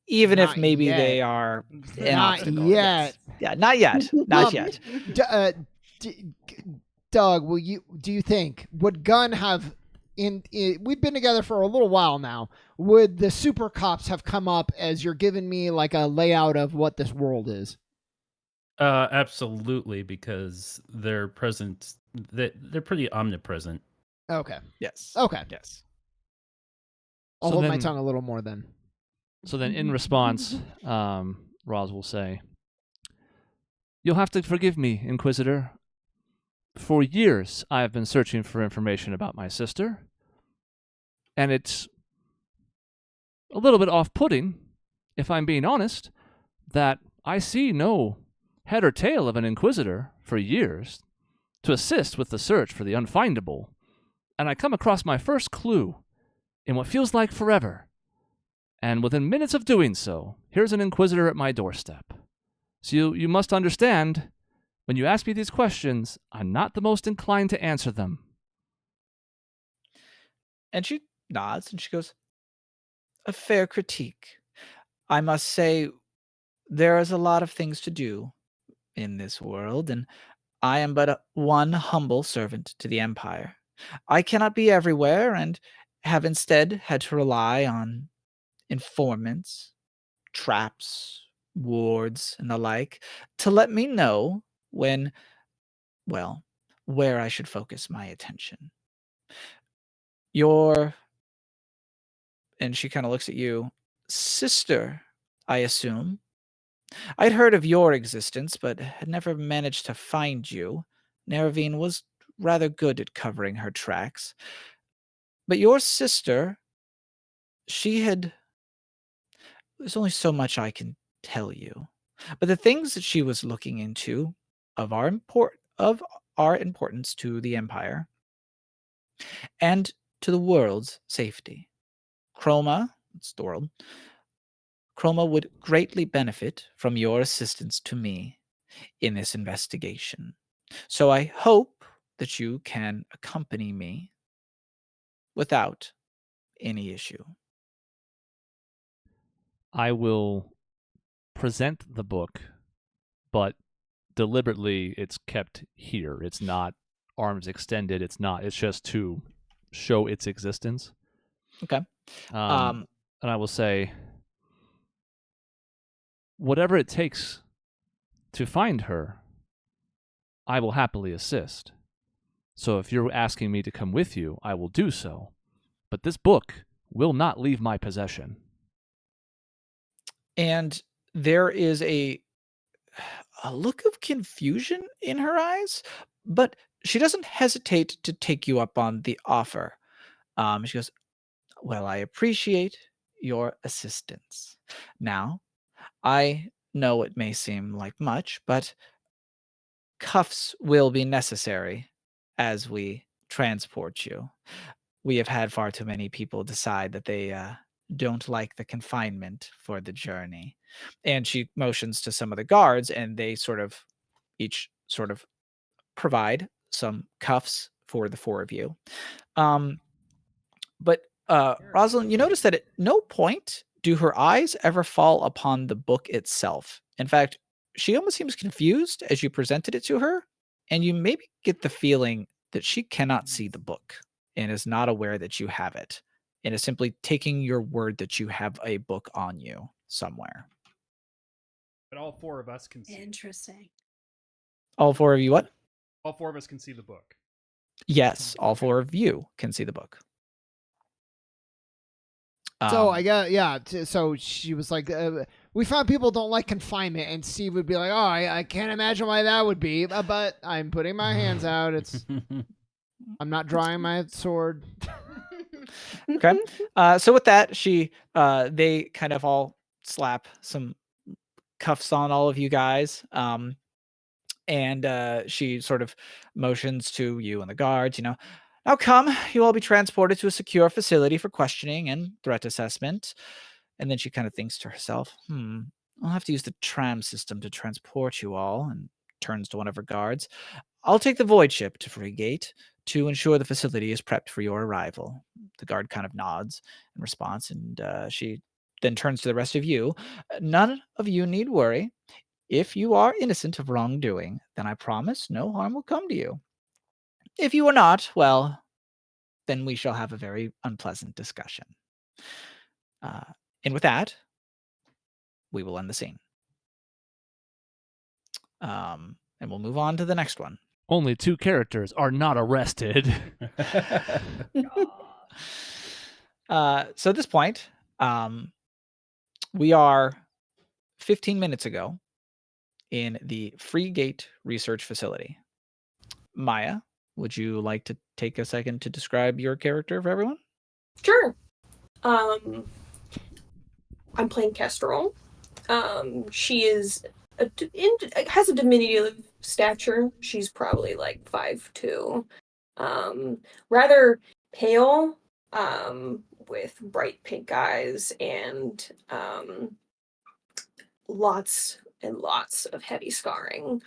Even if Not maybe yet. they are an Not obstacle. yet. Yes. Yeah, not yet. Not Um, yet. Doug, do you think would Gunn have we've been together for a little while now, would the super cops have come up as you're giving me like a layout of what this world is? Absolutely, because they're present. They're pretty omnipresent. Okay. Yes. Okay. Yes. I'll So hold my then- tongue a little more then. So then, in response, Roz will say, "You'll have to forgive me, Inquisitor. For years, I have been searching for information about my sister, and it's a little bit off-putting, if I'm being honest, that I see no head or tail of an Inquisitor for years to assist with the search for the unfindable, and I come across my first clue in what feels like forever. And within minutes of doing so, here's an Inquisitor at my doorstep. So you must understand, when you ask me these questions, I'm not the most inclined to answer them." And she nods and she goes, a fair critique. I must say, there is a lot of things to do in this world, and I am but one humble servant to the Empire. I cannot be everywhere, and have instead had to rely on informants, traps, wards, and the like to let me know when, well, where I should focus my attention. Your, and she kind of looks at you, sister, I assume. I'd heard of your existence, but had never managed to find you. Neravine was rather good at covering her tracks. But your sister, there's only so much I can tell you. But the things that she was looking into of our importance to the Empire and to the world's safety. Chroma, it's the world, Chroma would greatly benefit from your assistance to me in this investigation. So I hope that you can accompany me without any issue. I will present the book, but deliberately it's kept here. It's not arms extended. It's just to show its existence. Okay. And I will say, whatever it takes to find her, I will happily assist. So if you're asking me to come with you, I will do so. But this book will not leave my possession. And there is a look of confusion in her eyes, but she doesn't hesitate to take you up on the offer. She goes, well, I appreciate your assistance. Now, I know it may seem like much, but cuffs will be necessary as we transport you. We have had far too many people decide that they don't like the confinement for the journey. And she motions to some of the guards, and they each sort of provide some cuffs for the four of you. But Rosalind, you notice that at no point do her eyes ever fall upon the book itself. In fact, she almost seems confused as you presented it to her, and you maybe get the feeling that she cannot see the book and is not aware that you have it. and is simply taking your word that you have a book on you somewhere. But all 4 of us can see. Interesting. All 4 of you what? All 4 of us can see the book. Yes, all 4 of you can see the book. So I got so she was like, we found people don't like confinement, and Steve would be like, oh, I can't imagine why that would be, but I'm putting my hands out. I'm not drawing my sword. Okay. So with that, they kind of all slap some cuffs on all of you guys. And she sort of motions to you and the guards, now come, you all be transported to a secure facility for questioning and threat assessment. And then she kind of thinks to herself, I'll have to use the tram system to transport you all, and turns to one of her guards. I'll take the void ship to Frigate to ensure the facility is prepped for your arrival. The guard kind of nods in response, and she then turns to the rest of you. None of you need worry. If you are innocent of wrongdoing, then I promise no harm will come to you. If you are not, well, then we shall have a very unpleasant discussion. And with that, we will end the scene. And we'll move on to the next one. Only 2 characters are not arrested. So at this point, we are 15 minutes ago in the Frigate Research Facility. Maya, would you like to take a second to describe your character for everyone? Sure. I'm playing Kestrel. She is has a diminutive stature. She's probably like 5'2". Rather pale, with bright pink eyes and lots and lots of heavy scarring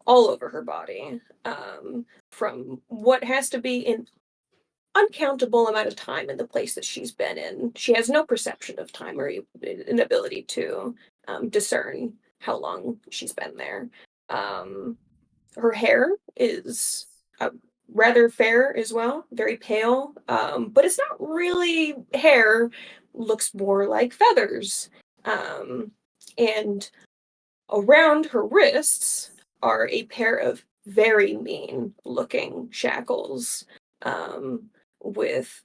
all over her body, from what has to be an uncountable amount of time in the place that she's been in. She has no perception of time or an ability to discern how long she's been there. Her hair is rather fair as well, very pale, but it's not really hair, looks more like feathers. And around her wrists are a pair of very mean looking shackles, with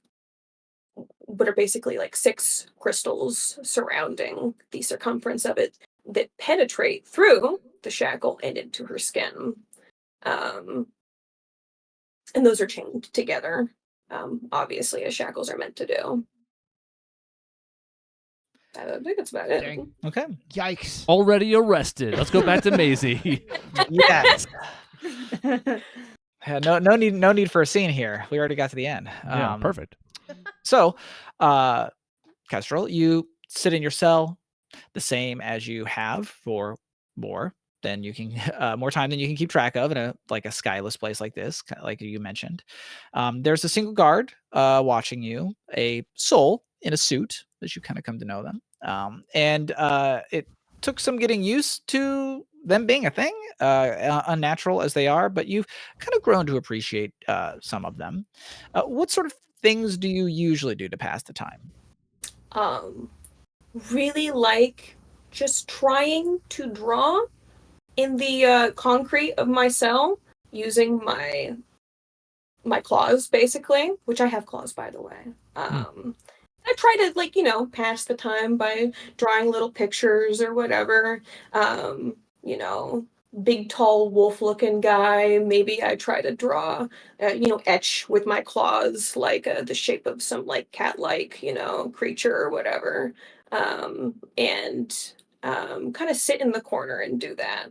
what are basically like 6 crystals surrounding the circumference of it that penetrate through the shackle and into her skin. And those are chained together, obviously, as shackles are meant to do. I think that's about it. Dang. Okay. Yikes. Already arrested. Let's go back to Maisie. Yes. No need for a scene here. We already got to the end. Yeah, perfect. So, Kestrel, you sit in your cell the same as you have for more than you can more time than you can keep track of in a skyless place like this, like you mentioned. There's a single guard watching you, a soul in a suit, as you kind of come to know them. And it took some getting used to them being a thing, unnatural as they are, but you've kind of grown to appreciate some of them. What sort of things do you usually do to pass the time? Really like just trying to draw in the concrete of my cell using my claws, basically, which I have claws, by the way. I try to pass the time by drawing little pictures or whatever. Big tall wolf looking guy, maybe I try to draw etch with my claws like the shape of some cat like creature or whatever, and kind of sit in the corner and do that.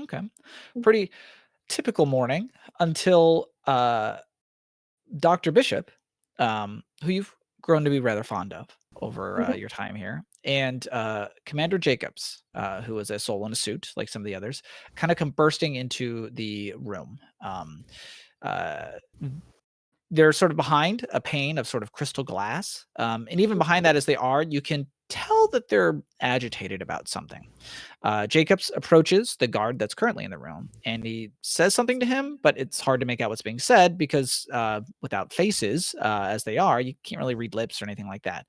Okay. Pretty typical morning until Dr. Bishop, who you've grown to be rather fond of over your time here, and Commander Jacobs, who is a soul in a suit like some of the others, kind of come bursting into the room. They're sort of behind a pane of sort of crystal glass, and even behind that as they are, you can tell that they're agitated about something. Jacobs approaches the guard that's currently in the room, and he says something to him, but it's hard to make out what's being said because without faces, as they are, you can't really read lips or anything like that.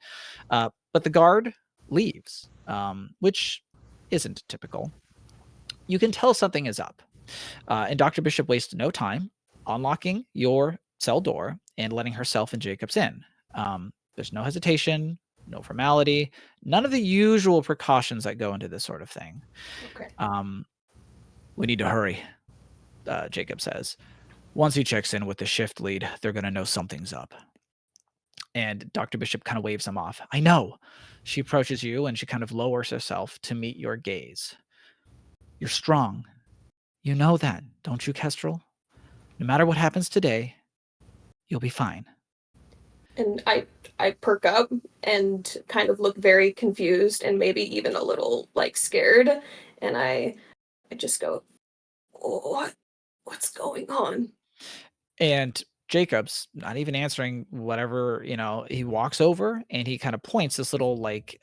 But the guard leaves, which isn't typical. You can tell something is up. And Dr. Bishop wastes no time unlocking your cell door and letting herself and Jacobs in. There's no hesitation, no formality, none of the usual precautions that go into this sort of thing. Okay. We need to hurry, Jacob says. Once he checks in with the shift lead, they're going to know something's up. And Dr. Bishop kind of waves him off. I know. She approaches you and she kind of lowers herself to meet your gaze. You're strong. You know that, don't you, Kestrel? No matter what happens today, you'll be fine. And I perk up and kind of look very confused and maybe even a little like scared. And I just go, what's going on? And Jacobs, not even answering whatever, he walks over and he kind of points this little like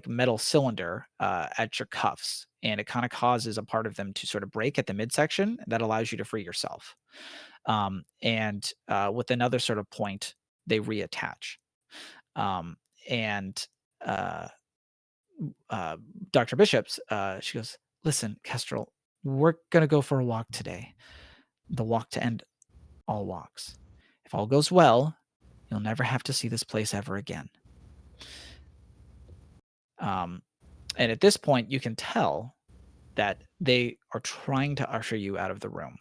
metal cylinder at your cuffs, and it kind of causes a part of them to sort of break at the midsection that allows you to free yourself. And with another sort of point, they reattach. And Dr. Bishop's, she goes, listen, Kestrel, we're going to go for a walk today. The walk to end all walks. If all goes well, you'll never have to see this place ever again. And at this point, you can tell that they are trying to usher you out of the room.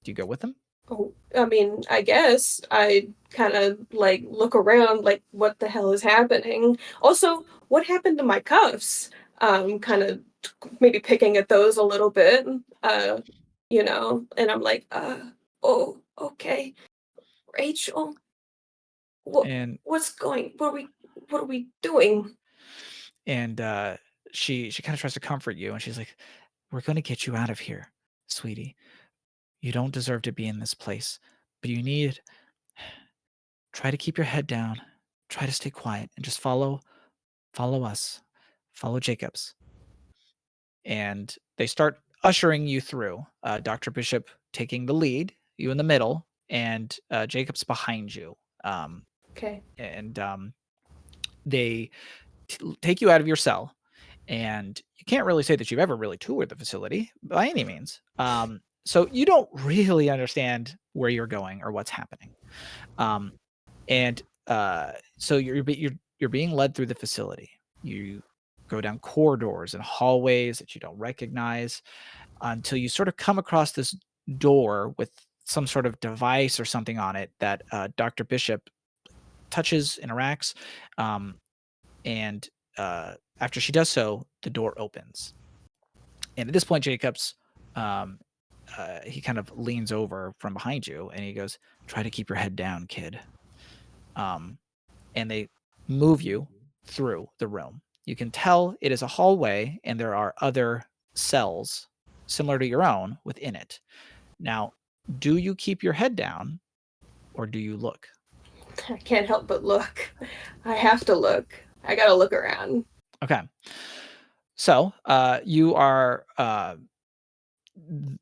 Do you go with them? Oh, I mean, I guess I kind of like look around, like, what the hell is happening? Also, what happened to my cuffs? Kind of maybe picking at those a little bit, and I'm like, oh, okay, Rachel, And what are we doing? and she kind of tries to comfort you, and she's like, we're going to get you out of here, sweetie. You don't deserve to be in this place, but try to keep your head down, try to stay quiet, and just follow us, follow Jacobs. And they start ushering you through. Dr. Bishop taking the lead, you in the middle, and Jacobs behind you. Okay. And they take you out of your cell, and you can't really say that you've ever really toured the facility by any means. So you don't really understand where you're going or what's happening. And so you're being led through the facility. You go down corridors and hallways that you don't recognize until you sort of come across this door with some sort of device or something on it that Dr. Bishop touches, interacts, and after she does so, the door opens. And at this point, Jacobs, he kind of leans over from behind you and he goes, try to keep your head down, kid. And they move you through the room. You can tell it is a hallway and there are other cells similar to your own within it. Now, do you keep your head down or do you look? I can't help but look. I have to look. I gotta look around. Okay. So you are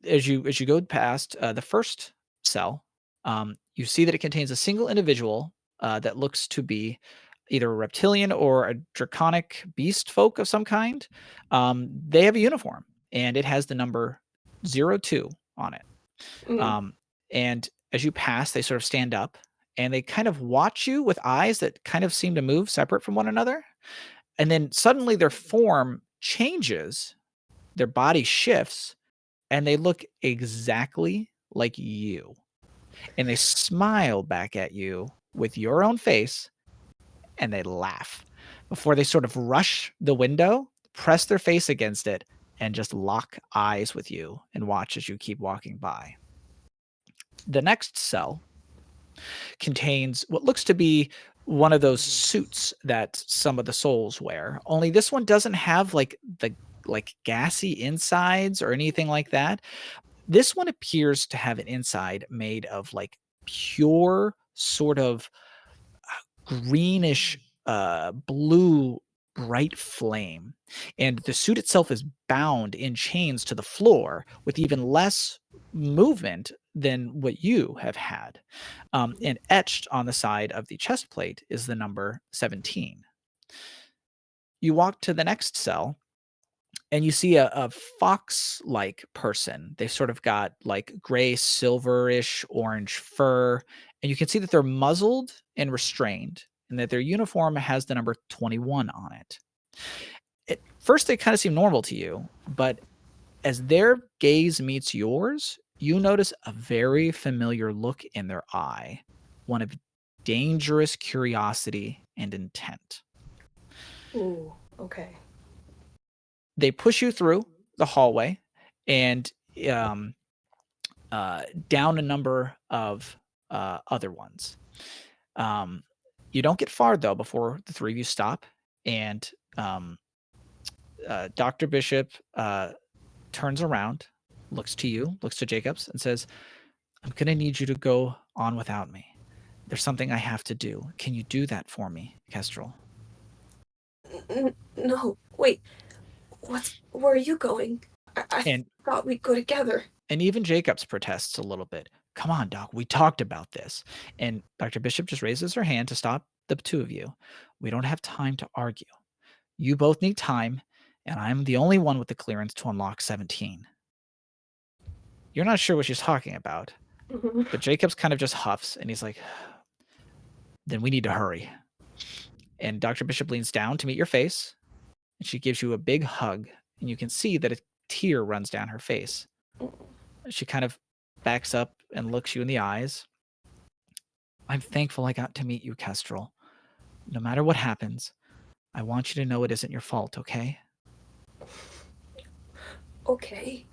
as you go past the first cell, you see that it contains a single individual that looks to be either a reptilian or a draconic beast folk of some kind. They have a uniform, and it has the number 02 on it. Mm. And as you pass, they sort of stand up, and they kind of watch you with eyes that kind of seem to move separate from one another. And then suddenly their form changes, their body shifts, and they look exactly like you. And they smile back at you with your own face, and they laugh before they sort of rush the window, press their face against it, and just lock eyes with you and watch as you keep walking by. The next cell contains what looks to be one of those suits that some of the souls wear. Only this one doesn't have like the gassy insides or anything like that. This one appears to have an inside made of like pure sort of greenish blue bright flame, and the suit itself is bound in chains to the floor with even less movement than what you have had. And etched on the side of the chest plate is the number 17. You walk to the next cell and you see a fox-like person. They've sort of got like gray, silverish, orange fur, and you can see that they're muzzled and restrained, and that their uniform has the number 21 on it. At first, they kind of seem normal to you, but as their gaze meets yours, you notice a very familiar look in their eye, one of dangerous curiosity and intent. Ooh, okay. They push you through the hallway and down a number of other ones. You don't get far, though, before the three of you stop, and Dr. Bishop turns around, looks to you, looks to Jacobs, and says, I'm going to need you to go on without me. There's something I have to do. Can you do that for me, Kestrel? No, wait. Where are you going? I thought we'd go together. And even Jacobs protests a little bit. Come on, Doc, we talked about this. And Dr. Bishop just raises her hand to stop the two of you. We don't have time to argue. You both need time, and I'm the only one with the clearance to unlock 17. You're not sure what she's talking about, but Jacobs kind of just huffs, and he's like, then we need to hurry. And Dr. Bishop leans down to meet your face, and she gives you a big hug, and you can see that a tear runs down her face. She kind of backs up and looks you in the eyes. I'm thankful I got to meet you, Kestrel. No matter what happens, I want you to know it isn't your fault, okay? Okay.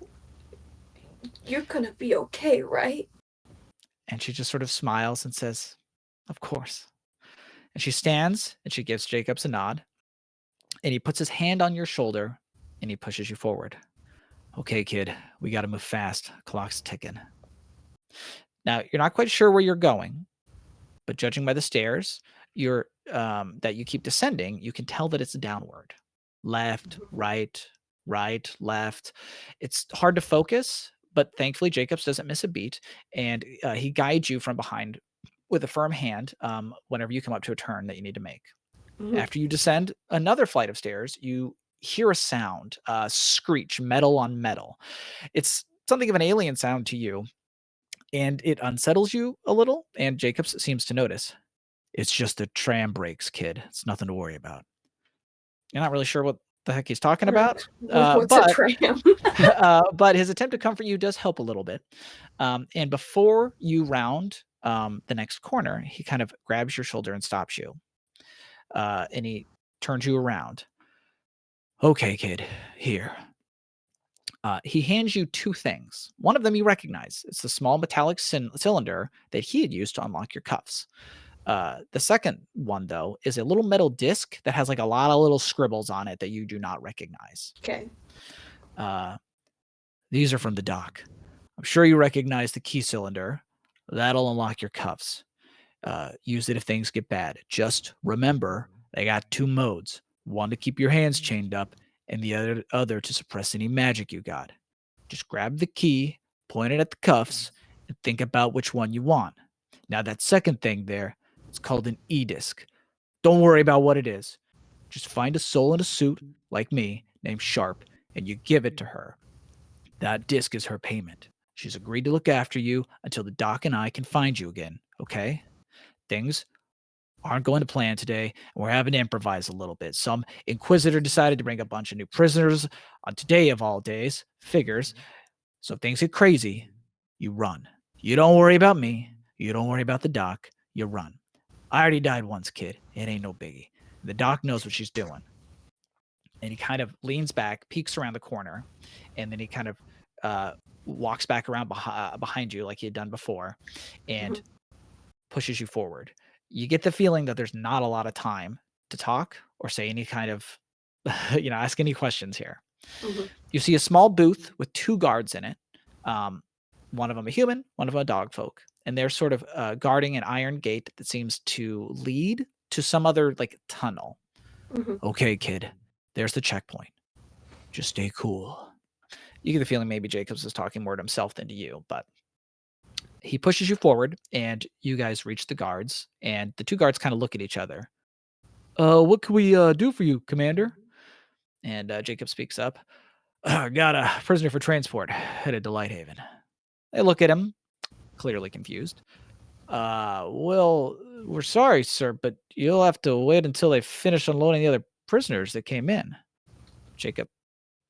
You're gonna be okay, right? And she just sort of smiles and says, of course. And she stands and she gives Jacobs a nod. And he puts his hand on your shoulder and he pushes you forward. Okay, kid, we got to move fast. Clock's ticking. Now, you're not quite sure where you're going, but judging by the stairs that you keep descending, you can tell that it's downward. Left, right, left. It's hard to focus, but thankfully Jacobs doesn't miss a beat, and he guides you from behind with a firm hand whenever you come up to a turn that you need to make. After you descend another flight of stairs, you hear a sound, screech, metal on metal. It's something of an alien sound to you, and it unsettles you a little, and Jacobs seems to notice. It's just the tram brakes, kid. It's nothing to worry about. You're not really sure what the heck he's talking about. What's a tram? But his attempt to comfort you does help a little bit. And before you round the next corner, he kind of grabs your shoulder and stops you. And he turns you around. Okay, kid, here. He hands you two things. One of them you recognize. It's the small metallic cylinder that he had used to unlock your cuffs. The second one, though, is a little metal disc that has like a lot of little scribbles on it that you do not recognize. Okay. These are from the doc. I'm sure you recognize the key cylinder. That'll unlock your cuffs. Use it if things get bad. Just remember, they got two modes. One to keep your hands chained up, and the other to suppress any magic you got. Just grab the key, point it at the cuffs, and think about which one you want. Now that second thing there, it's called an E-disc. Don't worry about what it is. Just find a soul in a suit, like me, named Sharp, and you give it to her. That disc is her payment. She's agreed to look after you until the doc and I can find you again, okay? Things aren't going to plan today, and we're having to improvise a little bit. Some inquisitor decided to bring a bunch of new prisoners on today of all days. Figures. So if things get crazy, you run. You don't worry about me. You don't worry about the doc. You run. I already died once, kid. It ain't no biggie. The doc knows what she's doing. And he kind of leans back, peeks around the corner, and then he kind of walks back around behind you like he had done before and pushes you forward. You get the feeling that there's not a lot of time to talk or say any kind of, ask any questions here. You see a small booth with two guards in it. One of them a human, one of them a dog folk. And they're sort of guarding an iron gate that seems to lead to some other like tunnel. Mhm. Okay, kid, there's the checkpoint. Just stay cool. You get the feeling maybe Jacobs is talking more to himself than to you, but he pushes you forward and you guys reach the guards, and the two guards kind of look at each other. What can we do for you, Commander? And Jacob speaks up. Got a prisoner for transport headed to Lighthaven. They look at him, clearly confused. Well, we're sorry, sir, but you'll have to wait until they finish unloading the other prisoners that came in. Jacob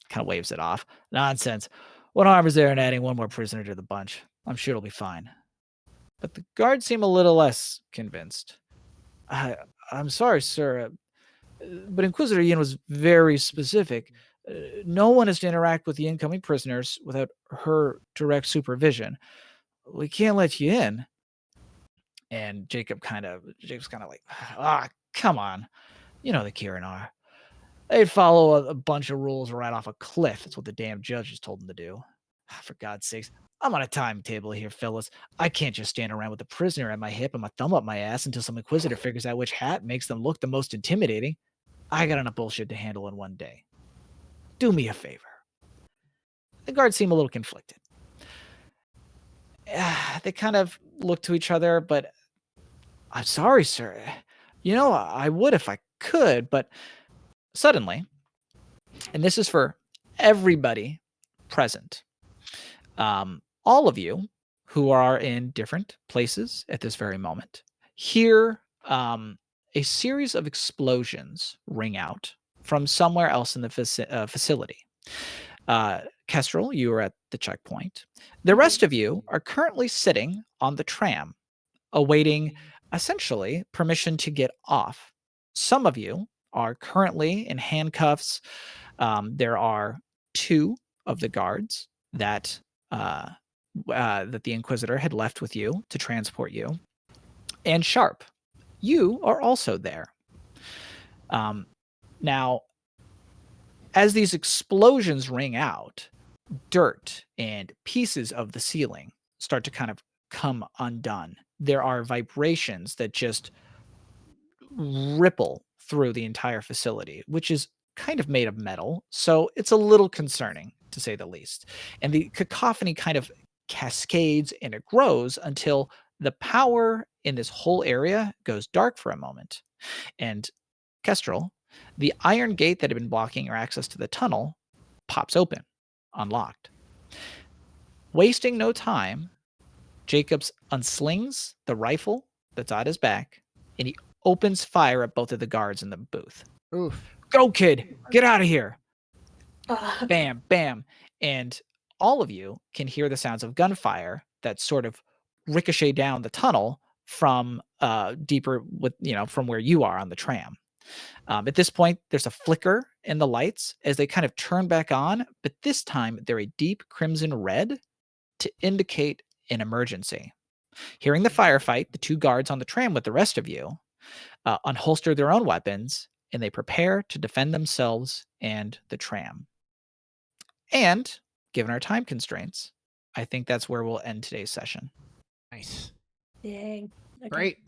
kind of waves it off. Nonsense. What harm is there in adding one more prisoner to the bunch? I'm sure it'll be fine. But the guards seem a little less convinced. I'm sorry, sir, but Inquisitor Yin was very specific. No one is to interact with the incoming prisoners without her direct supervision. We can't let you in. And Jacob's kind of like, come on. You know the Kirin are. They'd follow a bunch of rules right off a cliff. That's what the damn judges told them to do. For God's sakes, I'm on a timetable here, fellas. I can't just stand around with a prisoner at my hip and my thumb up my ass until some Inquisitor figures out which hat makes them look the most intimidating. I got enough bullshit to handle in one day. Do me a favor. The guards seem a little conflicted. They kind of look to each other, but I'm sorry, sir. You know, I would if I could, but suddenly, and this is for everybody present, all of you who are in different places at this very moment hear a series of explosions ring out from somewhere else in the facility. Kestrel, you are at the checkpoint. The rest of you are currently sitting on the tram, awaiting essentially permission to get off. Some of you are currently in handcuffs. There are two of the guards that that the Inquisitor had left with you to transport you. And Sharp, you are also there. Now, as these explosions ring out, dirt and pieces of the ceiling start to kind of come undone. There are vibrations that just ripple through the entire facility, which is kind of made of metal. So it's a little concerning, to say the least. And the cacophony kind of cascades and it grows until the power in this whole area goes dark for a moment. And Kestrel, the iron gate that had been blocking your access to the tunnel, pops open, unlocked. Wasting no time, Jacobs unslings the rifle that's at his back, and he opens fire at both of the guards in the booth. Oof. Go, kid! Get out of here! Uh, Bam, bam. And all of you can hear the sounds of gunfire that sort of ricochet down the tunnel from deeper from where you are on the tram. At this point, there's a flicker in the lights as they kind of turn back on, but this time they're a deep crimson red to indicate an emergency. Hearing the firefight, the two guards on the tram with the rest of you unholster their own weapons and they prepare to defend themselves and the tram. And given our time constraints, I think that's where we'll end today's session. Nice. Dang. Great.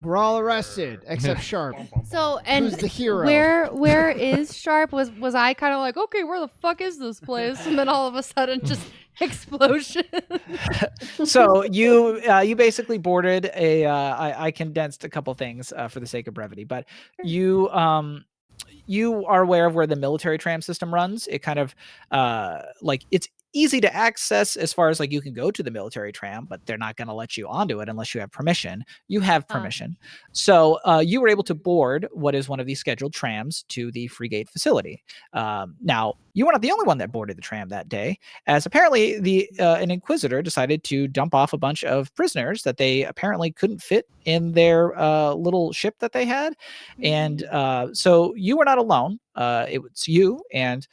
We're all arrested except Sharp. So, and Who's the hero? where is Sharp? Was I kind of like, okay, where the fuck is this place? And then all of a sudden, just explosion. So you basically boarded a. I condensed a couple things for the sake of brevity, but you are aware of where the military tram system runs. It kind of it's easy to access as far as like you can go to the military tram, but they're not going to let you onto it unless you have permission. You have permission. So you were able to board what is one of these scheduled trams to the Freegate facility. Now, you were not the only one that boarded the tram that day, as apparently an Inquisitor decided to dump off a bunch of prisoners that they apparently couldn't fit in their little ship that they had. And so you were not alone. It was you and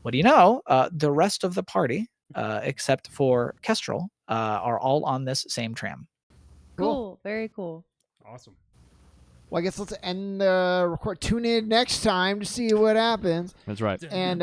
what do you know? The rest of the party, except for Kestrel, are all on this same tram. Cool. Very cool. Awesome. Well, I guess let's end the record. Tune in next time to see what happens. That's right. And